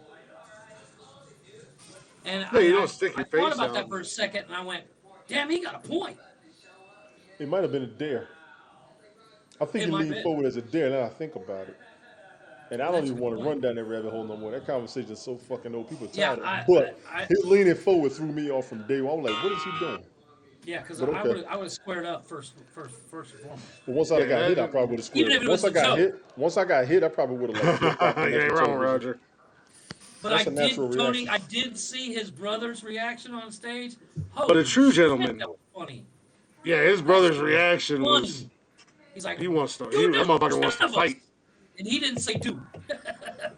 And No, you I don't stick your I thought face about out. that for a second, and I went, "Damn, he got a point." It might have been a dare. I think It he might leaned be. forward as a dare. Now I think about it. And I don't That's a even good want to point. run down that rabbit hole no more. That conversation is so fucking old. People are Yeah, tired of I- it. But I- his leaning forward threw me off from day one. I was like, what is he doing? Yeah, because But I okay. would have squared up first and foremost. But once I got hit, I probably would have squared Even if up. it was a joke. Once I got hit, I probably would have like flipped out the You ain't national wrong, television. Roger. But That's I a did, natural Tony. reaction. I did see his brother's reaction on stage. But a true Holy shit, gentleman. that was funny. Yeah, his brother's reaction was Funny. He's like, he wants to. "Dude, That there's motherfucker wants to 10 of us." fight. And he didn't say two.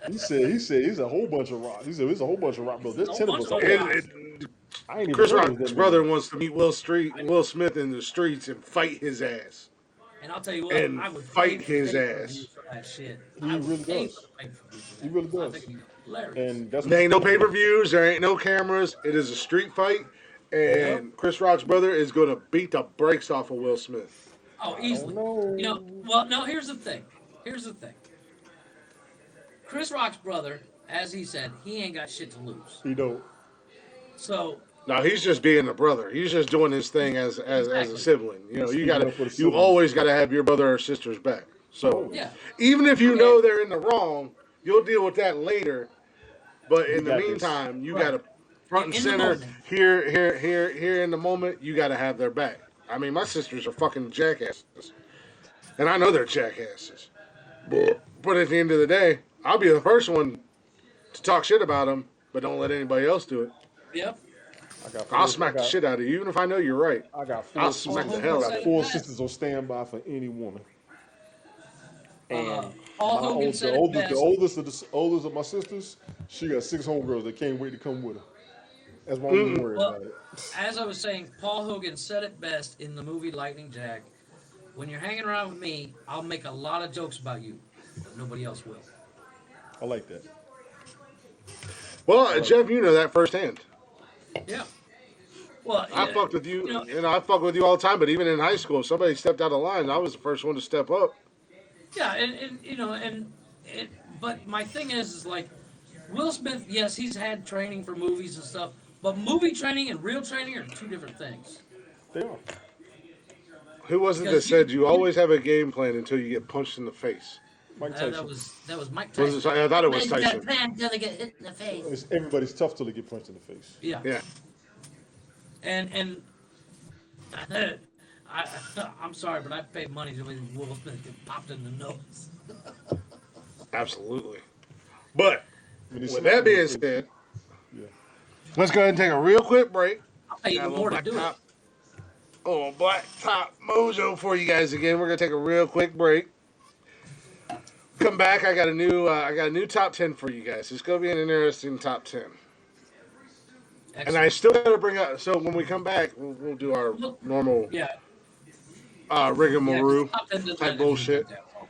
He said he's a whole bunch of rock. He said it's a whole bunch of rock brothers. There's A 10 of bunch us of on And, rock. rocks. I ain't even Chris heard of Rock's that brother many. wants to meet Will Smith in the streets and fight his ass. And I'll tell you what, And I would pay fight for his pay-per-view ass. for that shit. I He would really pay does. for pay-per-view for He that. really I does. think it'd be hilarious. And that's what There ain't no you're supposed to do. pay-per-views. There ain't no cameras. It is a street fight. Yep. And Chris Rock's brother is going to beat the brakes off of Will Smith. Oh, I don't easily. You know, know. well, no, here's the thing. Here's the thing. Chris Rock's brother, as he said, he ain't got shit to lose. He don't. So, Now he's just being a brother. He's just doing his thing as a exactly. sibling. You know, Speaking up for the you siblings. always gotta have your brother or sister's back. So Always. Yeah. even if you And, know they're in the wrong, you'll deal with that later. But We in the got this. meantime, you right. gotta front and In the center moment. here in the moment. You gotta have their back. I mean, my sisters are fucking jackasses, and I know they're jackasses. But at the end of the day, I'll be the first one to talk shit about them, but don't let anybody else do it. Yep. I'll I smack the got shit out of you, even if I know you're right. I got I'll four smack sisters. the hell I out got of four you. sisters on standby for any woman. And Paul my Hogan old, said it best. the oldest of my sisters, she got 6 homegirls that can't wait to come with her. That's why I don't even worry Well, about it. as I was saying, Paul Hogan said it best in the movie Lightning Jack. When you're hanging around with me, I'll make a lot of jokes about you, but nobody else will. I like that. Well, Jeff, you know that firsthand. Yeah. Well, I yeah, fucked with you. you know, You know, I fuck with you all the time. But even in high school, if somebody stepped out of line, I was the first one to step up. yeah, and you know, but my thing is like Will Smith. Yes, he's had training for movies and stuff, but movie training and real training are two different things. They are. Who was it that Because said you always have a game plan until you get punched in the face? Mike that Tyson. was Mike Was Tyson. it, I thought it was Tyson. plan till they get hit in the face. Everybody's tough till they get punched in the face. Yeah, Yeah, and I I'm sorry, but I paid money to when Will Smith get popped in the nose. absolutely. But When they with smack that you in being the face. said, Yeah. let's go ahead and take a real quick break. I'll pay you Got a little more to black do it. top, oh, black top mojo for you guys again. We're gonna take a real quick break. Come back. I got a new top 10 for you guys. It's gonna be an interesting top 10. And I Excellent. still got to bring up. So when we come back, we'll do our Well, normal Yeah, rigmarole top 10 doesn't type let bullshit. anything down.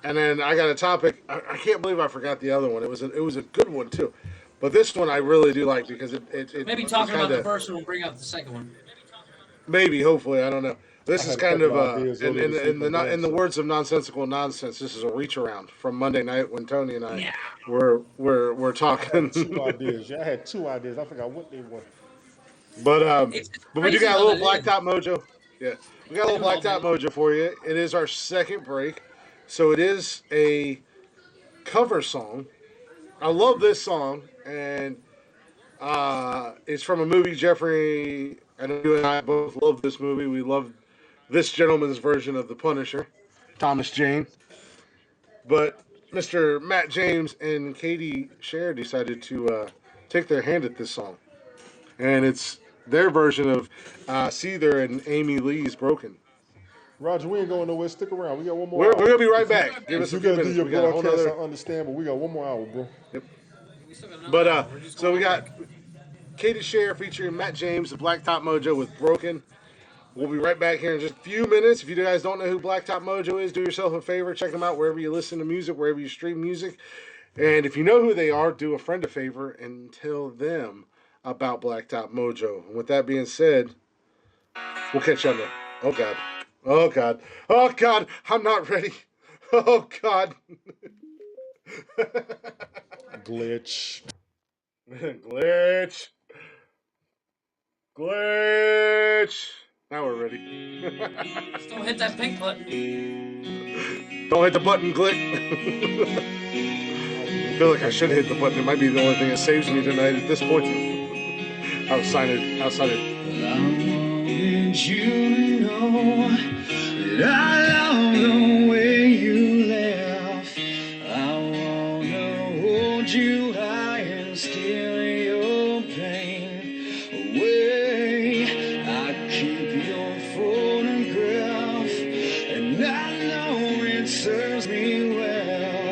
And then I got a topic. I can't believe I forgot the other one. It was a good one too. But this one I really do like because it Maybe talking about kind the of first one will bring up the second one. maybe hopefully I don't know. This I is had a kind couple of ideas earlier this week on in the dancing. words of Nonsensical Nonsense. This is a reach around from Monday night when Tony and I Yeah. we're talking. Two ideas. Yeah, I had 2 ideas. I forgot what they were. But It's but we do crazy got a how little that is. blacktop mojo. Yeah, we got a I little do it all day blacktop long. mojo for you. It is our second break, so it is a cover song. I love this song, and it's from a movie. Jeffrey and you and I both love this movie. We love this gentleman's version of the Punisher, Thomas Jane. But Mr. Matt James and Katie Scher decided to take their hand at this song, and it's their version of Seether and Amy Lee's "Broken." Roger, we ain't going nowhere. Stick around. We got one more We're hour. gonna be right If you're back. Give If us a you're few gonna do minutes. your We got a whole broadcast, I nother. understand, but we got one more hour, bro. We still got another But hour. We're just so going we on got break. Katie Scher featuring Matt James, the Blacktop Mojo with "Broken." We'll be right back here in just a few minutes. If you guys don't know who Blacktop Mojo is, do yourself a favor. Check them out wherever you listen to music, wherever you stream music. And if you know who they are, do a friend a favor and tell them about Blacktop Mojo. And with that being said, we'll catch you on the. Oh, God. Oh, God. Oh, God. I'm not ready. Oh, God. Glitch. Glitch. Glitch. Now we're ready. Just don't hit that pink button. Don't hit the button, Glick. I feel like I should hit the button. It might be the only thing that saves me tonight at this point. Outside it. I wanted you to know that I love the way you laugh. I wanna hold you high and steal your pain away. I keep your photograph, and I know it serves me well.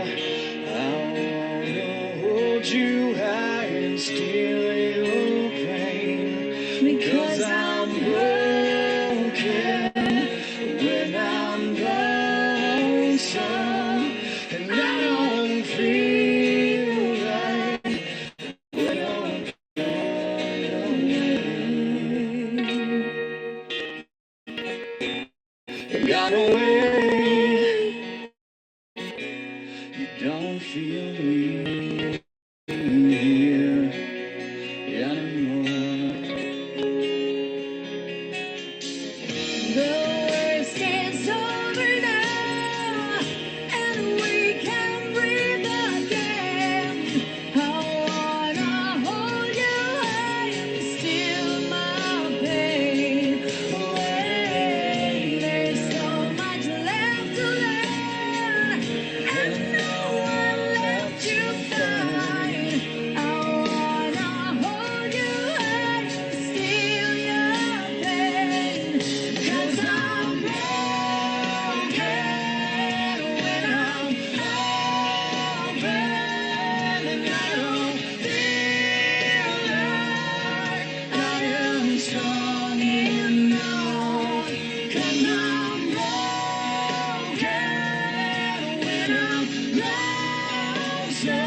run away. You don't feel me here anymore. The worst is over now, and we can breathe again. I wanna hold you high and steal my pain away. There's so much left to learn, and no one left to find. I wanna hold you high and steal your pain. 'Cause I'm broken when I'm open, and I don't feel like I am strong enough. 'Cause I'm broken when I'm lonesome,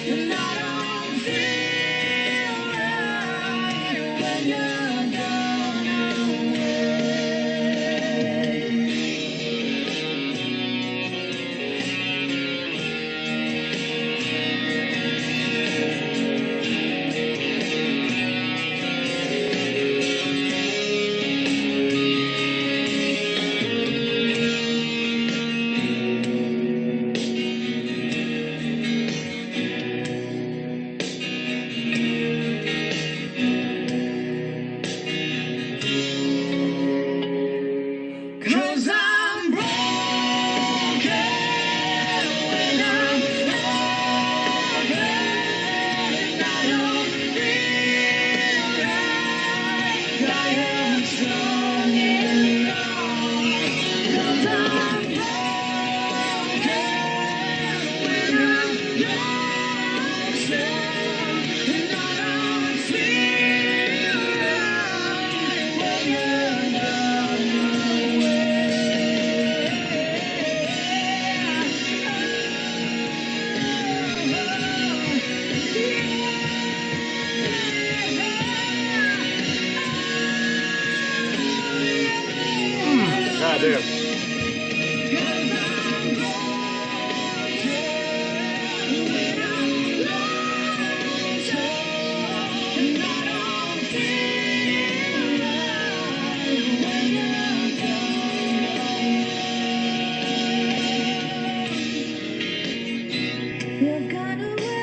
and I don't feel right when you're gone away. Cause I'm broken when I'm open, and I don't feel like I am strong enough. 'Cause I'm broken when I'm lonesome, and I don't feel right when you're gone away. Goddamn. You're gone away.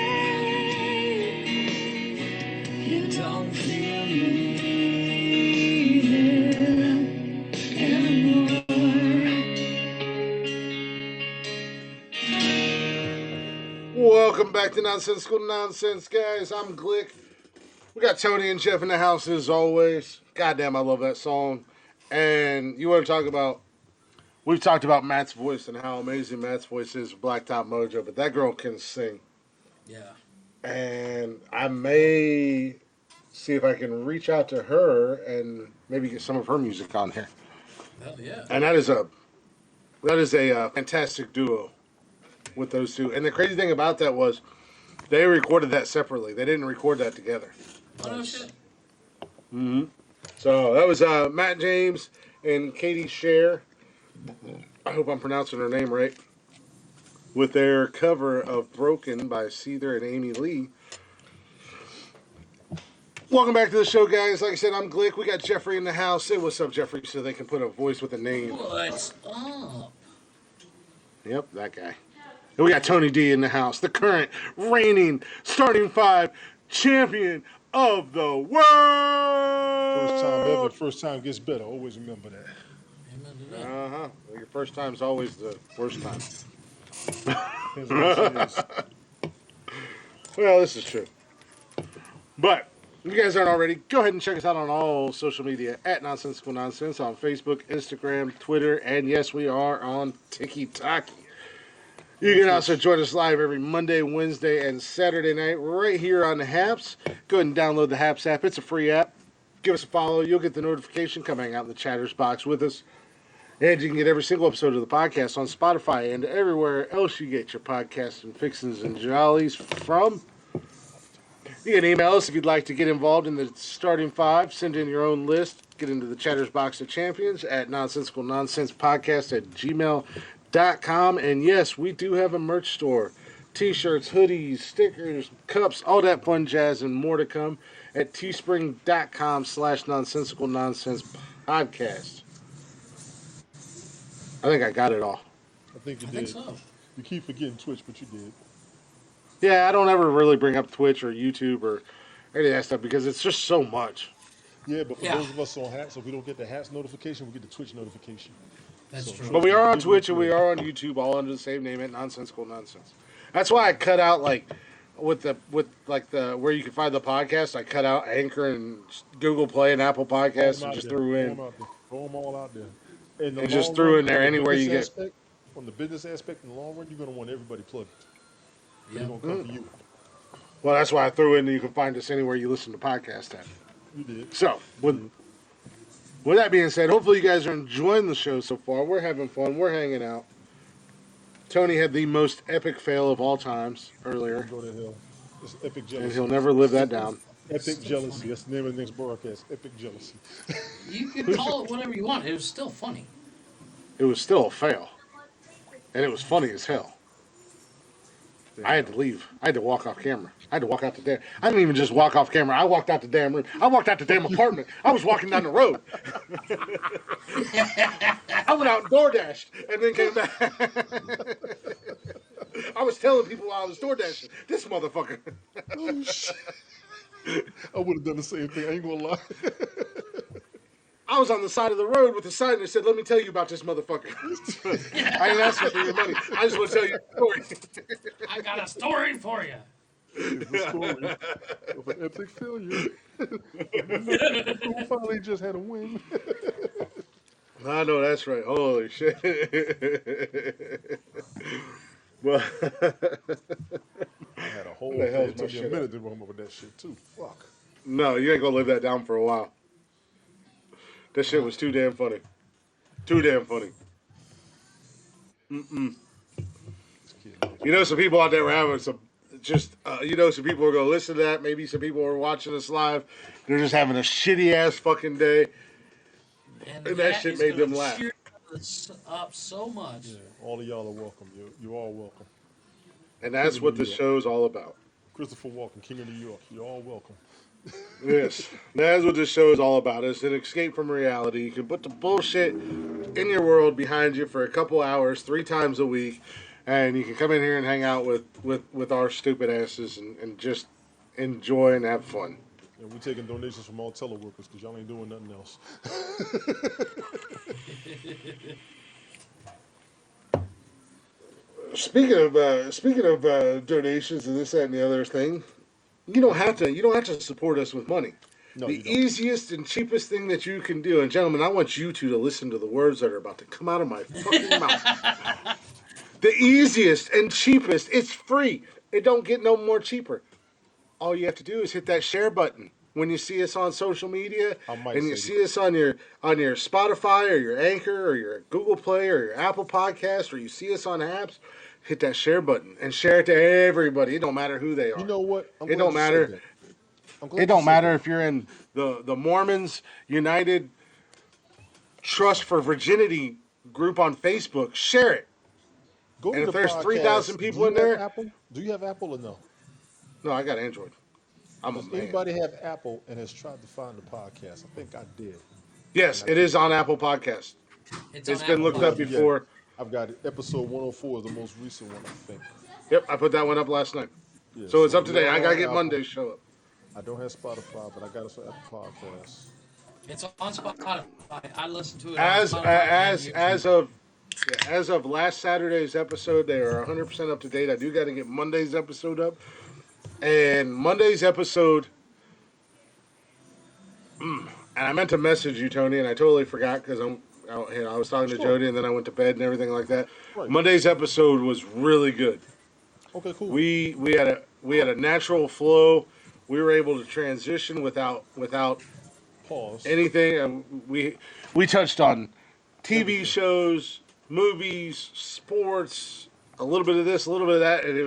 You don't feel me here anymore. Welcome back to Nonsensical Nonsense, guys. I'm Glick. We got Tony and Jeff in the house as always. Goddamn, I love that song. And you want to talk about... We've talked about Matt's voice and how amazing Matt's voice is for Blacktop Mojo, but that girl can sing. Yeah. And I may see if I can reach out to her and maybe get some of her music on here. Hell yeah. And that is a fantastic duo with those two. And the crazy thing about that was they recorded that separately. They didn't record that together. Oh, no shit. Mm-hmm. So that was Matt James and Katie Scher. I hope I'm pronouncing her name right. With their cover of Broken by Seether and Amy Lee. Welcome back to the show, guys. Like I said, I'm Glick. We got Jeffrey in the house. Say what's up, Jeffrey, so they can put a voice with a name. What's up? Yep, that guy. And we got Tony D in the house, the current reigning starting five champion of the world. First time ever, first time gets better. Always remember that. Amen to that. Uh-huh. Your first time's always the worst time. That's what it is. Well, this is true. But if you guys aren't already, go ahead and check us out on all social media at Nonsensical Nonsense on Facebook, Instagram, Twitter, and yes, we are on TikTok. You can also join us live every Monday, Wednesday, and Saturday night right here on the Haps. Go ahead and download the Haps app. It's a free app. Give us a follow. You'll get the notification. Come hang out in the chatters box with us. And you can get every single episode of the podcast on Spotify and everywhere else you get your podcasts and fixins and jollies from. You can email us if you'd like to get involved in the starting five. Send in your own list. Get into the Chatter's Box of Champions at Nonsensical Nonsense Podcast at gmail.com. And yes, we do have a merch store. T-shirts, hoodies, stickers, cups, all that fun jazz and more to come at teespring.com/nonsensical nonsense podcast. I think I got it all. I think you I did. think so. You keep forgetting Twitch, but you did. Yeah, I don't ever really bring up Twitch or YouTube or any of that stuff because it's just so much. Yeah, but for Yeah. those of us on hats, if we don't get the hats notification, we get the Twitch notification. That's So true. But we are on Leave Twitch it and we there. are on YouTube, all under the same name at Nonsensical Nonsense. That's why I cut out with the where you can find the podcast. I cut out Anchor and Google Play and Apple Throw Podcasts 'em and out just there. threw Throw in 'em out there. Throw them all out there. In the and just long threw run, in there from the anywhere you business get. aspect, from the business aspect in the long run, you're gonna want everybody plugged. Yeah. They're gonna come for you. Well, that's why I threw in that you can find us anywhere you listen to podcasts at. You did. So You did. with that being said, hopefully you guys are enjoying the show so far. We're having fun. We're hanging out. Tony had the most epic fail of all times earlier, Go to hell. It's epic and jealousy. he'll never live that down. Epic Still jealousy. funny. That's the name of the next broadcast. Epic jealousy. You can call it whatever you want. It was still funny. It was still a fail, and it was funny as hell. I had to leave. I had to walk off camera. I had to walk out the damn. I didn't even just walk off camera. I walked out the damn room. I walked out the damn apartment. I was walking down the road. I went out and DoorDashed and then came back. I was telling people while I was DoorDashing, this motherfucker. Oh shit. I would have done the same thing. I ain't gonna lie. I was on the side of the road with a sign that said, "Let me tell you about this motherfucker." I ain't asking for your money. I just want to tell you a story. I got a story for you. It's the story of an epic failure. Who finally just had a win. I know that's right. Holy shit. Well, I had a whole Who the hell's It took my me a shit minute to come up with that shit too. Fuck. no, you ain't gonna live that down for a while. That shit was too damn funny. Too damn funny. This kid, You know, some people out there were having some some people are gonna listen to that. Maybe some people are watching us live. They're just having a shitty ass fucking day. And And that shit is made gonna them laugh. cheer us up so much. yeah, all of y'all are welcome. You're all welcome. And that's what the show's all about. Christopher Walken, King of New York. You're all welcome. Yes, that's what this show is all about. It's an escape from reality. You can put the bullshit in your world behind you for a couple hours, 3 times a week, and you can come in here and hang out with our stupid asses and just enjoy and have fun. And we're taking donations from all teleworkers because y'all ain't doing nothing else. Speaking of donations and this, that, and the other thing, you don't have to support us with money. No, The you don't. easiest and cheapest thing that you can do, and gentlemen, I want you two to listen to the words that are about to come out of my fucking mouth. The easiest and cheapest, it's free. It don't get no more cheaper. All you have to do is hit that share button when you see us on social media, I might and you say see us on your Spotify or your Anchor or your Google Play or your Apple Podcast, or you see us on apps. Hit that share button and share it to everybody. It don't matter who they are. You know what? I'm It glad don't you said matter. that. I'm glad It you don't said matter that. if you're in the Mormons United Trust for Virginity group on Facebook. Share it. Go and to if the there's podcast. 3,000 Do people you in have there- Apple? Do you have Apple or no? No, I got Android. I'm a Does man. anybody have Apple and has tried to find the podcast? I think I did. Yes, it is on Apple Podcast. It's It's on been Apple looked up Podcast. before. I've got it. Episode 104 is the most recent one, I think. Yep, I put that one up last night. Yeah, So it's up we today. are I gotta on get Apple. Monday's show up. I don't have Spotify, but I got us on Apple Podcasts. It's on Spotify. I listen to it As on Spotify and YouTube. as of last Saturday's episode, they are 100% up to date. I do got to get Monday's episode up, and Monday's episode. And I meant to message you, Tony, and I totally forgot because I was talking to Sure. Jody, and then I went to bed and everything like that. Right. Monday's episode was really good. Okay, cool. We had a natural flow. We were able to transition without Pause. anything. And we touched on TV Everything. shows, movies, sports, a little bit of this, a little bit of that, and it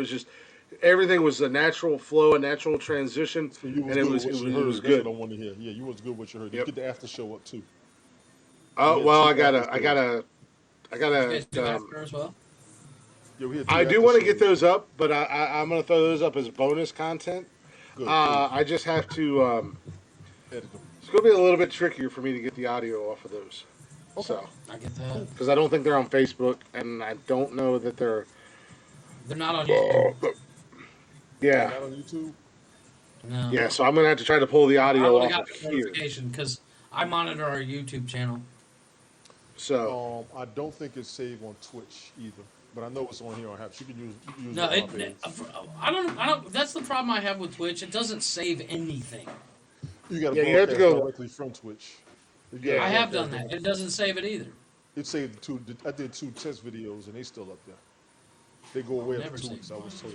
everything was a natural flow, a natural transition, So you was and it good with was what you it was heard. That's what good. I want to hear. Yeah, you was good with what you heard. Did you Yep. get the after show up too? We Oh had well, two I after gotta, I shows. gotta, I Did you gotta. guys do after as well? Yeah, we had I two do after want to get shows. those up, but I'm gonna throw those up as bonus content. Good, please. I just have to. Edit them. It's gonna be a little bit trickier for me to get the audio off of those. Okay, So, I get that. because I don't think they're on Facebook, and I don't know that they're. They're not on YouTube. Yeah, not on YouTube. No. yeah. So I'm gonna have to try to pull the I audio would have off got of the here. notification because I monitor our YouTube channel. So I don't think it's saved on Twitch either, but I know it's on here on Haps. You can use No, it on our page. I don't. That's the problem I have with Twitch. It doesn't save anything. You got to yeah, you have to broadcast go. directly from Twitch. You Yeah. gotta I have done broadcast that. directly. It doesn't save it either. It saved two. I did two test videos and they still up there. They go away Never after 2 saved weeks. I was told.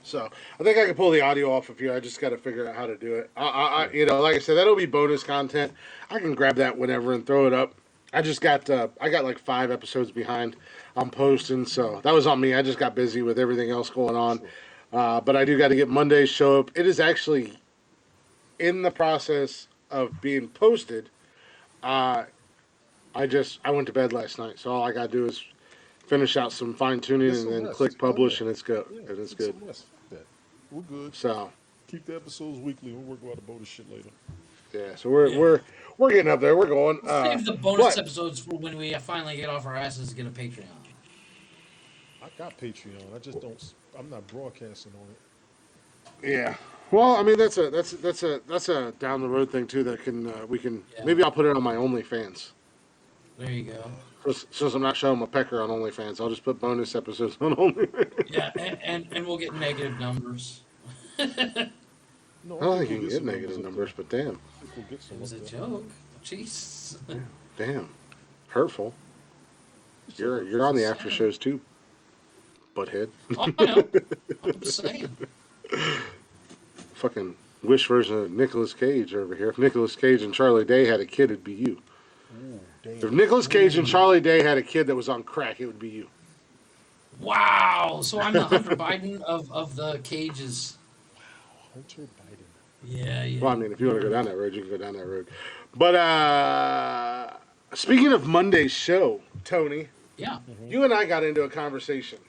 So I think I can pull the audio off of here. I just got to figure out how to do it. Yeah. Like I said, that'll be bonus content. I can grab that whenever and throw it up. I just got, I got like 5 episodes behind. I'm posting, so that was on me. I just got busy with everything else going on. Sure. But I do got to get Monday's show up. It is actually in the process of being posted. I went to bed last night, so all I got to do is finish out some fine tuning Get and some then rest. click Oh publish, yeah. and it's good. Yeah. And it's Get good. some rest. Fuck that. We're good. So. Keep the episodes weekly. We'll work about the bonus shit later. Yeah, so we're Yeah. we're we're getting up there. We're going. Save the bonus But episodes for when we finally get off our asses to get a Patreon. I got Patreon. I just don't. I'm not broadcasting on it. yeah, well, I mean that's a down the road thing too. That can we can Yeah. maybe I'll put it on my OnlyFans. There you go. Since I'm not showing my pecker on OnlyFans, I'll just put bonus episodes on OnlyFans. Yeah, and we'll get negative numbers. No, I don't think we'll you can some get negative up numbers, there. but damn, I think we'll get some It was a up there. joke. Jeez. damn, hurtful. You're on the after shows too, butthead. Oh, I know. I'm just saying. Fucking wish version of Nicolas Cage over here. If Nicolas Cage and Charlie Day had a kid, it'd be you. Ooh, If damn. Nicolas Cage and Charlie Day had a kid that was on crack, it would be you. Wow. So I'm the Hunter Biden of the cages. Hunter Biden. Yeah, yeah. Well, I mean, if you want to go down that road, you can go down that road. But speaking of Monday's show, Tony, Yeah. you and I got into a conversation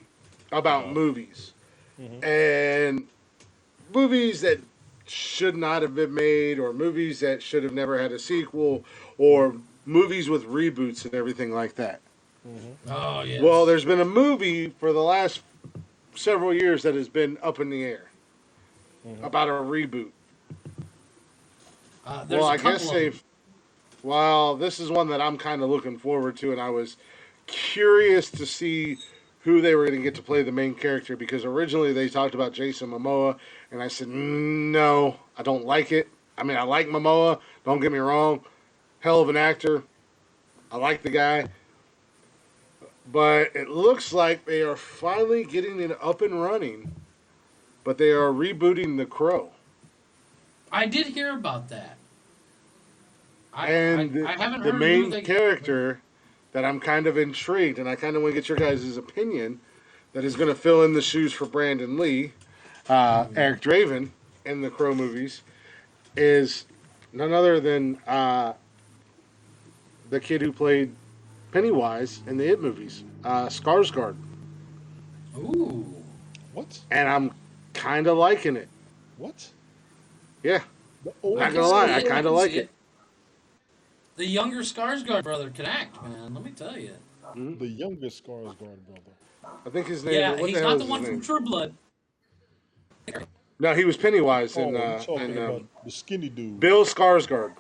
about movies and movies that should not have been made, or movies that should have never had a sequel, or movies with reboots and everything like that. Oh, yeah. Well, there's been a movie for the last several years that has been up in the air about a reboot. There's Well, a I couple guess of they've. Well, this is one that I'm kind of looking forward to, and I was curious to see who they were going to get to play the main character, because originally they talked about Jason Momoa, and I said, no, I don't like it. I mean, I like Momoa, don't get me wrong, hell of an actor. I like the guy. But it looks like they are finally getting it up and running, but they are rebooting The Crow. I did hear about that. And I haven't the heard main who they character that I'm kind of intrigued, and I kind of want to get your guys' opinion, that is going to fill in the shoes for Brandon Lee, Eric Draven, in the Crow movies, is none other than the kid who played Pennywise in the It movies, Skarsgård. Ooh. What? And I'm kind of liking it. What? Yeah, The old not can gonna see lie, it, I kind can of like see it. The younger Skarsgård brother can act, man. Let me tell you. The youngest Skarsgård brother. I think his name. Yeah, What he's the hell not is the his one name? from True Blood. No, he was Pennywise Oh, in, you're talking about the skinny dude. Bill Skarsgård.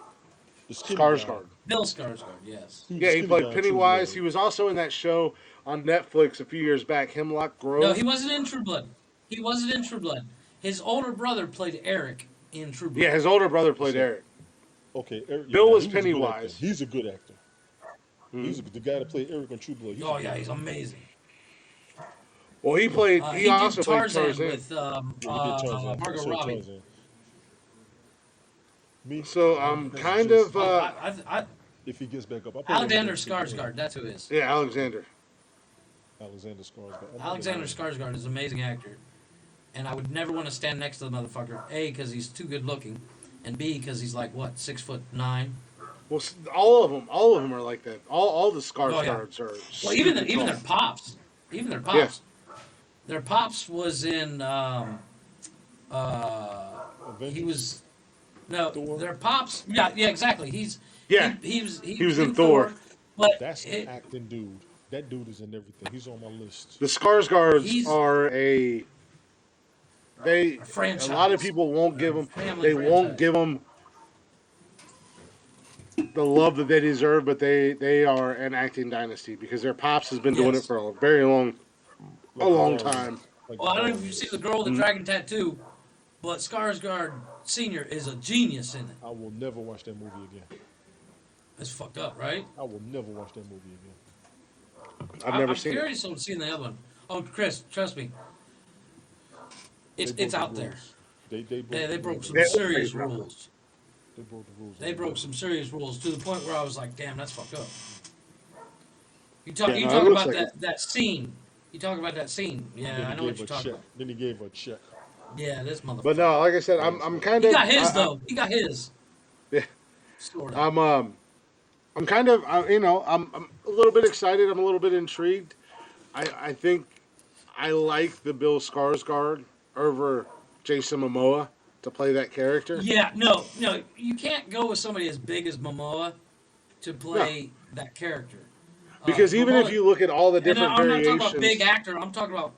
The skinny guy. Skarsgård. Bill Skarsgård, yes. was Yeah, he skinny played guy in True Pennywise. Blood. He was also in that show on Netflix a few years back, Hemlock Grove. No, he wasn't in True Blood. He wasn't in True Blood. His older brother played Eric in True Blood. Yeah, his older brother played Eric. Okay, Eric, Bill now, was he a good Pennywise. actor. He's a good actor. He's the guy that played Eric on True Blood. Oh yeah, he's amazing. Well, he played. He he also did played Tarzan Tarzan. with Yeah, he did Tarzan. I Margot saw Robbie. Tarzan. Me? So I'm That's kind just- of. If he gets back up, I'll put him Alexander in. Skarsgård, that's who it is. Yeah, Alexander. Alexander Skarsgård. Alexander Skarsgård is an amazing actor. and I would never want to stand next to the motherfucker. A, because he's too good looking, and B, because he's like what, 6'9". Well, all of them are like that. All the Oh yeah. Skarsgårds are Well, super even tall. their pops, even their Yeah, pops, their pops was in. He Avengers, was no, Thor. their pops. Yeah, yeah, exactly. yeah. He He was was in in Thor. Thor, but That's an acting dude. That dude is in everything. He's on my list. The Skarsgårds he's are they. a A lot of franchise, people won't a give them. family They won't franchise. give them the love that they deserve, but they are an acting dynasty because their pops has been doing it Yes. for a very Like long Dario. time. Like Well, I don't know if you've Dario. seen the girl with the Mm. dragon tattoo, but Skarsgård Senior is a genius in it. I will never watch that movie again. It's fucked up, right? I will never watch that movie again. I've never I'm seen it. curious to see the other one. Oh, Chris, trust me, They it's broke out the there. rules. They broke They the broke rules. some They serious always broke rules. They broke the rules. They broke some serious rules to the point where I was like, "Damn, that's fucked up." Yeah, You no, it talk looks about like it. that scene. You talk about that scene. Then Yeah, he I know what gave you're a talking check. about. Then he gave her a check. Yeah, this But motherfucker. no, like I said, I'm kind He of got his though. He got his. yeah, Sort of. I'm kind of I'm a little bit excited. I'm a little bit intrigued. I think I like the Bill Skarsgård over Jason Momoa to play that character. Yeah, no, you can't go with somebody as big as Momoa to No, play that character. because even if Momoa, you look at all the and different I'm not talking about big variations, actor. I'm talking about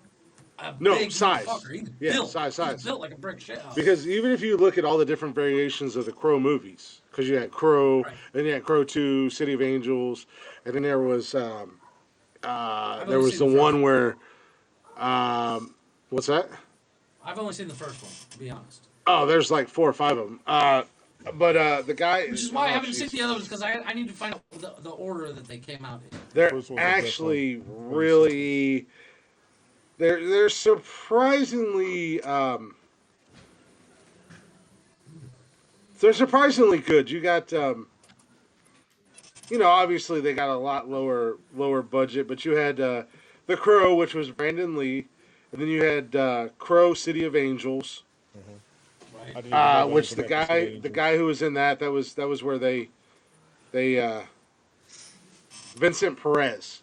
a no big size, motherfucker. He's yeah, built. size, He's size. built like a brick shit house. Because even if you look at all the different variations of the Crow movies, because you had Crow, Right. then you had Crow 2, City of Angels, and then I've there only was seen the the first one one. where what's that? I've only seen the first one, to be honest. Oh, there's like 4 or 5 of them. But the guy, Which is why I oh, haven't seen jeez. the other ones because I need to find out the order that they came out in. They're First one's the best actually one. really they're surprisingly they're surprisingly good. You got obviously they got a lot lower budget, but you had The Crow, which was Brandon Lee, and then you had Crow City of Angels, Right. I didn't even know that which was an episode of the Angels. guy who was in that was where they Vincent Perez,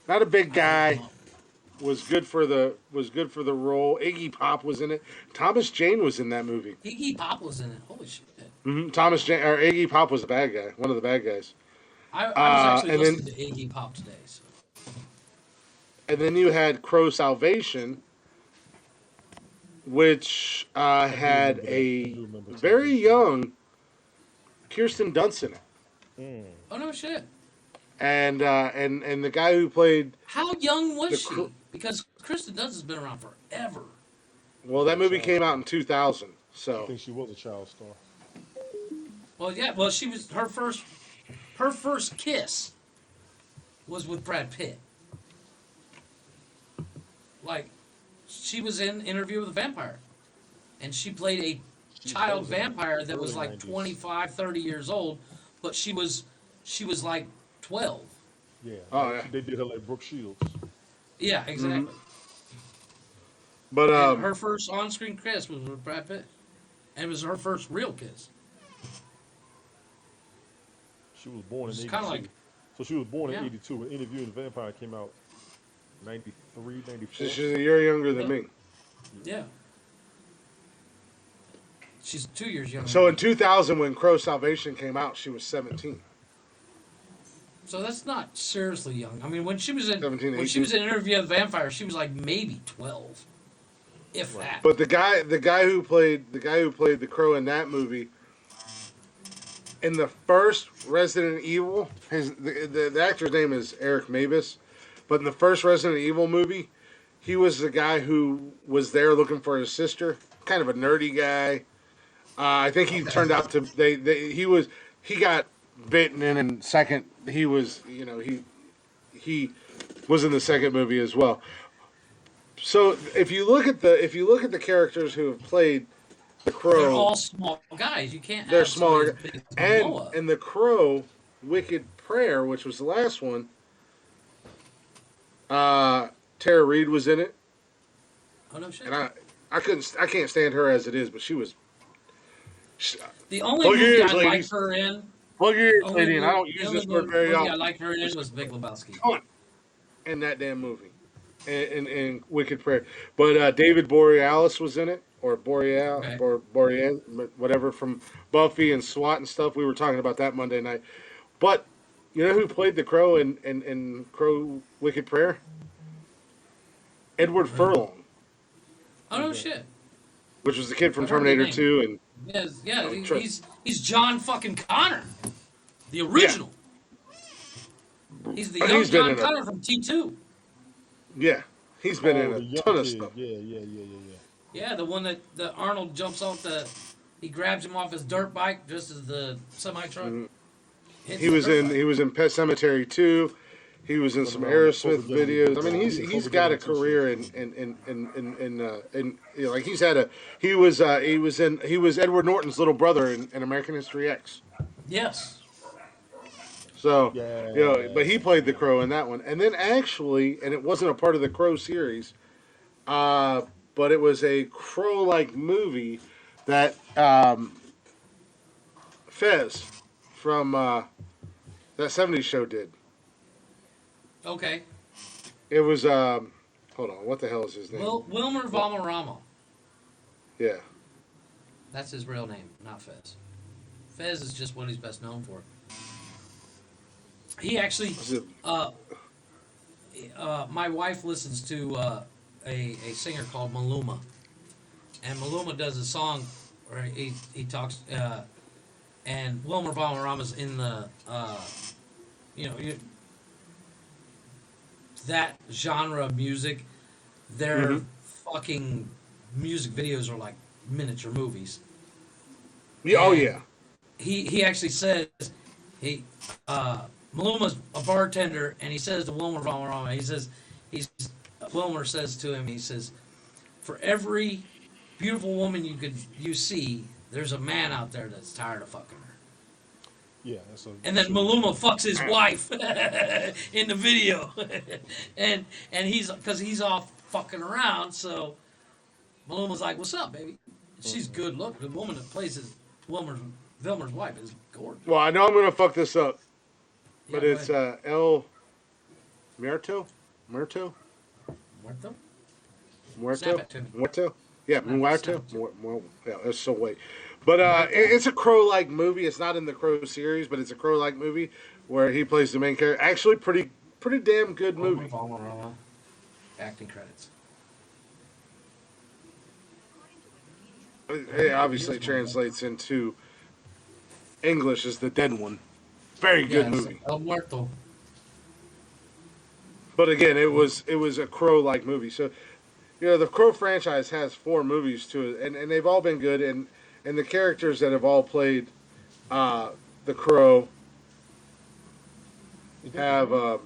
not a big guy, was good for the role. Iggy Pop was in it. Thomas Jane was in that movie. Iggy Pop was in it. Holy shit. Thomas Jane or Iggy Pop was the bad guy, one of the bad guys. I was actually And then listening to Iggy Pop today. So. and then you had Crow Salvation, which had remember that. I a do remember very Salvation. young Kirsten Dunst in it, Oh no shit. and the guy who played How young was the she? Because Kristen Dunst has been around forever. that movie Child came out star. in 2000. I So think she was a child star. Well, yeah. Well, she was her first kiss was with Brad Pitt. Like, she was in Interview with a Vampire, and she played a She child was in the vampire that was early like 90s. 25, 30 years old, but she was like 12. Yeah. Oh, yeah. They did her like Brooke Shields. Yeah, exactly. but And her first on-screen kiss was with Brad Pitt, and it was her first real kiss. She was born in It's 82. kinda like- So she was born in Yeah. 82. When Interview with the Vampire came out 93, 94. she's a year younger than me. Yeah. She's 2 years younger. So than in me. 2000, when Crow Salvation came out, she was 17. So that's not seriously young. I mean, when she was in 17, when she was in Interview with a Vampire, she was like maybe 12, if that. But the guy who played the Crow in that movie, in the first Resident Evil, the actor's name is Eric Mavis, but in the first Resident Evil movie, he was the guy who was there looking for his sister, kind of a nerdy guy. I think he turned out to he got bitten in second. He was he was in the second movie as well. So if you look at the characters who have played the Crow, They're all small guys. You can't. they're have somebody smaller. as big as And Momoa. in the Crow, Wicked Prayer, which was the last one, Tara Reid was in it. Oh no shit. and I can't stand her as it is, but she was. The only Plug your movie ears, I liked ladies. her in, Plug your the ears, only lady, and I movie, don't the use only this word very movie I often. liked her in Was was Big Lebowski. cunt in that damn movie, and Wicked Prayer. But David Borealis was in it, or Okay. Boreal, whatever, from Buffy and SWAT and stuff. We were talking about that Monday night. But you know who played the Crow in Crow Wicked Prayer? Edward Who? Furlong, Oh no shit. which was the kid from I've heard of the Terminator name. 2, and Yes, yeah, you know, he's John fucking Connor, the yeah, original. He's the and young he's been John in a Connor from T2. yeah, he's been in Oh, a the young ton of kid. stuff. Yeah. Yeah, the one that the Arnold jumps off he grabs him off his dirt bike just as the semi truck hits He the was dirt in bike. Pet Cemetery 2. He was in Running some around like Cobra Aerosmith Getting videos. I mean, getting he's Cobra got Getting a t-shirts. career in you know, like he's had a he was Edward Norton's little brother in American History X. Yes. So you know, but he played the Yeah. Crow in that one, and then actually, and it wasn't a part of the Crow series, uh, but it was a Crow-like movie that Fez from that '70s show did. Okay. It was hold on, what the hell is his name? Wilmer Valderrama. Yeah. That's his real name, not Fez. Fez is just what he's best known for. He actually, Was it, uh, my wife listens to a singer called Maluma, and Maluma does a song where he talks, and Wilmer Valderrama's in the, you know, that genre of music. Their Mhm. fucking music videos are like miniature movies, Yeah, oh and yeah. he actually says he Maluma's a bartender, and he says to Wilmer Valderrama, he's Wilmer says to him, he says, for every beautiful woman you see, there's a man out there that's tired of fucking her. Yeah, that's a And then true. Maluma fucks his wife in the video, and he's because he's off fucking around, so Maluma's like, "What's up, baby?" She's good look. The woman that plays his Vilmer's wife is gorgeous. Well, I know I'm gonna fuck this up, Yeah, but go it's ahead. El Muerto, Muerto, Muerto? Snap Muerto, it to me. Muerto. Yeah, Snap Muerto. it to me. Yeah, it's so late. But Muerto? it's a Crow-like movie. It's not in the Crow series, but it's a Crow-like movie where he plays the main character. Actually, pretty damn good Wilmer movie. Valderrama. Acting credits. It obviously translates into English as the Dead One. Very good Yeah, it's movie. El Muerto. But again, it was a Crow-like movie. So you know, the Crow franchise has 4 movies to it, and they've all been good. And the characters that have all played uh, the Crow Is that the have crow?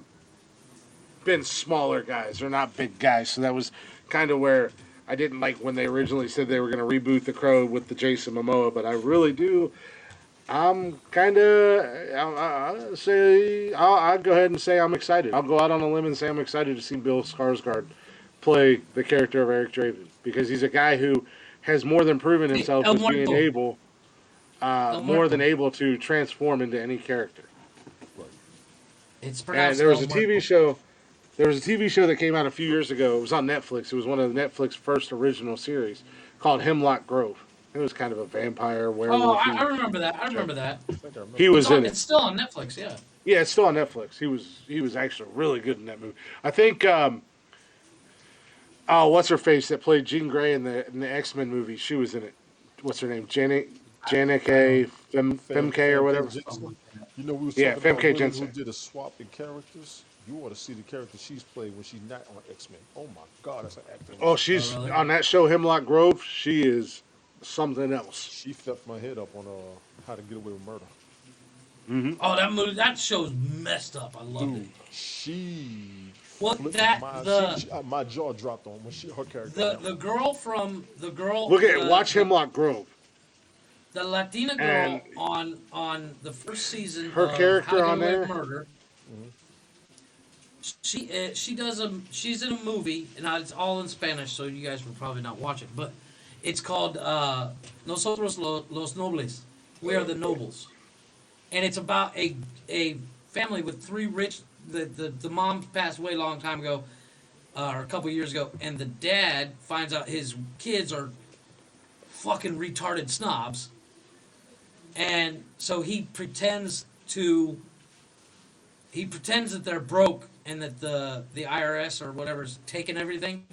been smaller guys. They're not big guys. So that was kind of where I didn't like when they originally said they were going to reboot the Crow with the Jason Momoa. But I really do. I'm kind of I'll say I'll go ahead and say I'm excited. I'll go out on a limb and say I'm excited to see Bill Skarsgård play the character of Eric Draven because he's a guy who has more than proven Hey, himself El as being Muerto. able, El more than Muerto. able to transform into any character. Right. It's And pronounced there was El a TV Muerto. show. There was a TV show that came out a few years ago. It was on Netflix. It was one of the Netflix first original series called Hemlock Grove. It was kind of a vampire Oh, werewolf I remember that. I remember that. I think I He remember that. was in it. It's still on Netflix. Yeah. Yeah, it's still on Netflix. He was actually really good in that movie. I think oh, what's her face that played Jean Grey in the X-Men movie? She was in it. What's her name? Janet I don't. K. Femke or Famke whatever. Jensen. Something like that. You know, we was Yeah, talking about Femke women who Jensen. did a swap in characters. You ought to see the character she's played when she's not on X-Men. Oh my God, that's an acting Oh, masterpiece. Oh, she's really? on that show Hemlock Grove. She is something else. She fucked my head up on How to Get Away with Murder. Oh, that movie, that show's messed up. I loved it. Dude, she What flipped that my jaw dropped on when her character on the that the one. girl from the girl Look at it. Watch Hemlock Grove the Latina and girl on the first season her of How to character Get on Away with there. Murder. she's in a movie, and it's all in Spanish, so you guys will probably not watch it. But it's called Nosotros los Nobles. We are the nobles, and it's about a family with three rich. The mom passed away a long time ago, or a couple years ago, and the dad finds out his kids are fucking retarded snobs, and so he pretends that they're broke and that the IRS or whatever's taking everything,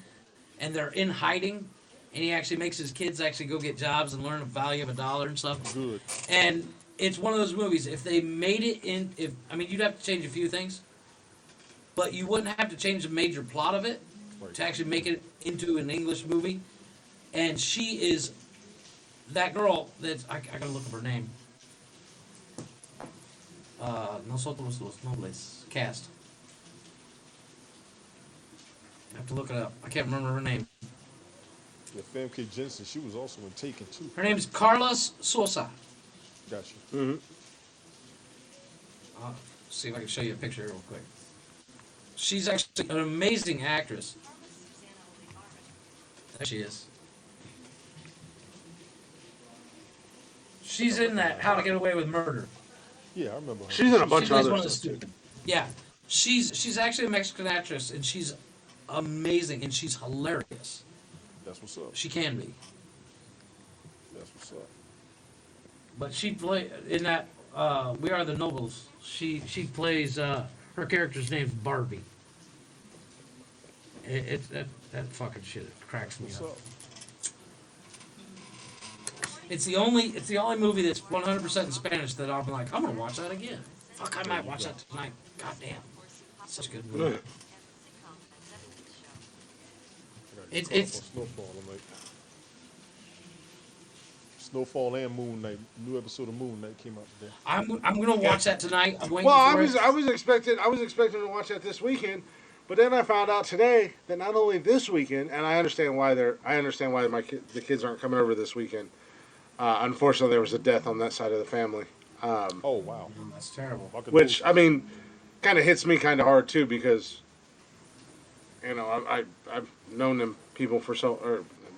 and they're in hiding, and he actually makes his kids actually go get jobs and learn the value of a dollar and stuff. Good. And it's one of those movies. If they made it in, if I mean, you'd have to change a few things, but you wouldn't have to change the major plot of it Right. to actually make it into an English movie. And she is that girl that's I gotta look up her name. Nosotros los Nobles cast. I have to look it up. I can't remember her name. Yeah, Famke Jensen, she was also in Taken too. Her name is Carlos Sosa. Gotcha. Mm-hmm. I'll see if I can show you a picture real quick. She's actually an amazing actress. There she is. She's in that How to Get Away with Murder. Yeah, I remember her. She's in a She bunch of plays other one of the stuff. students. Yeah, she's actually a Mexican actress, and she's amazing, and she's hilarious. That's what's up. She can be, That's what's up. but she play in that We Are the Nobles. She plays her character's name's Barbie. That fucking shit cracks me What's up. up? It's the only movie that's 100% in Spanish that I'll be like, I'm gonna watch that again. Fuck, I might watch that tonight. God damn, such a good movie. I got It's- Snowfall tonight. Snowfall and Moon Knight. New episode of Moon Knight came out today. I'm gonna watch that tonight. I'm waiting Well, for it. I was expecting to watch that this weekend, but then I found out today that not only this weekend, and I understand why the kids aren't coming over this weekend. Unfortunately, there was a death on that side of the family, Oh wow. That's terrible. I could which go- I mean, kind of hits me kind of hard too because, you know, I've known them people for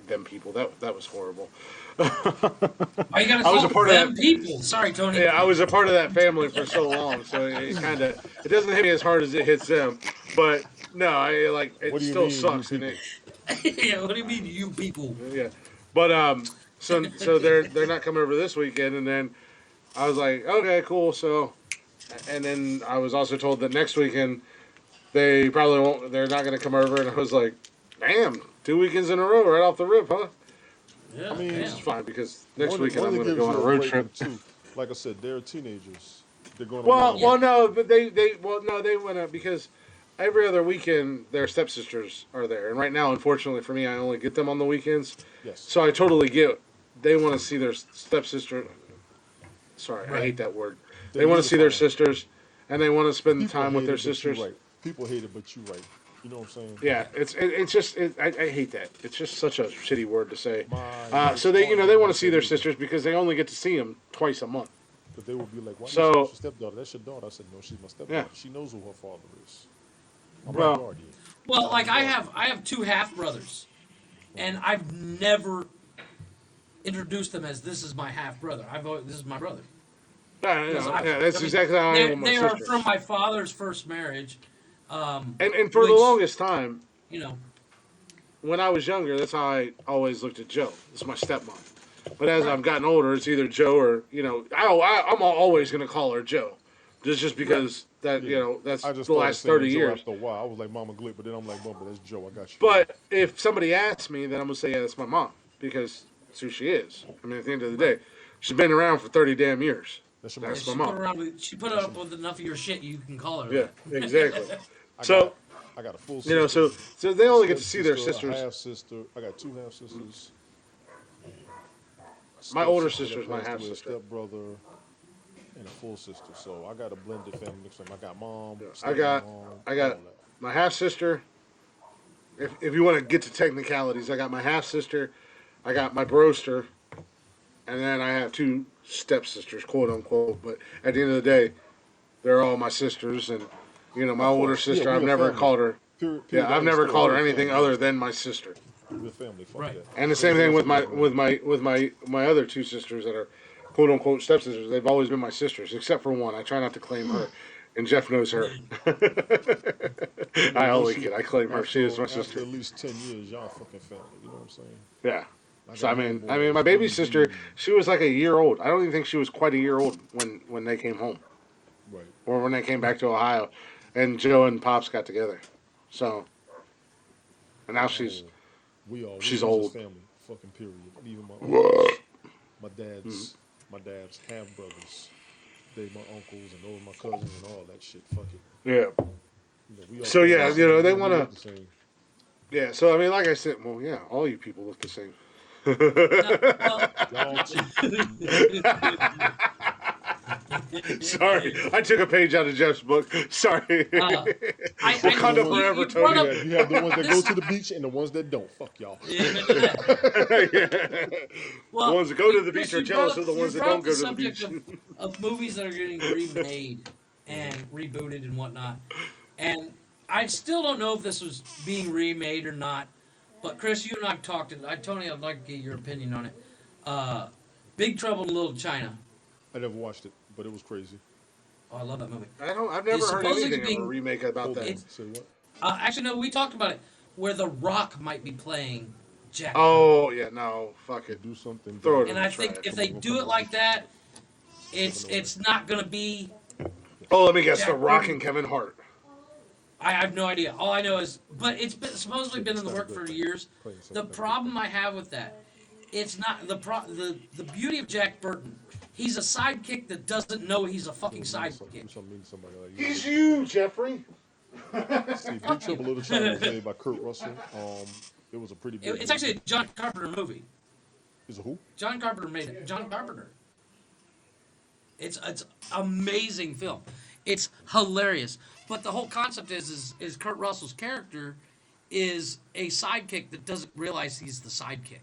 them people that was horrible. Why you gotta I was call a part of them that- people? Sorry, Tony. Yeah, I was a part of that family for so long, so it doesn't hit me as hard as it hits them. But no, it What do you still mean, sucks, you and Yeah, what do you mean, you people? yeah. But so they're not coming over this weekend, and then I was like, okay, cool. So, and then I was also told that next weekend they probably won't. They're not going to come over, and I was like, damn, 2 weekends in a row, right off the rip, huh? Yeah, I mean, damn. It's fine because next One- weekend one I'm that going to gives go on you a road break trip. too. Like I said, they're teenagers. They're going. Well, around. well, no, but they went up because every other weekend their stepsisters are there, and right now, unfortunately for me, I only get them on the weekends. Yes. So I totally get they want to see their stepsister. Sorry, I Right. hate that word. They want to see their sisters, and they want to spend People time with hate their it, but you sisters. right. People hate it, but you right. You know what I'm saying? Yeah, it's just I hate that. It's just such a shitty word to say. My So they want to see their sisters because they only get to see them twice a month. But they would be like, "Why So- you say your stepdaughter? That's your daughter." I said, "No, she's my stepdaughter. Yeah. She knows who her father is. I'm Well- her guardian." Well, like I have two half brothers, and I've never introduced them as this is my half brother. This is my brother. Yeah, Because that's exactly how I am with my They are sisters. from my father's first marriage. And for the which- longest time, You know, when I was younger, that's how I always looked at Joe. This is my stepmom. But as I've gotten older, it's either Joe or I'm always going to call her Joe, just because that that's I just the started last saying 30 Joe years. After a while, I was like Mama Glick, but then I'm like, Mama, that's Joe. I got you. But if somebody asks me, then I'm gonna say, yeah, that's my mom because that's who she is. I mean, at the end of the day, she's been around for 30 damn years. that's your That's mom. my she put, mom. around with, she put up with enough of your shit. You can call her. Yeah, that. exactly. So I got a full. you know, sister, so they only get to see their stepsister, a sisters. half sister. I got two half sisters. My older sister's my half sister. Step brother and a full sister. So I got a blended family. I got mom. I got stepmom, I got all that. my half sister. If you want to get to technicalities, I got my half sister, I got my broster, and then I have two stepsisters, quote unquote. But at the end of the day, they're all my sisters, and You know, my Of older course. Yeah, sister, we I've a never family. called her. Period. Yeah, I I've never understand. called her We're a anything family. other than my sister. We're a family. Fuck Right. that. And the same Everything thing else with is my irrelevant. my other two sisters that are quote unquote stepsisters. They've always been my sisters, except for one. I try not to claim her, and Jeff knows her. I only kid. I claim her. She is my After sister. at least 10 years, y'all fucking family. You know what I'm saying? Yeah. I So got I mean, my homeboys, baby BB, sister, she was like a year old. I don't even think she was quite a year old when they came home right. or when they came back to Ohio, and Joe and Pops got together. So, and now she's Oh, we she's was just old. family. Fucking period. And even my uncles, my dad's half brothers. They my uncles and those my cousins and all that shit. Fuck it. Yeah. You know, we all So family. yeah, Well, you know they We want look to. the same. Yeah. So I mean, like I said, well, yeah, all you people look the same. no, well, Y'all too. Sorry, I took a page out of Jeff's book. Sorry. uh, I You know Wakanda what? forever, you brought Tony. up You have the ones that go this. to the beach and the ones that don't. Fuck y'all. Amen to that. The Well, ones that go to the Chris, beach are jealous of the you ones that brought don't up the go to the subject beach. of movies that are getting remade and rebooted and whatnot. And I still don't know if this was being remade or not. But Chris, you and I have talked, and Tony, I'd like to get your opinion on it. Big Trouble in Little China. I never watched it, but it was crazy. Oh, I love that movie. I've It's never heard supposedly anything of a being. remake about Hold that. on. It's Say what? actually no. We talked about it, where The Rock might be playing Jack. Oh yeah, no, fuck To it. do something Throw dumb. it in And the I think trash. if they do it like that, it's not gonna be Oh, let me guess. The Jack Rock Burton. and Kevin Hart. I have no idea. All I know is, but it's supposedly been in the work for years. The problem I have with that, it's not the beauty of Jack Burton. He's a sidekick that doesn't know he's a fucking Do sidekick. something mean to somebody like He's you, Jeffrey. See, Big Trouble Little China was made by Kurt Russell. It was a pretty big. It's actually a John Carpenter movie. Is a who? John Carpenter made it. John Carpenter. It's amazing film. It's hilarious. But the whole concept is Kurt Russell's character is a sidekick that doesn't realize he's the sidekick.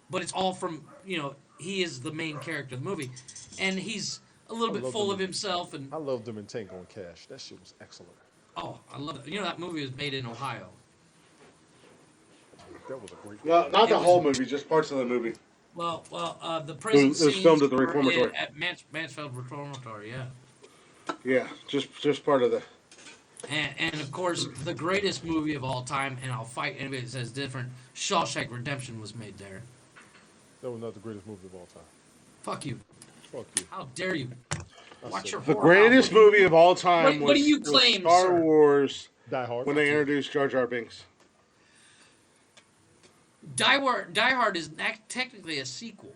But it's all from, he is the main character of the movie. And he's a little bit love full the of himself. And, I loved them in Tango and Cash. That shit was excellent. oh, I love it. That movie was made in Ohio. That was a great. No, not the It was- whole movie, just parts of the movie. Well, the prison It was scenes filmed at the were reformatory. at Mansfield Reformatory, yeah. Yeah, just part of the. And of course, the greatest movie of all time, and I'll fight anybody that says different, Shawshank Redemption was made there. That was not the greatest movie of all time. Fuck you. Fuck you. How dare you? Watch said your The horror greatest mouth. movie of all time What do was, you was claim, Star sir? Wars Die Hard. when they introduced Jar Jar Binks. Die Hard is technically a sequel.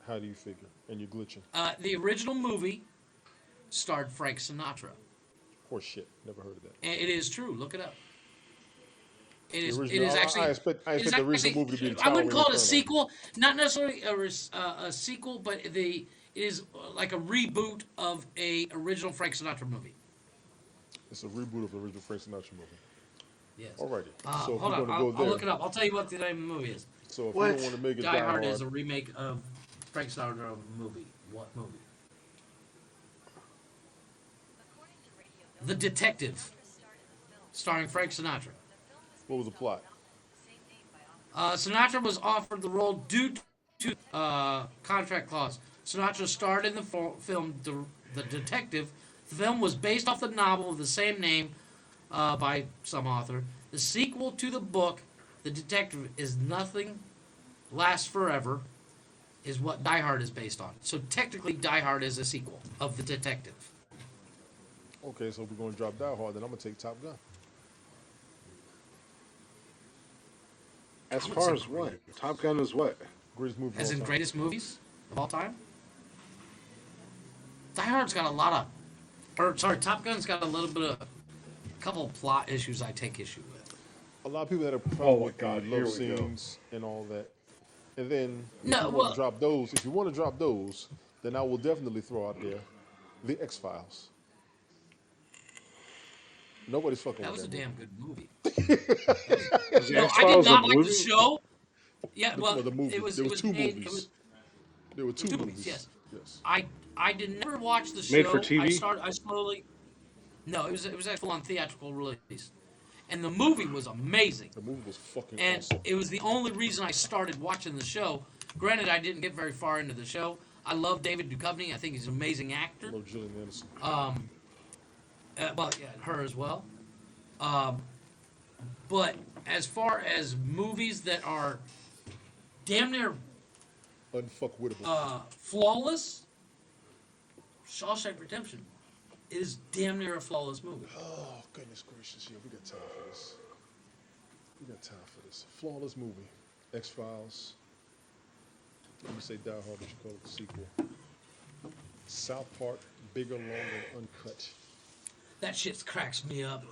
How do you figure? And you're glitching. The original movie starred Frank Sinatra. Horse shit. Never heard of that. And it is true. Look it up. It is. The It original- is actually. I expect it is the original actually- movie to be. The I wouldn't Tower call it a Inferno. sequel. Not necessarily a sequel, but it is like a reboot of a original Frank Sinatra movie. It's a reboot of the original Frank Sinatra movie. Yes. Alrighty. So if Hold we're on. going to I'll go there, look it up. I'll tell you what the name of the movie is. so if What? you don't want to make it Die Hard is a remake of Frank Sinatra movie. What movie? The Detective, starring Frank Sinatra. what was the plot? Sinatra was offered the role due to contract clause. Sinatra starred in the film The Detective. The film was based off the novel of the same name by some author. The sequel to the book, The Detective, is Nothing Lasts Forever, is what Die Hard is based on. So technically, Die Hard is a sequel of The Detective. Okay, so if we're going to drop Die Hard, then I'm going to take Top Gun. As far as what? Top Gun is what? Greatest movie of As all in time. greatest movies of all time? Die Hard's got a lot of... Top Gun's got a little bit of... A couple of plot issues I take issue with. A lot of people had a problem my with God, the here love we go. scenes and all that. And then, if No, you want well- to drop those, if you want to drop those, then I will definitely throw out there The X-Files. Nobody's fucking That with was a that damn good movie. Is the No, I did X-Files a not like the movie? show. Yeah, well, the movie. it was. There It was was two made, movies. It was There were two two movies. movies. Yes, Yes. I did never watch the Made for show. TV? I slowly. No, it was a full on theatrical release, and the movie was amazing. The movie was fucking And awesome. it was the only reason I started watching the show. Granted, I didn't get very far into the show. I love David Duchovny. I think he's an amazing actor. I love Gillian Anderson. Well, yeah, her as well. Um, but as far as movies that are damn near Unfuckwittable. flawless, Shawshank Redemption is damn near a flawless movie. Oh, goodness gracious. Yeah, we got time for this. We got time for this. Flawless movie. X-Files. Let me say Die Hard, but you call it the sequel. South Park, bigger, longer, uncut. That shit cracks me up.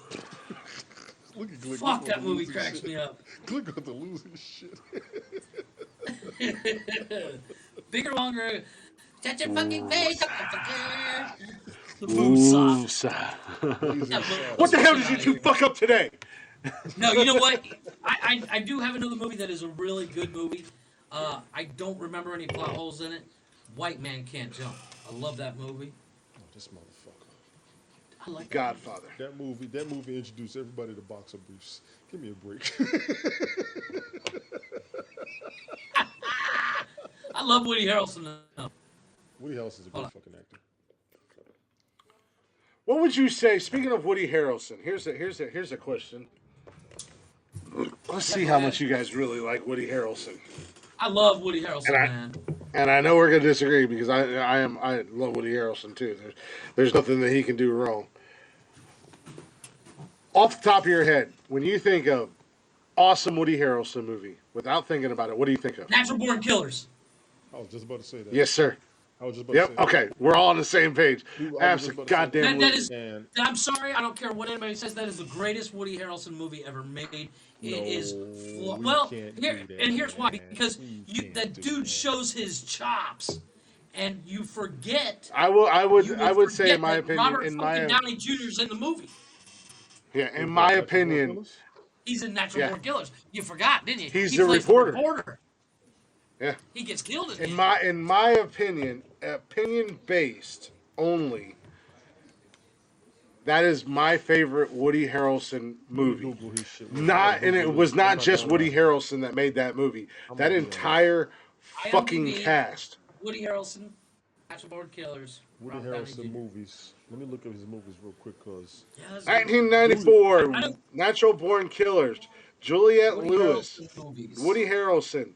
Look at Glick. Fuck, that movie cracks me up. Glick got to lose his shit. Bigger, longer. Shut your fucking face, motherfucker. The Ooh, boom sa- sock. What the hell did you two fuck up today? No, you know what? I do have another movie that is a really good movie. I don't remember any plot holes in it. White Man Can't Jump. I love that movie. Oh, this motherfucker. I like that. Godfather. That movie introduced everybody to boxer briefs. Give me a break. I love Woody Harrelson. Woody Harrelson's a good fucking actor. What would you say? Speaking of Woody Harrelson, here's a question. Let's see how much you guys really like Woody Harrelson. I love Woody Harrelson, man. And I know we're gonna disagree because I love Woody Harrelson too. There's nothing that he can do wrong. Off the top of your head, when you think of awesome Woody Harrelson movie, without thinking about it, what do you think of? Natural Born Killers. I was just about to say that. Yes, sir. I was just about to say Yep. that. Okay, we're all on the same page. was just Absolutely, about to say goddamn. That is. And I'm sorry. I don't care what anybody says. That is the greatest Woody Harrelson movie ever made. It is. we Well, can't here do that, and here's why. man. Because We you, can't that do dude that. shows his chops, and you forget. I would say, in my opinion, Robert fucking Downey Jr.'s in the movie. in my opinion, He's in Natural Yeah. Born Killers. You forgot, didn't you? He's He the plays reporter. Yeah. He gets killed at the In end. my opinion based only, that is my favorite Woody Harrelson movie. Google his shit. And it was not just Woody Harrelson that made that movie. That entire fucking IMDb. cast. Woody Harrelson, Natural Born Killers. Woody Robert Downey Harrelson Jr. movies. Let me look up his movies real quick, cause Yeah, that's 1994, I don't- Natural Born Killers, Juliette Woody Lewis, Harrelson movies. Woody Harrelson,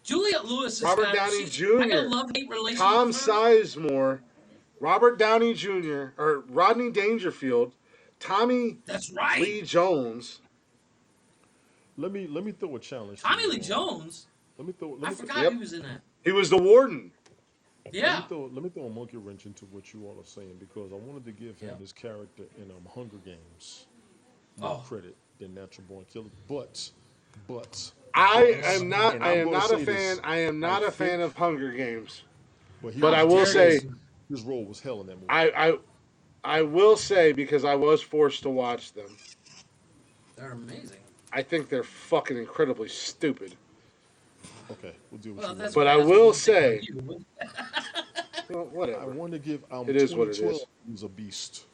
Juliette Lewis is Robert got, Downey she's- Jr., I got a love-hate relationship Tom with her. Sizemore, Robert Downey Jr., or Rodney Dangerfield, Tommy That's right. Lee Jones. let me throw a challenge. to Tommy you Lee all. Jones. I forgot Yep. he was in that. He was the warden. Yeah. Let me throw a monkey wrench into what you all are saying because I wanted to give him Yeah. his character in Hunger Games Oh. more credit than Natural Born Killer, but I am not. And I I'm am gonna not a say fan. this, I am not I a fan think- of Hunger Games. he But was I will very- say, his role was hell in that movie. I will say because I was forced to watch them. They're amazing. I think they're fucking incredibly stupid. Okay, we'll deal with Well, you. that's But I that's will one thing say- for you. Well, I whatever. want to give It is what it is. 2012 he was a beast.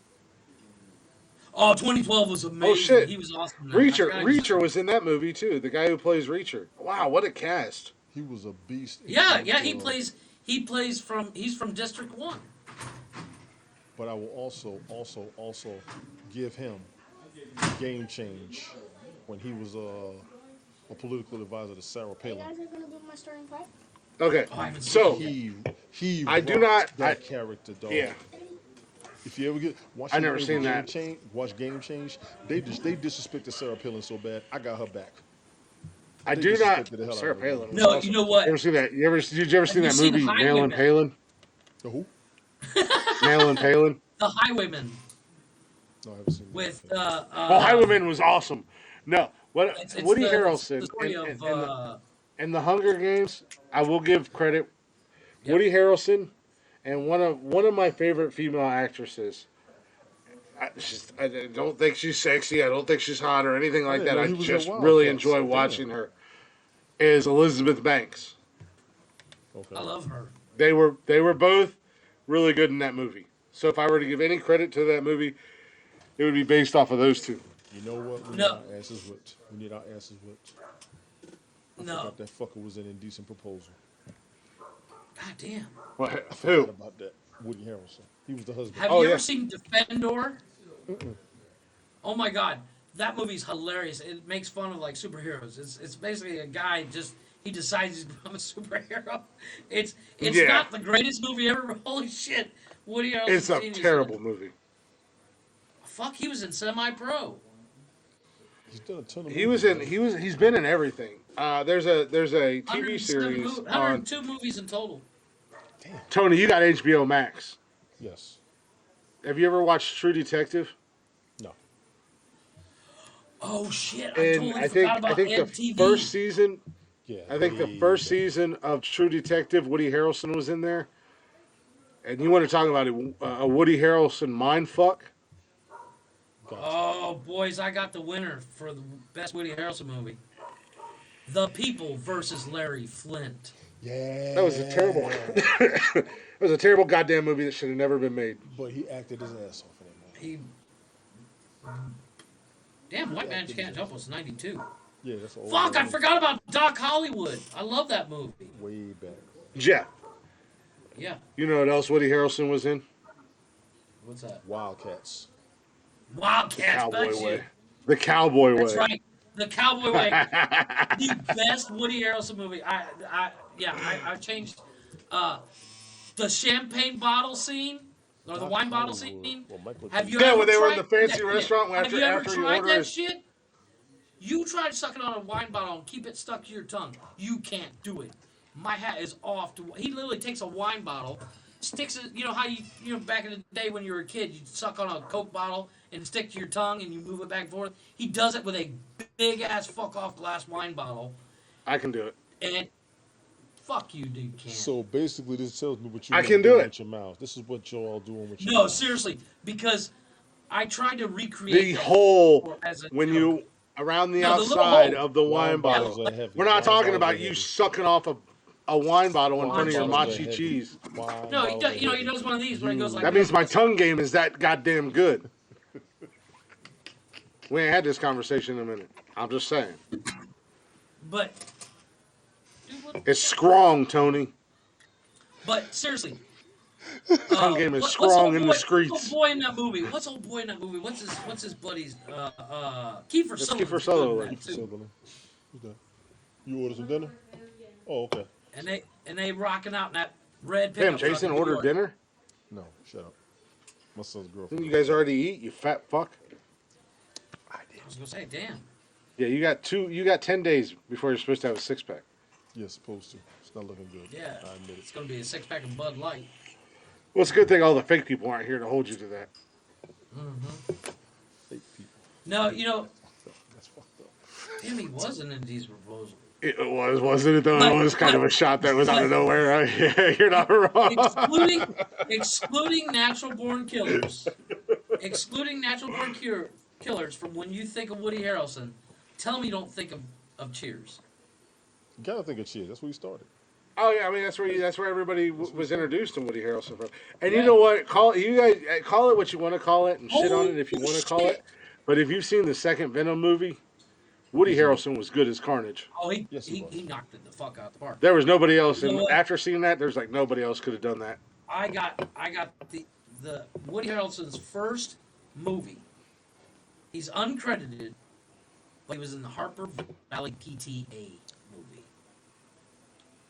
Oh, 2012 was amazing. Oh shit! He was awesome. in that. I Reacher. forgot he was- Reacher was in that movie too. The guy who plays Reacher. Wow, what a cast! He was a beast. in Yeah, terms yeah. of- He's from District 1. But I will also give him Game Change when he was a political advisor to Sarah You Palin. guys are gonna do my starting five? Okay, Oh, I haven't seen so He I do rocked not- that I- character, dog. yeah, If you ever watch I the never movie seen Game that. Change, watch Game Change. They disrespected Sarah Palin so bad. I got her back. I They do not. disrespected the hell out Sarah of her. Palin. was No, awesome. you know what? You ever seen that? Did you ever see you that seen movie, Highwaymen? Mail and Palin? The who? Mail and Palin. The Highwaymen No, I haven't seen that. with Oh, Highwayman was awesome. No, what it's Woody the Harrelson story and, of, and the Hunger Games. I will give credit. Yep. Woody Harrelson and one of my favorite female actresses. I don't think she's sexy. I don't think she's hot or anything like Yeah, that. no, I he was just in really Wildcats. enjoy Damn. watching her. Is Elizabeth Banks. Okay. I love her. They were both really good in that movie. So if I were to give any credit to that movie, it would be based off of those two. You know what? We need No, our asses whipped. We need our asses whipped. I no. forgot that fucker was in Indecent Proposal. God damn. What? I forgot Who? about that. Woody Harrelson. He was the husband. Have Oh you yeah. ever seen Defendor? Oh my god, that movie's hilarious. It makes fun of like superheroes. It's basically a guy just he decides to become a superhero. It's Yeah. not the greatest movie ever. But holy shit, Woody Harrelson's It's a genius in terrible it. movie. Fuck, he was in Semi Pro. He's done a ton of He movies. was in. man. He's been in everything. There's a TV 107 series on 102 movies in total. Damn. Tony. You got HBO Max. Yes. Have you ever watched True Detective? No. Oh shit, I And totally I forgot think I about think the MTV. first season. Yeah. I think the way first better. season of True Detective, Woody Harrelson was in there. And you want to talk about a Woody Harrelson mind fuck? Gotcha. Oh boys, I got the winner for the best Woody Harrelson movie. The People versus Larry Flint. Yeah. That was a terrible. It was a terrible goddamn movie that should have never been made. But he acted his ass off in that movie. He. Damn, White Man Can't Jump was 92. Yeah, that's all. Fuck, I forgot about Doc Hollywood. I love that movie. Way better. Jeff, Yeah, you know what else Woody Harrelson was in? what's that? Wildcats. Wildcats, Cowboy bet you. Way. The Cowboy That's Way. right. The Cowboy Way. The best Woody Harrelson movie. I changed the champagne bottle scene or the Doc wine bottle Hollywood. scene. Well, Michael Have you Yeah, ever when they were in tried the fancy that- restaurant Have after- you ever after he tried ordered that his- shit? You try sucking on a wine bottle and keep it stuck to your tongue. You can't do it. My hat is off. He literally takes a wine bottle, sticks it. You know how you back in the day when you were a kid, you'd suck on a Coke bottle and stick to your tongue and you move it back and forth. He does it with a big ass fuck off glass wine bottle, I can do it. and fuck you, dude. Can't. So basically, this tells me what you I want can to do it. with your mouth. This is what you're all doing with your No, mouth. seriously, because I tried to recreate The that hole as a when joke. you around the No, the little outside hole. of the wine bottles bottle. are heavy. We're not Wine talking bottles about are you heavy. sucking off a wine bottle in Wine front of your bottles are machi heavy. cheese. Wine No, he bottles does. are You know, he heavy. does one of these where he goes like That means this. my tongue game is that goddamn good. We ain't had this conversation in a minute. I'm just saying. But, dude, what, It's strong, Tony. but seriously, Tongue game is what's strong old in boy, the streets. What's old boy in that movie? What's his buddy's? Kiefer It's Sutherland's Kiefer Sutherland. good in that, too. Sutherland. Who's that? You ordered some dinner? Oh, okay. And they rocking out in that red Damn, pickup truck Jason in New ordered York. dinner? No, shut up. My son's Didn't girlfriend. you guys already eat, you fat fuck? I was gonna say, damn. Yeah, you got 10 days before you're supposed to have a six pack. Yeah, supposed to. It's not looking good. Yeah, I admit it's it. gonna be a 6-pack of Bud Light. Well, it's a good thing all the fake people aren't here to hold you to that. Fake people. No, you know, That's fucked up. damn, he was in Indie's proposal. It was, wasn't it though? But- It was kind of a shot that was out of nowhere. Yeah, you're not wrong. Excluding natural born killers, killers from when you think of Woody Harrelson, tell me you don't think of Cheers. You gotta think of Cheers. That's where you started. Oh yeah, I mean that's where everybody was introduced to Woody Harrelson from. And Yeah. you know what? Call it what you want to call it and shit on it if you Holy want to call shit. it. But if you've seen the second Venom movie, Woody Harrelson was good as Carnage. Oh, Yes, he was. he knocked it the fuck out the park. There was nobody else, You know and what? after seeing that, there's like nobody else could have done that. I got the Woody Harrelson's first movie. He's uncredited, but he was in the Harper Valley PTA movie.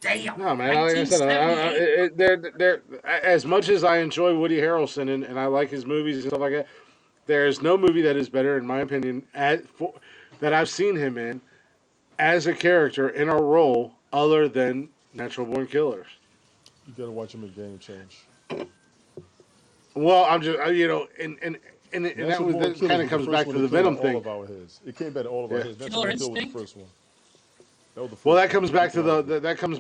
Damn. No man, like I said, 1978. they're as much as I enjoy Woody Harrelson and I like his movies and stuff like that. There is no movie that is better, in my opinion, that I've seen him in as a character in a role other than Natural Born Killers. You gotta watch him in Game Change. Well, I'm just and that Natural Born kind Killers of was comes the back first to one the that came Venom out thing. All of our heads. It came back to all of our Yeah. heads. Natural Killer Born Killers was the Instinct? first one. That was the first Well, that one. comes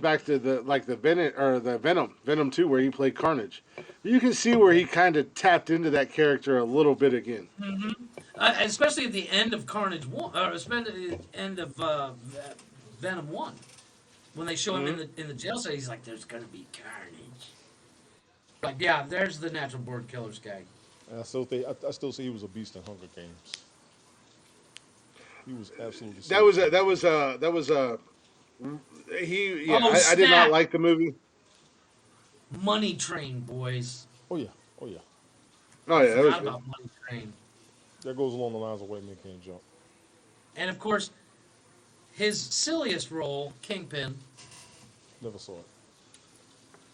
back to the like the Bennett or the Venom 2 where he played Carnage. You can see where he kind of tapped into that character a little bit again. Especially at the end of Carnage 1, or especially at the end of Venom 1. when they show him in the jail cell, he's like, "There's gonna be carnage." Like, yeah, there's the natural born killers guy. And I still say he was a beast in Hunger Games. He was absolutely. he. Yeah, Oh I did not snap! like the movie. Money Train, boys. Oh yeah, oh yeah. Oh I yeah, that was forgot good. about Money Train. That goes along the lines of White Men Can't Jump. And of course, his silliest role, Kingpin. Never saw it.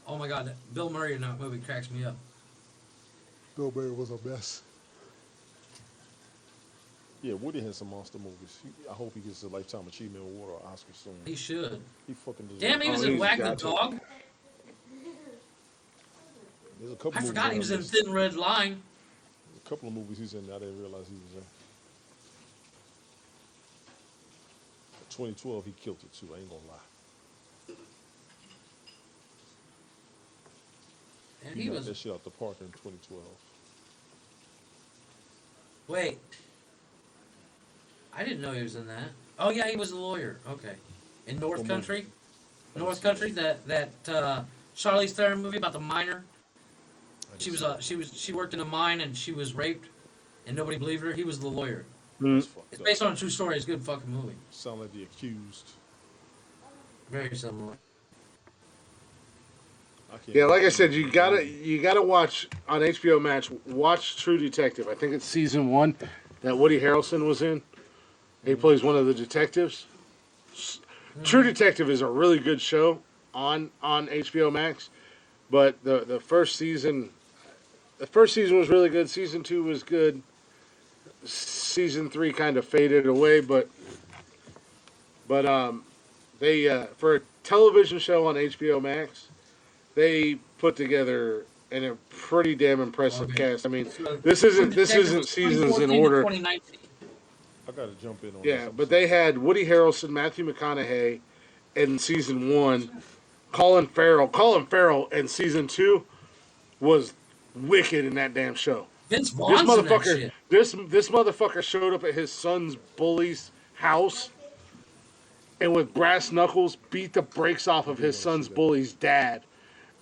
Oh my God, Bill Murray in that movie cracks me up. Bill Murray was a mess. Yeah, Woody had some monster movies. I hope he gets a Lifetime Achievement Award or Oscar soon. He should. He fucking deserves Damn, it. he was Oh, in he's Wag the got to. Dog. There's a couple I movies forgot on he was that in list. Thin Red Line. A couple of movies he's in that I didn't realize he was in. 2012, he killed it too. I ain't gonna lie. And He he knocked that was. shit out the park in 2012. Wait. I didn't know he was in that. Oh yeah, he was a lawyer. Okay. In North What Country. North Country, that Charlize Theron movie about the miner. She worked in a mine and she was raped, and nobody believed her. He was the lawyer. That's fucked It's up. based on a true story. It's a good fucking movie. Sound like The Accused. Very similar. I can't Yeah, like I said, you gotta watch on HBO Max. Watch True Detective. I think it's season 1 that Woody Harrelson was in. He plays one of the detectives. True Detective is a really good show on HBO Max, but the first season was really good. Season 2 was good. Season 3 kind of faded away, but they for a television show on HBO Max, they put together a pretty damn impressive Okay. cast. I mean, this isn't seasons in 2014 to order. 2019. I gotta jump in on Yeah, this. but they had Woody Harrelson, Matthew McConaughey in season 1, Colin Farrell. Colin Farrell in season 2 was wicked in that damn show. Vince This Vaughn's in that motherfucker, shit. this motherfucker showed up at his son's bully's house and with brass knuckles beat the brakes off of his son's bully's dad,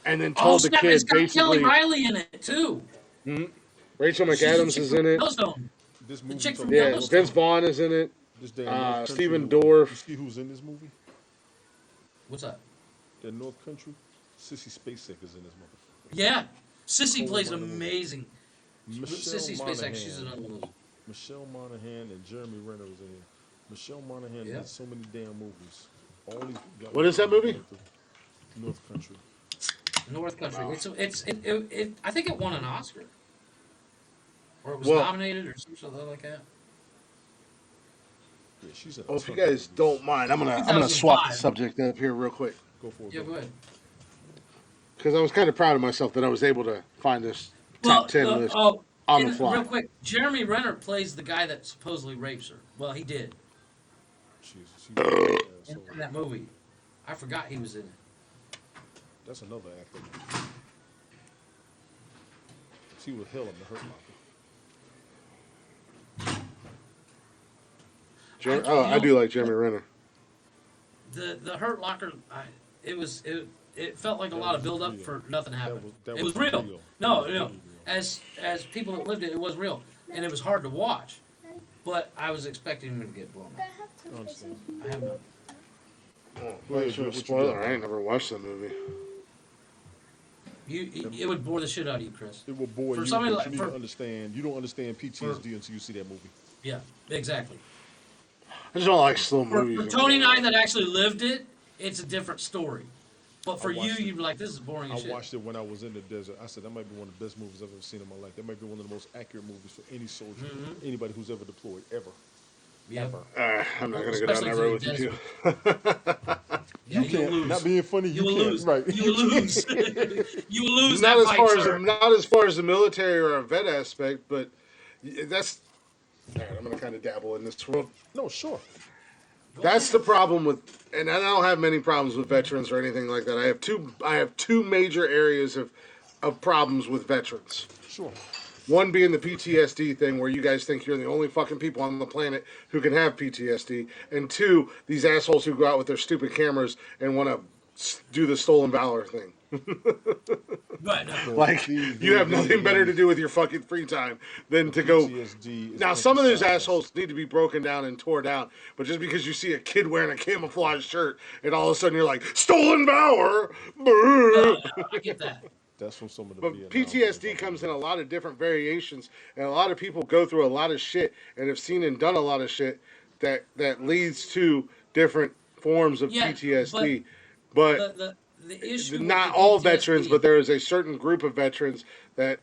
and then Oh told the snap! It's kid got Kelly basically. Riley in it too. Rachel She's the McAdams chick is from in it. Yellowstone. This The movie chick from talking Yeah, about Yellowstone. Vince Vaughn is in it. this damn North Country Stephen movie. Dorff. You see who's in this movie? What's that? The North Country. Sissy Spacek is in this motherfucker. Yeah, Sissy Cold plays Mother movie. amazing. Michelle Sissy Spacek, she's Monaghan. another movie. Michelle Monaghan and Jeremy Renner is in here. Michelle Monaghan Yeah. did so many damn movies. All these. What is that movie? North Country. North Country. I think it won an Oscar, or it was Well- nominated, or something like that. Yeah, she's in a Well, if you ton of guys movies. don't mind, I'm gonna swap the 2005. subject up here real quick Go for it. Yeah, bro. go ahead. because I was kind of proud of myself that I was able to find this top 10 list on the fly. Real quick, Jeremy Renner plays the guy that supposedly rapes her. Well, he did She's in that movie. I forgot he was in it. that's another actor. She was hell in the Hurt Locker. I do like Jeremy Renner. The Hurt Locker, it felt like a lot of build up real. for nothing to happen. That It was was real. real. No, That was no. really real. As people that lived it, it was real, and it was hard to watch. But I was expecting him to get blown up. I understand. I have not. Thanks for Joe, a what you spoiler. got? I ain't never watched that movie. It would bore the shit out of you, Chris. It will bore For you, somebody but like- you need for- to understand. You don't understand PTSD until you see that movie. Yeah, exactly. I just don't like slow For movies. Tony and I that actually lived it, it's a different story. But for I you, watched it. you'd be like, this is boring I as shit. watched it when I was in the desert. I said that might be one of the best movies I've ever seen in my life. That might be one of the most accurate movies for any soldier, anybody who's ever deployed, ever. Yeah. I'm not gonna go down Especially that for road the with you. Yeah, You can't. lose. Not being funny, you will can't. lose. Right. You will lose. You will lose Not that as fight, far sir. as not as far as the military or a vet aspect, but that's. All right, I'm gonna kind of dabble in this world. No, sure. That's the problem with, and I don't have many problems with veterans or anything like that. I have two major areas of problems with veterans. Sure. One being the PTSD thing, where you guys think you're the only fucking people on the planet who can have PTSD, and two, these assholes who go out with their stupid cameras and want to do the stolen valor thing. Right. No. But Like, you have nothing better to do with your fucking free time than to go. PTSD is Now, some of those emphasized. assholes need to be broken down and tore down, but just because you see a kid wearing a camouflage shirt and all of a sudden you're like, stolen valor! No, I get that. That's from some of the But Vietnam PTSD wars. comes in a lot of different variations, and a lot of people go through a lot of shit and have seen and done a lot of shit that leads to different forms of Yeah, PTSD. But the issue not with the all PTSD, veterans, but there is a certain group of veterans that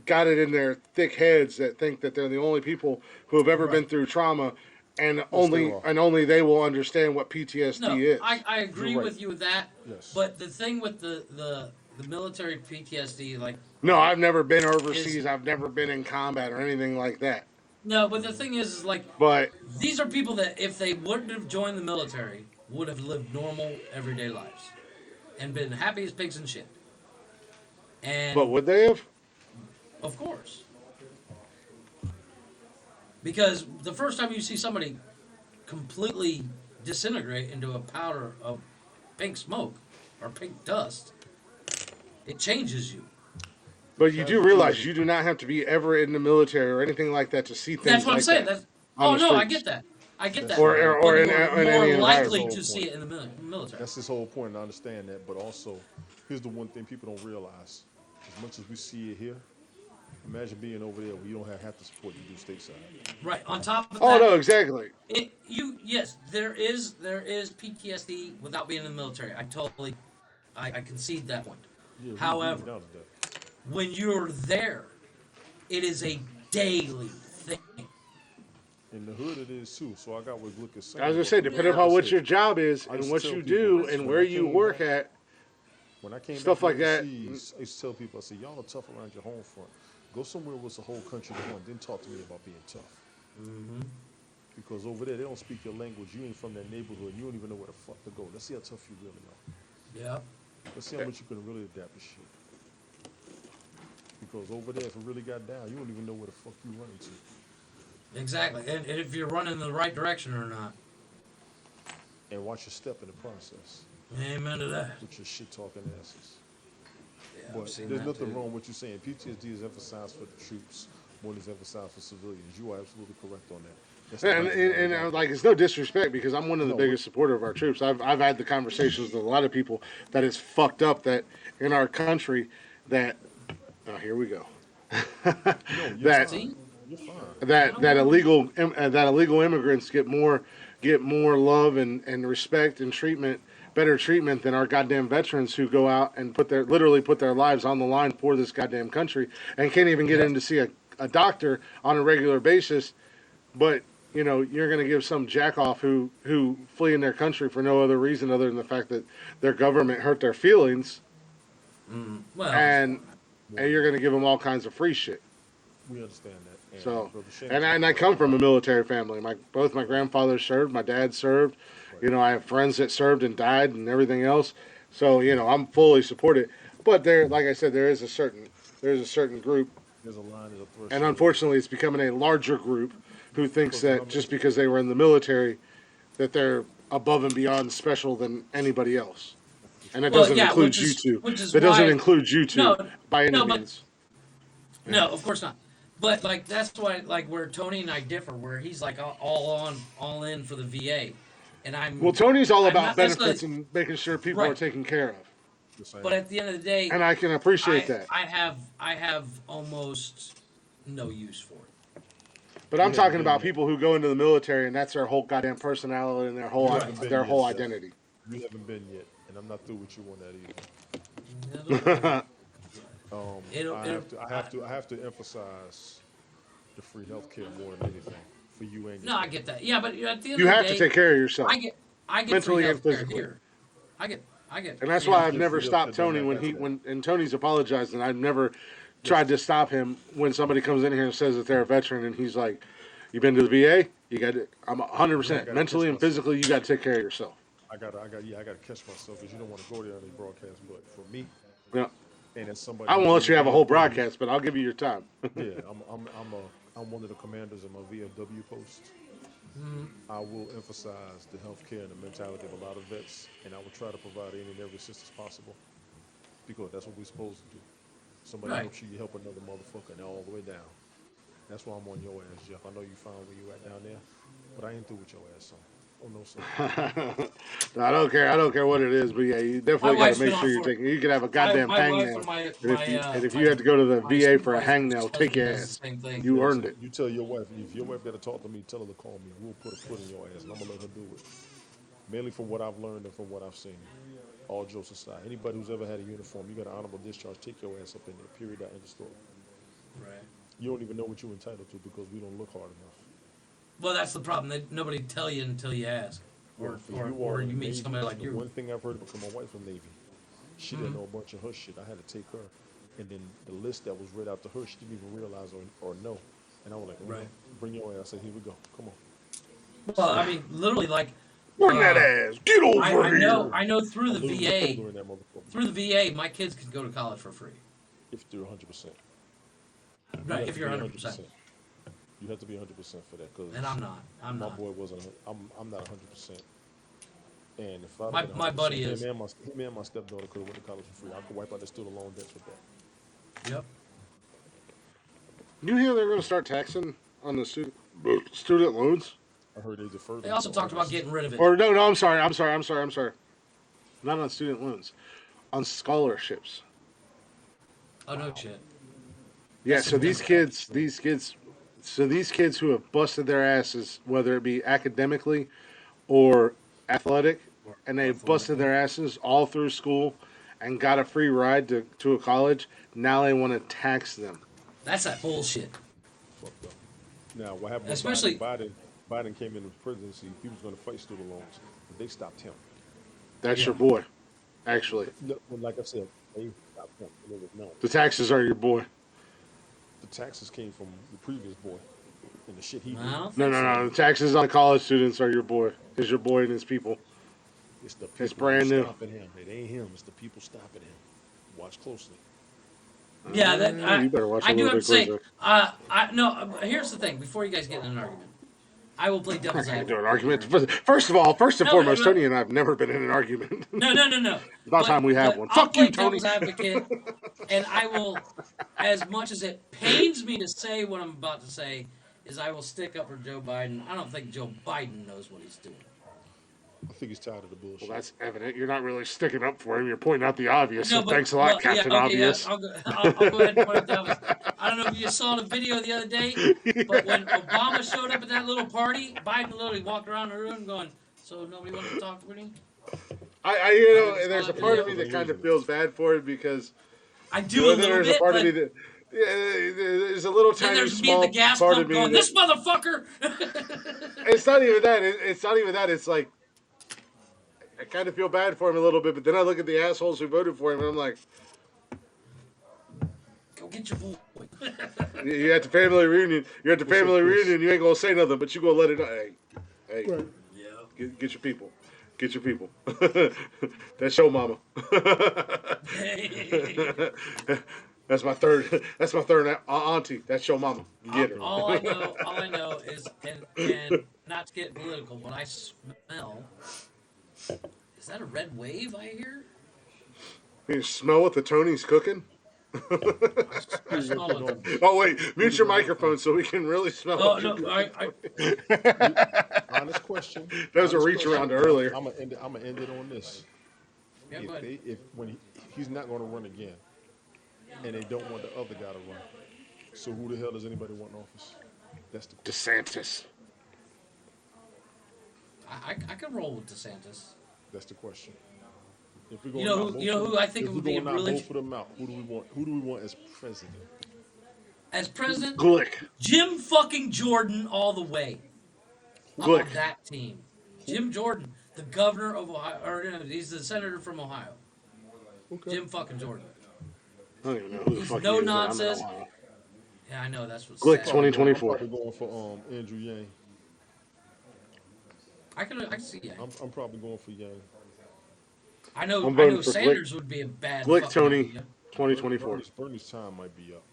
got it in their thick heads that think that they're the only people who have ever been right. through trauma, and Yes, they are. only they will understand what PTSD No, is. I agree You're right. with you with that. Yes. But the thing with the military PTSD, like, No, I've never been overseas. is I've never been in combat or anything like that. no. But the thing is like But these are people that if they wouldn't have joined the military, would have lived normal everyday lives and been happy as pigs and shit. And would they have? of course, because the first time you see somebody completely disintegrate into a powder of pink smoke or pink dust, it changes you. But you do realize you do not have to be ever in the military or anything like that to see things That's what I'm like saying. that That's, on oh the no, I streets. get that. I get That's that. right. Or But in, you're in any more environment. likely That's to the see whole it in the military. That's his whole point, and I understand that. But also, here's the one thing people don't realize: as much as we see it here, imagine being over there where you don't have half the support you do stateside. Right. On top of Oh that, no, exactly. yes, there is PTSD without being in the military. I concede that point. Yeah, we However, down to that. when you're there, it is a daily thing. In the hood, it is too. So I got what Glick is saying. I was gonna but say, for me, depending like I upon what said, your job is I and used what to tell you people do and when where I you came work back, at, when I came stuff back like from that. overseas, I used to tell people, I said, y'all are tough around your home front. Go somewhere where it's a whole country to one. Then talk to me about being tough. Because over there, they don't speak your language. You ain't from that neighborhood. You don't even know where the fuck to go. Let's see how tough you really are. Yeah. Let's see how much you can really adapt to shit. Because over there, if it really got down, you don't even know where the fuck you running to. Exactly. And if you're running in the right direction or not. And watch your step in the process Amen to that. with your shit talking asses. Yeah, I've But seen there's that nothing too. wrong with you saying PTSD is emphasized for the troops more than it's emphasized for civilians. You are absolutely correct on that. That's the And, reason and, why we and got like, it's no disrespect because I'm one of the No, biggest supporter of our troops. I've had the conversations with a lot of people that it's fucked up that in our country that here we go no, you're that fine. See? You're fine. that illegal immigrants get more love and respect and treatment, better treatment than our goddamn veterans who go out and literally put their lives on the line for this goddamn country and can't even get Yep. in to see a doctor on a regular basis. But you're going to give some jackoff who flee in their country for no other reason other than the fact that their government hurt their feelings, Well, and you're going to give them all kinds of free shit. We understand that. And So, Brother Shane and I talked come about from a military family. Both my grandfathers served, my dad served. I have friends that served and died and everything else. So, I'm fully supported. But like I said, there's a certain group, there's a line, there's a threshold. and unfortunately, it's becoming a larger group who thinks Because that just because they were in the military, that they're above and beyond special than anybody else. And that well, doesn't yeah, include you two. which is That doesn't why include you two no, by any no, but means. no, of course not. But like that's why like where Tony and I differ, where he's like all in for the VA, and Well, Tony's all I'm about not necessarily benefits and making sure people are right. taken care of. The same. But at the end of the day, And I can appreciate that. I have almost no use for it. But I'm We talking haven't about been yet. people who go into the military and that's their whole goddamn personality and their whole You haven't been their yet, whole Chef. identity. You haven't been yet, and I'm not through with you on that either. It'll- I have to emphasize the free healthcare more than anything for you and your No, I family. get that. Yeah, but at the end You of the have day, to take care of yourself. I get mentally free and healthcare physically. here. I get And that's you why know, I've never free stopped healthcare Tony don't when have that. and Tony's apologized and I've never tried to stop him when somebody comes in here and says that they're a veteran and he's like, "You been to the VA? You got to, I'm Yeah, I 100% gotta mentally catch and myself. physically. You got to take care of yourself." I gotta catch myself because you don't want to go there on these broadcasts. But for me, Yeah. And as somebody I who's won't in let the you have a whole VFW, broadcast, but I'll give you your time. yeah, I'm one of the commanders of my VFW post. I will emphasize the healthcare and the mentality of a lot of vets, and I will try to provide any and every assistance possible because that's what we're supposed to do. Somebody Right. helps you, you help another motherfucker, and all the way down. That's why I'm on your ass, Jeff. I know you found where you at down there, but I ain't through with your ass, son. Oh no, sir. No, I don't care. I don't care what it is, but yeah, you My definitely got to wife's make been sure on you're for taking. You can have a my goddamn my wife and hangnail, my and if my you and if my you had to go to the my VA for a supervisor's hangnail, take husband your does the ass. same thing. You earned Listen, it. you tell your wife if your wife got to talk to me, tell her to call me. We'll put a foot in your ass, and I'm gonna let her do it. Mainly from what I've learned and from what I've seen. All jokes aside, anybody who's ever had a uniform, you got an honorable discharge. Take your ass up in there. Period. End of story. Right. You don't even know what you're entitled to because we don't look hard enough. Well, that's the problem. Nobody tell you until you ask, Well, or for or, you all or in you the meet Navy, somebody like the you. one thing I've heard because my wife from Navy, she didn't know a bunch of her shit. I had to take her, and then the list that was read out to her, she didn't even realize or know. And I was like, Right. bring your ass. I said, here we go. Come on. Well, So I mean, literally, like, Run that uh, ass. Get I over I here. told her. I know I through the literally told VA, her in that motherfucker. through the VA, my kids can go to college for free. If you're 100%, you Right, have if to you're be 100%, 100%. You have to be 100% for that and because I'm not. I'm my not. boy wasn't. I'm not 100%. And if I'd have My been my 100%, buddy is. him and my stepdaughter could have went to college for free. I could wipe out the student loan debts with that. Yep. You hear they're going to start taxing on the student loans? I heard they deferred They them to also talked about August. getting rid of it. Or no, I'm sorry. I'm sorry. Not on student loans, on scholarships. Oh no shit. Yeah, That's so some Democrat shit. these kids who have busted their asses, whether it be academically or athletic, and they busted Athletically. their asses all through school and got a free ride to a college. Now they want to tax them. That's that bullshit. Fucked up. Now, what happened with Biden? Especially, Biden came into the presidency. He was going to fight student loans, but they stopped him. That's your yeah. boy, actually. Well, like I said, they stopped him. And it was known. The taxes are your boy. The taxes came from the previous boy and the shit he I did. don't No, think no, so. no. The taxes on college students are your boy. Is your boy and his people. It's the It's people who's brand new. stopping him. It ain't him. It's the people stopping him. Watch closely. Yeah, that You better watch a I do little have bit to say. closer. I no. Here's the thing. Before you guys get in an argument, I will play I'm not devil's going to do an advocate argument. here. First of all, first and No, no, foremost, no, Tony and I have never been in an argument. no, no, no, no. It's about time we have But one. I'll Fuck you, play Tony. devil's advocate, and I will, as much as it pains me to say what I'm about to say, is I will stick up for Joe Biden. I don't think Joe Biden knows what he's doing. I think he's tired of the Well, bullshit. that's evident. You're not really sticking up for him. You're pointing out the obvious. So No, but thanks a lot, well, yeah, Captain okay, yeah, Obvious. I'll go ahead and point out the obvious. I don't know if you saw the video the other day, but when Obama showed up at that little party, Biden literally walked around the room going, "So nobody wanted to talk with me." You I don't know if you know, saw there's a that part of video. me Wasn't that he kind of losing it? feels bad for him because I do a little there's a bit, part of me but that there's a little then tiny there's me at the small gas part of pump me going, that "This motherfucker." it's not even that. It's not even that. It's like I kind of feel bad for him a little bit, but then I look at the assholes who voted for him, and I'm like, Go get your boy. you at the family reunion. You're at the What's up, family Chris? reunion. You ain't gonna say nothing, but you gonna let it. Hey, Right. Yeah. get your people. Get your people. That's your mama. That's my third. That's my third auntie. That's your mama. Get her. All I know is, and not to get political, but I smell. Is that a red wave I hear? You smell what the Tony's cooking? I Who smell working it. on? Oh wait, mute Who's your gonna work on? microphone so we can really smell Oh what you're no, cooking. We, honest question. That was a Honest reach around question, Jeff. earlier. I'm gonna end it on this. yeah, If but they, if when he's not gonna run again, and they don't want the other guy to run, so who the hell does anybody want in office? That's the question. DeSantis. I can roll with DeSantis. That's the question. If we're going You to know knock who? both You know of them, who I think if we're would be a going to knock really both of them out, who do we want? Who do we want as president? as president? Glick. Jim fucking Jordan all the way. I'm Glick. on that team. Jim Jordan, the governor of Ohio, or no, he's the senator from Ohio. Okay. Jim fucking Jordan. I don't even know who the He's fuck no he is. nonsense. I don't know. Yeah, I know that's what's Glick sad. 2024. I'm probably going for Andrew Yang. I can see that. I'm probably going for Yang. I'm I voting know for Sanders would be a bad Glick fucking Tony. idea. 2024. Bernie's time might be up.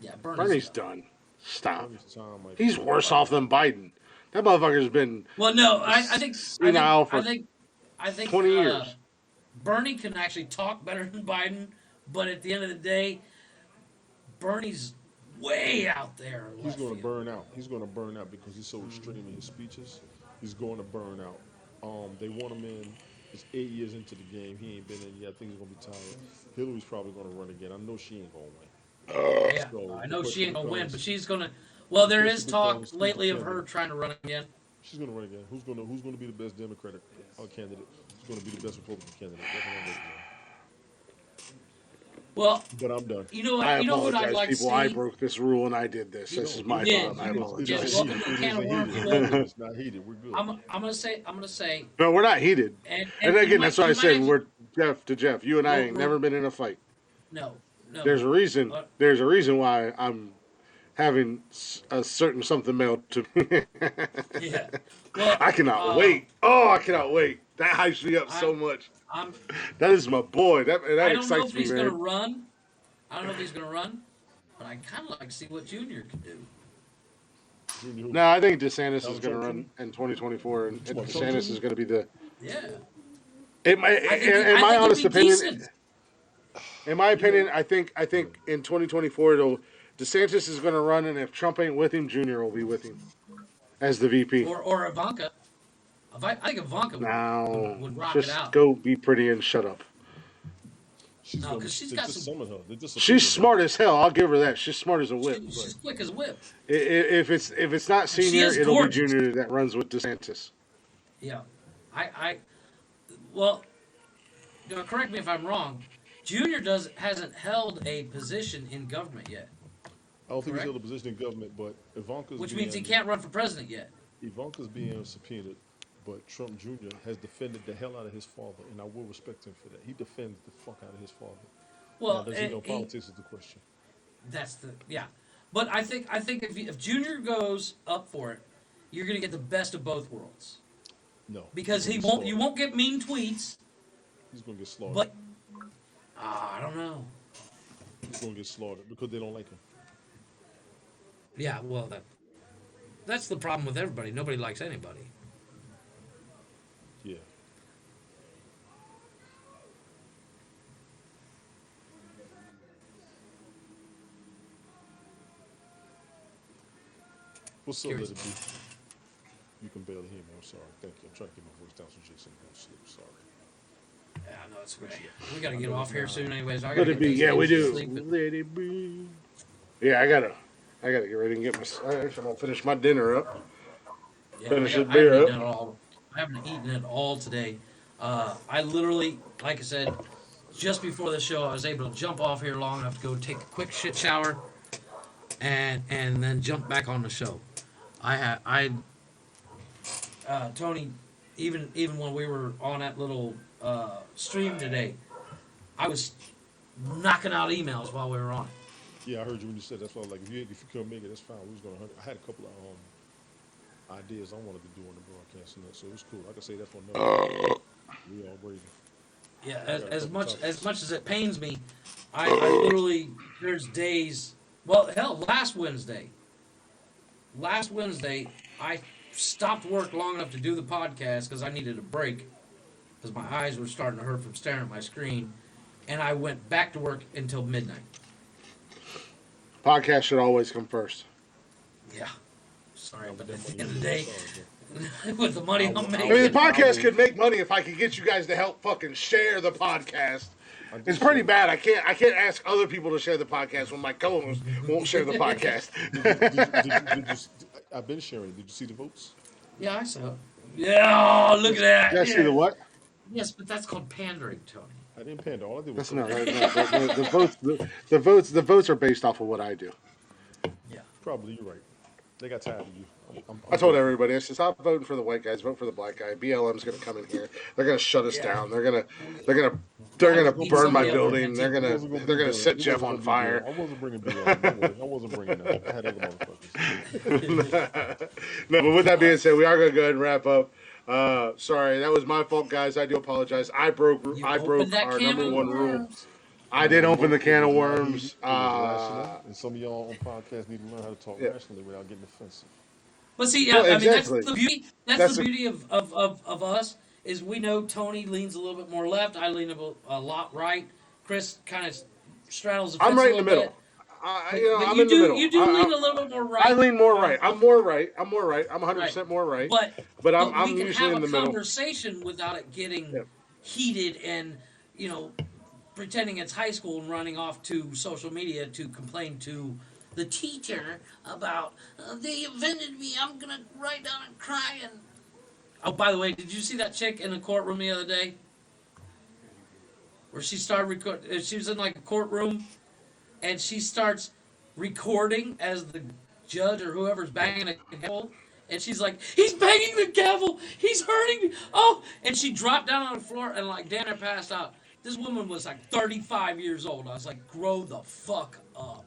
Yeah, Bernie's done. Stop. Bernie's time might He's be up. worse off than Biden. That motherfucker's been Well, no, I think senile for 20 years. Bernie can actually talk better than Biden, but at the end of the day, Bernie's way out there. in He's left going to field. burn out. He's going to burn out because he's so extreme in his speeches. He's going to burn out. They want him in. It's 8 years into the game. He ain't been in yet. I think he's going to be tired. Hillary's probably going to run again. I know she ain't going to win. Yeah, So I the know she question ain't gonna win, becomes- but she's gonna. Well, there question is talk becomes who's lately the of her candidate? trying to run again. She's going to run again. Who's going to be the best Democratic candidate? Who's going to be the best Republican candidate? That's what I'm waiting on. Well, But I'm done. you know what? I You know what I'd apologize, like to people. see. I broke this rule and I did this. This is my did. fault. I You did. apologize. Welcome to the can of worms. It's not heated. We're good. I'm gonna say, No, we're not heated. and And again, that's why I said actually- we're Jeff to Jeff. You and I ain't We're- never been in a fight. no. There's a reason. Uh, There's a reason why I'm having a certain something mailed to me. Yeah. Well, I cannot wait. Oh, I cannot wait. That hypes me up so much. I'm. That is my boy. That I don't know excites if me, he's gonna man. run. I don't know if he's gonna run, but I kind of like to see what Junior can do. No, I think DeSantis is Donald going to Trump run in 2024, and What, Trump DeSantis Jr.? is going to be the. Yeah. In my, I think in my he'd honest be opinion, decent. in my opinion, I think in 2024 DeSantis is going to run, and if Trump ain't with him, Junior will be with him as the VP. Or Ivanka. I think Ivanka Now, would rock just it out. go be pretty and shut up. She's No, gonna, 'cause she's they got just some- summon her. They just She's subpoenaed her. smart as hell. I'll give her that. She's smart as a whip. She's quick as a whip. If it's not She Senior, is it'll gorgeous. be Junior that runs with DeSantis. Yeah. Well, correct me if I'm wrong. Junior hasn't held a position in government yet, I don't think Correct. he's held a position in government, but Ivanka's which being, means he can't run for president yet. Ivanka's being subpoenaed, but Trump Jr. has defended the hell out of his father, and I will respect him for that. He defends the fuck out of his father. Well, Now, does he know politics is the question. that's the yeah. But I think if Junior goes up for it, you're gonna get the best of both worlds No, because he's he gonna won't. get You slaughtered. won't get mean tweets, He's gonna get slaughtered. but I don't know. He's gonna get slaughtered because they don't like him. Yeah, well that's the problem with everybody. Nobody likes anybody. Yeah. What's up, let Curious. it be? You can barely hear me. I'm sorry. Thank you. I'm trying to get my voice down so Jason won't sleep. Sorry. Yeah, no, it's great. We gotta get off here soon, anyways. I Let gotta it get be. these Yeah, we things to do. sleep, but- Let it be. Yeah, I gotta get ready and get my. I'm gonna finish my dinner up. Yeah, Finish I the haven't beer eaten up. it all. I haven't eaten it all today. I literally, like I said, just before the show, I was able to jump off here long enough to go take a quick shit shower, and then jump back on the show. Tony, even when we were on that little stream today, I was knocking out emails while we were on it. Yeah, I heard you when you said that's why I was like, if you couldn't make it, that's fine. We was gonna. I had a couple of ideas I wanted to do on the broadcast and that, so it was cool. I could say that for another. We all waiting. Yeah, got a as couple much topics. as it pains me, I literally there's days. Well, hell, last Wednesday I stopped work long enough to do the podcast because I needed a break because my eyes were starting to hurt from staring at my screen, and I went back to work until midnight. Podcast should always come first. Yeah, sorry, but at the end of the day, with the money I'm I making, mean, the podcast could make money if I could get you guys to help fucking share the podcast. It's pretty bad. I can't ask other people to share the podcast when my co-host won't share the podcast. I've been sharing. Did you see the votes? yeah, I saw it. Yeah, look at that. Did I see the what? Yes, but that's called pandering, Tony. I didn't pander. All I did was. That's not right. The votes are based off of what I do. Yeah. Probably you're right. They got tired of you. I told everybody, I said, stop voting for the white guys, vote for the black guy. BLM's gonna come in here. They're gonna shut us down. They're gonna burn my building. They're gonna set Jeff on fire. I wasn't bringing beer. I wasn't bringing that. I had other motherfuckers. No, but with that being said, we are gonna go ahead and wrap up. Sorry, that was my fault, guys. I do apologize. I broke You our opened that number can of one rule. worms. I did open the can of It was worms. It was rational, and some of y'all on podcasts need to learn how to talk Yeah. rationally without getting offensive. But see, Well, I mean, that's exactly. the beauty. That's the That's a, beauty of us is we know Tony leans a little bit more left. I lean a lot right. Chris kind of straddles the I'm fence a right in the little middle. bit. But I'm in the middle. you do lean a little bit more I right. lean more On, right. I'm on more right. I'm more right. I'm right. 100% more right. But But we I'm can usually have in a the middle. conversation without it getting Yeah. heated and you know pretending it's high school and running off to social media to complain to the teacher about they offended me. I'm gonna write down and cry. And oh, by the way, did you see that chick in the courtroom the other day where she started record? She was in like a courtroom and she starts recording as the judge or whoever's banging a gavel. And she's like, he's banging the gavel. He's hurting me. Oh, and she dropped down on the floor and like damn near passed out. This woman was like 35 years old. I was like, grow the fuck up.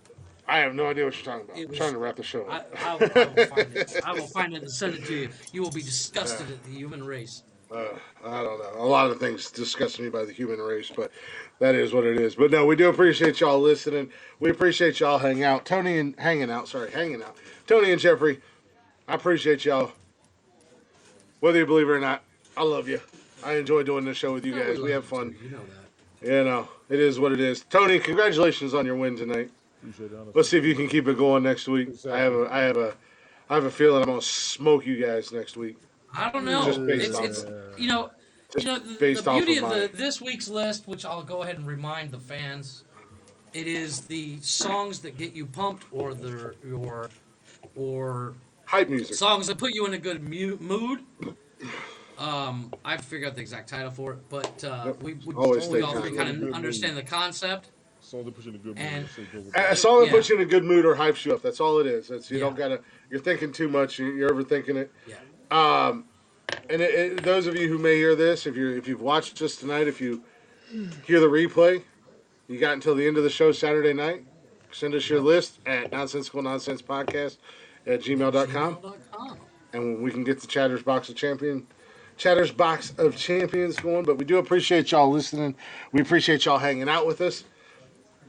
I have no idea what you're talking about. It I'm trying was. to wrap the show up. I will find it. I will find it and send it to you. You will be disgusted at the human race. I don't know. A lot of things disgust me by the human race, but that is what it is. But no, we do appreciate y'all listening. We appreciate y'all hanging out. Hanging out. Tony and Jeffrey, I appreciate y'all. Whether you believe it or not, I love you. I enjoy doing this show with you guys. We have fun. You know that. You know, it is what it is. Tony, congratulations on your win tonight. Appreciate it, honestly. Let's see if you can keep it going next week. Exactly. I have a feeling I'm gonna smoke you guys next week. I don't know. Just based It's on you know based the off beauty of of my this week's list, which I'll go ahead and remind the fans, it is the songs that get you pumped or hype music. songs that put you in a good mood. I figured out the exact title for it, but we Always take all three time. kind Good of mood. understand the concept. So they put you in a good mood. And- So go with A that. song that Yeah. puts you in a good mood or hypes you up. That's all it is. You Yeah. don't gotta. You're thinking too much. You're overthinking it. Yeah. And those of you who may hear this, if you've watched us tonight, if you hear the replay, you got until the end of the show Saturday night. Send us your list at Nonsensical Nonsense Podcast at gmail.com. gmail.com. And we can get the Chatter's Box of Champions going. But we do appreciate y'all listening. We appreciate y'all hanging out with us.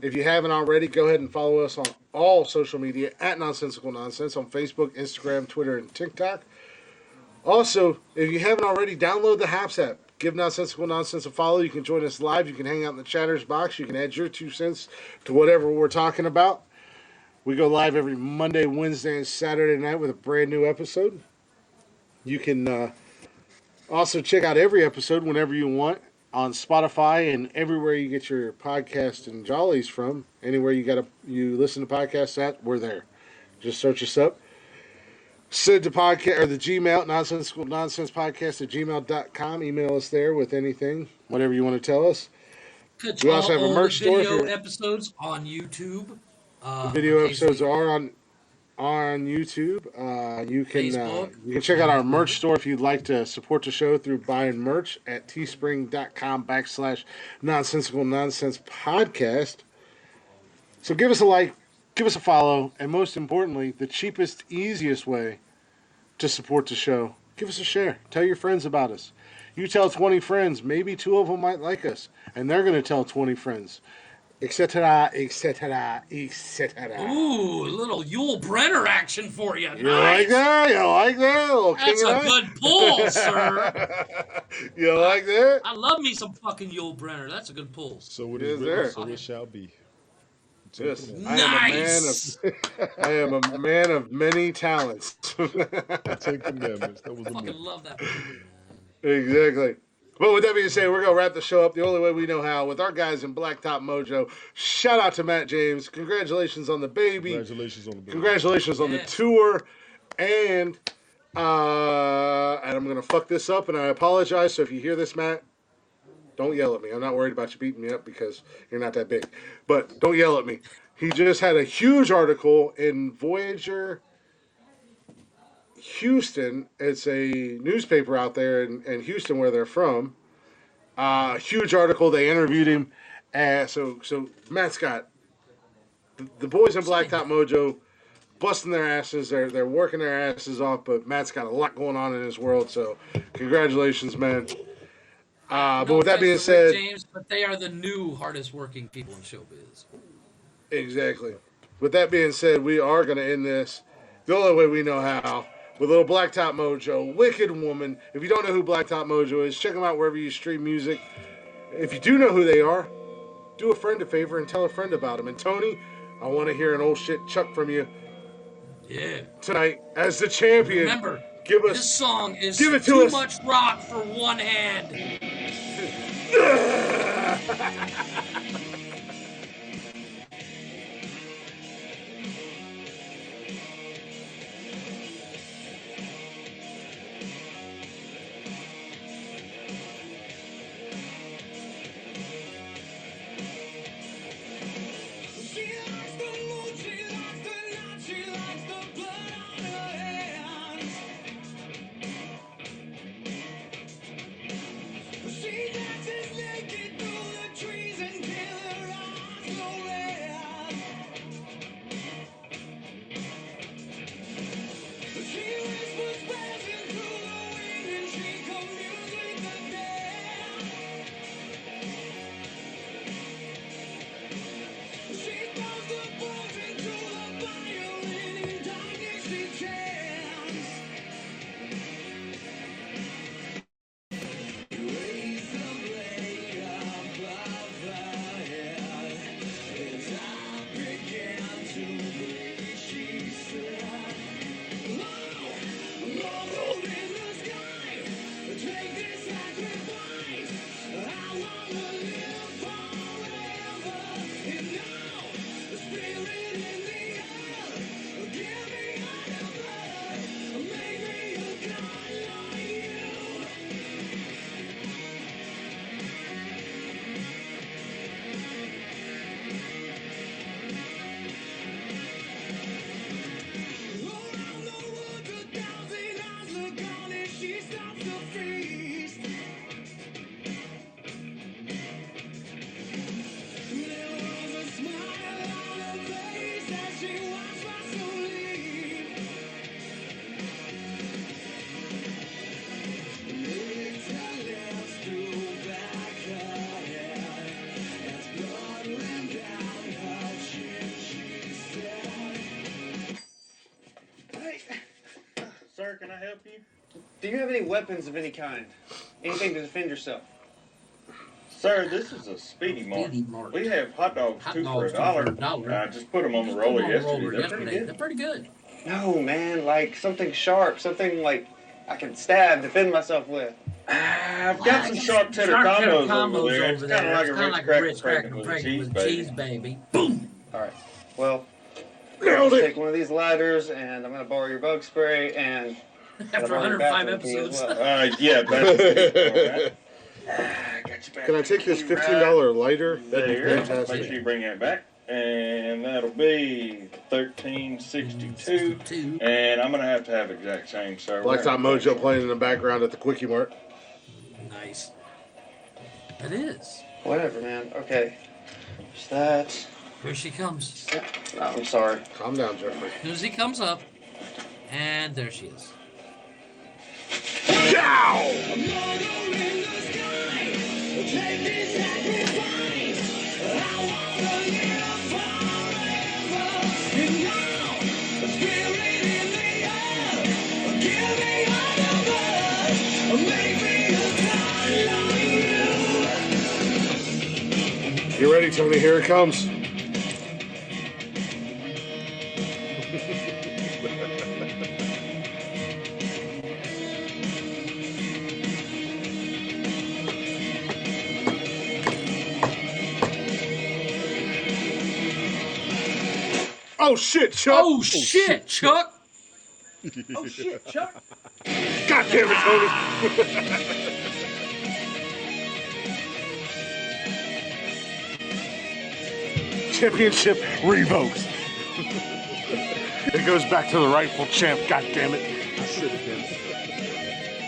If you haven't already, go ahead and follow us on all social media at Nonsensical Nonsense on Facebook, Instagram, Twitter, and TikTok. Also, if you haven't already, download the Haps app. Give Nonsensical Nonsense a follow. You can join us live. You can hang out in the Chatter's Box. You can add your 2 cents to whatever we're talking about. We go live every Monday, Wednesday, and Saturday night with a brand new episode. You can also check out every episode whenever you want on Spotify and everywhere you get your podcast and jollies from. Anywhere you listen to podcasts at, we're there. Just search us up. Send the podcast or the Gmail, Nonsensical Nonsense Podcast at gmail.com. Email us there with anything, whatever you want to tell us. Catch We also all have a the merch store if video you're- episodes on YouTube. The video in case episodes we- are on YouTube. You Facebook. can check out our merch store if you'd like to support the show through buying merch at teespring.com/Nonsensical Nonsense Podcast. So give us a like, give us a follow, and most importantly, the cheapest, easiest way to support the show, give us a share. Tell your friends about us. You tell 20 friends, maybe 2 of them might like us, and they're going to tell 20 friends, etc., etc., etc. Ooh, a little Yul Brenner action for you. You Nice. like that? You like that? Little That's King a of Night? good pull, sir. You like that? I love me some fucking Yul Brenner. That's a good pull. So it Yes, is written, sir. so it shall be. Yes, Ten Nice. I am a man of many talents. Commandments. That was I a fucking myth. love that movie. Exactly. But with that being said, we're going to wrap the show up the only way we know how with our guys in Blacktop Mojo. Shout out to Matt James. Congratulations on the baby. Congratulations on the baby. Congratulations on the Yes. tour. And I'm going to fuck this up, and I apologize. So if you hear this, Matt, don't yell at me. I'm not worried about you beating me up because you're not that big. But don't yell at me. He just had a huge article in Voyager Houston. It's a newspaper out there in Houston where they're from. Huge article. They interviewed him. So Matt Scott, the boys in Blacktop Mojo, busting their asses. They're working their asses off, but Matt's got a lot going on in his world. So congratulations, man. But No with that offense being to Rick said, James, but they are the new hardest working people in showbiz. exactly. With that being said, we are going to end this the only way we know how with a little Blacktop Mojo, Wicked Woman. If you don't know who Blacktop Mojo is, check them out wherever you stream music. If you do know who they are, do a friend a favor and tell a friend about them. And Tony, I want to hear an old shit Chuck from you Yeah. tonight as the champion. Remember, Give this us, song is give it to too us. much rock for one hand. Sir, can I help you? Do you have any weapons of any kind? Anything to defend yourself? Sir, this is a Speedy Mart. Speedy Mart. We have hot dogs, Hot two dogs, for $1. $2 I just put them on the Put 'em roller on the yesterday. roller They're pretty good. They're pretty good. No, man, like something sharp, something like I can stab, defend myself with. I've got some sharp cheddar combos over there. It's kind of like a Ritz cracker pregnant with cheese, baby. Boom. All right. Well, Nailed let's it. take one of these lighters, and I'm gonna borrow your bug spray, and After borrow your 105 bathroom key as episodes. well. Yeah, that's Can I take this $15 lighter? That'd be there. Make fantastic. sure you bring that back. And that'll be $13.62. And I'm gonna have to have exact change, sir. Blacktop Mojo playing in the background at the Quickie Mart. Nice. It is. Whatever, man. Okay. There's that. Here she comes. No, I'm sorry. Calm down, Jeffrey. As soon as he comes up, and there she is. You ready, Tony? Here it comes. Oh shit, Chuck! Oh, shit, Chuck! Oh shit, Chuck. God damn it, Tony! Championship revoked. It goes back to the rightful champ. God damn it! I said it, man.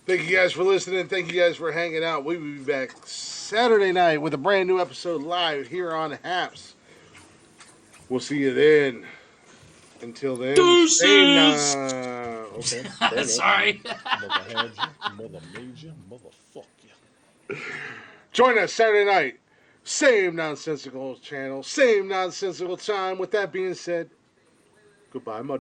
Thank you guys for listening. Thank you guys for hanging out. We will be back Saturday night with a brand new episode live here on Haps. We'll see you then. Until then, same Deuces! Okay. fair enough. Sorry. Mother had you, mother made you, motherfuck you. Join us Saturday night. Same nonsensical channel, same nonsensical time. With that being said, goodbye, mother.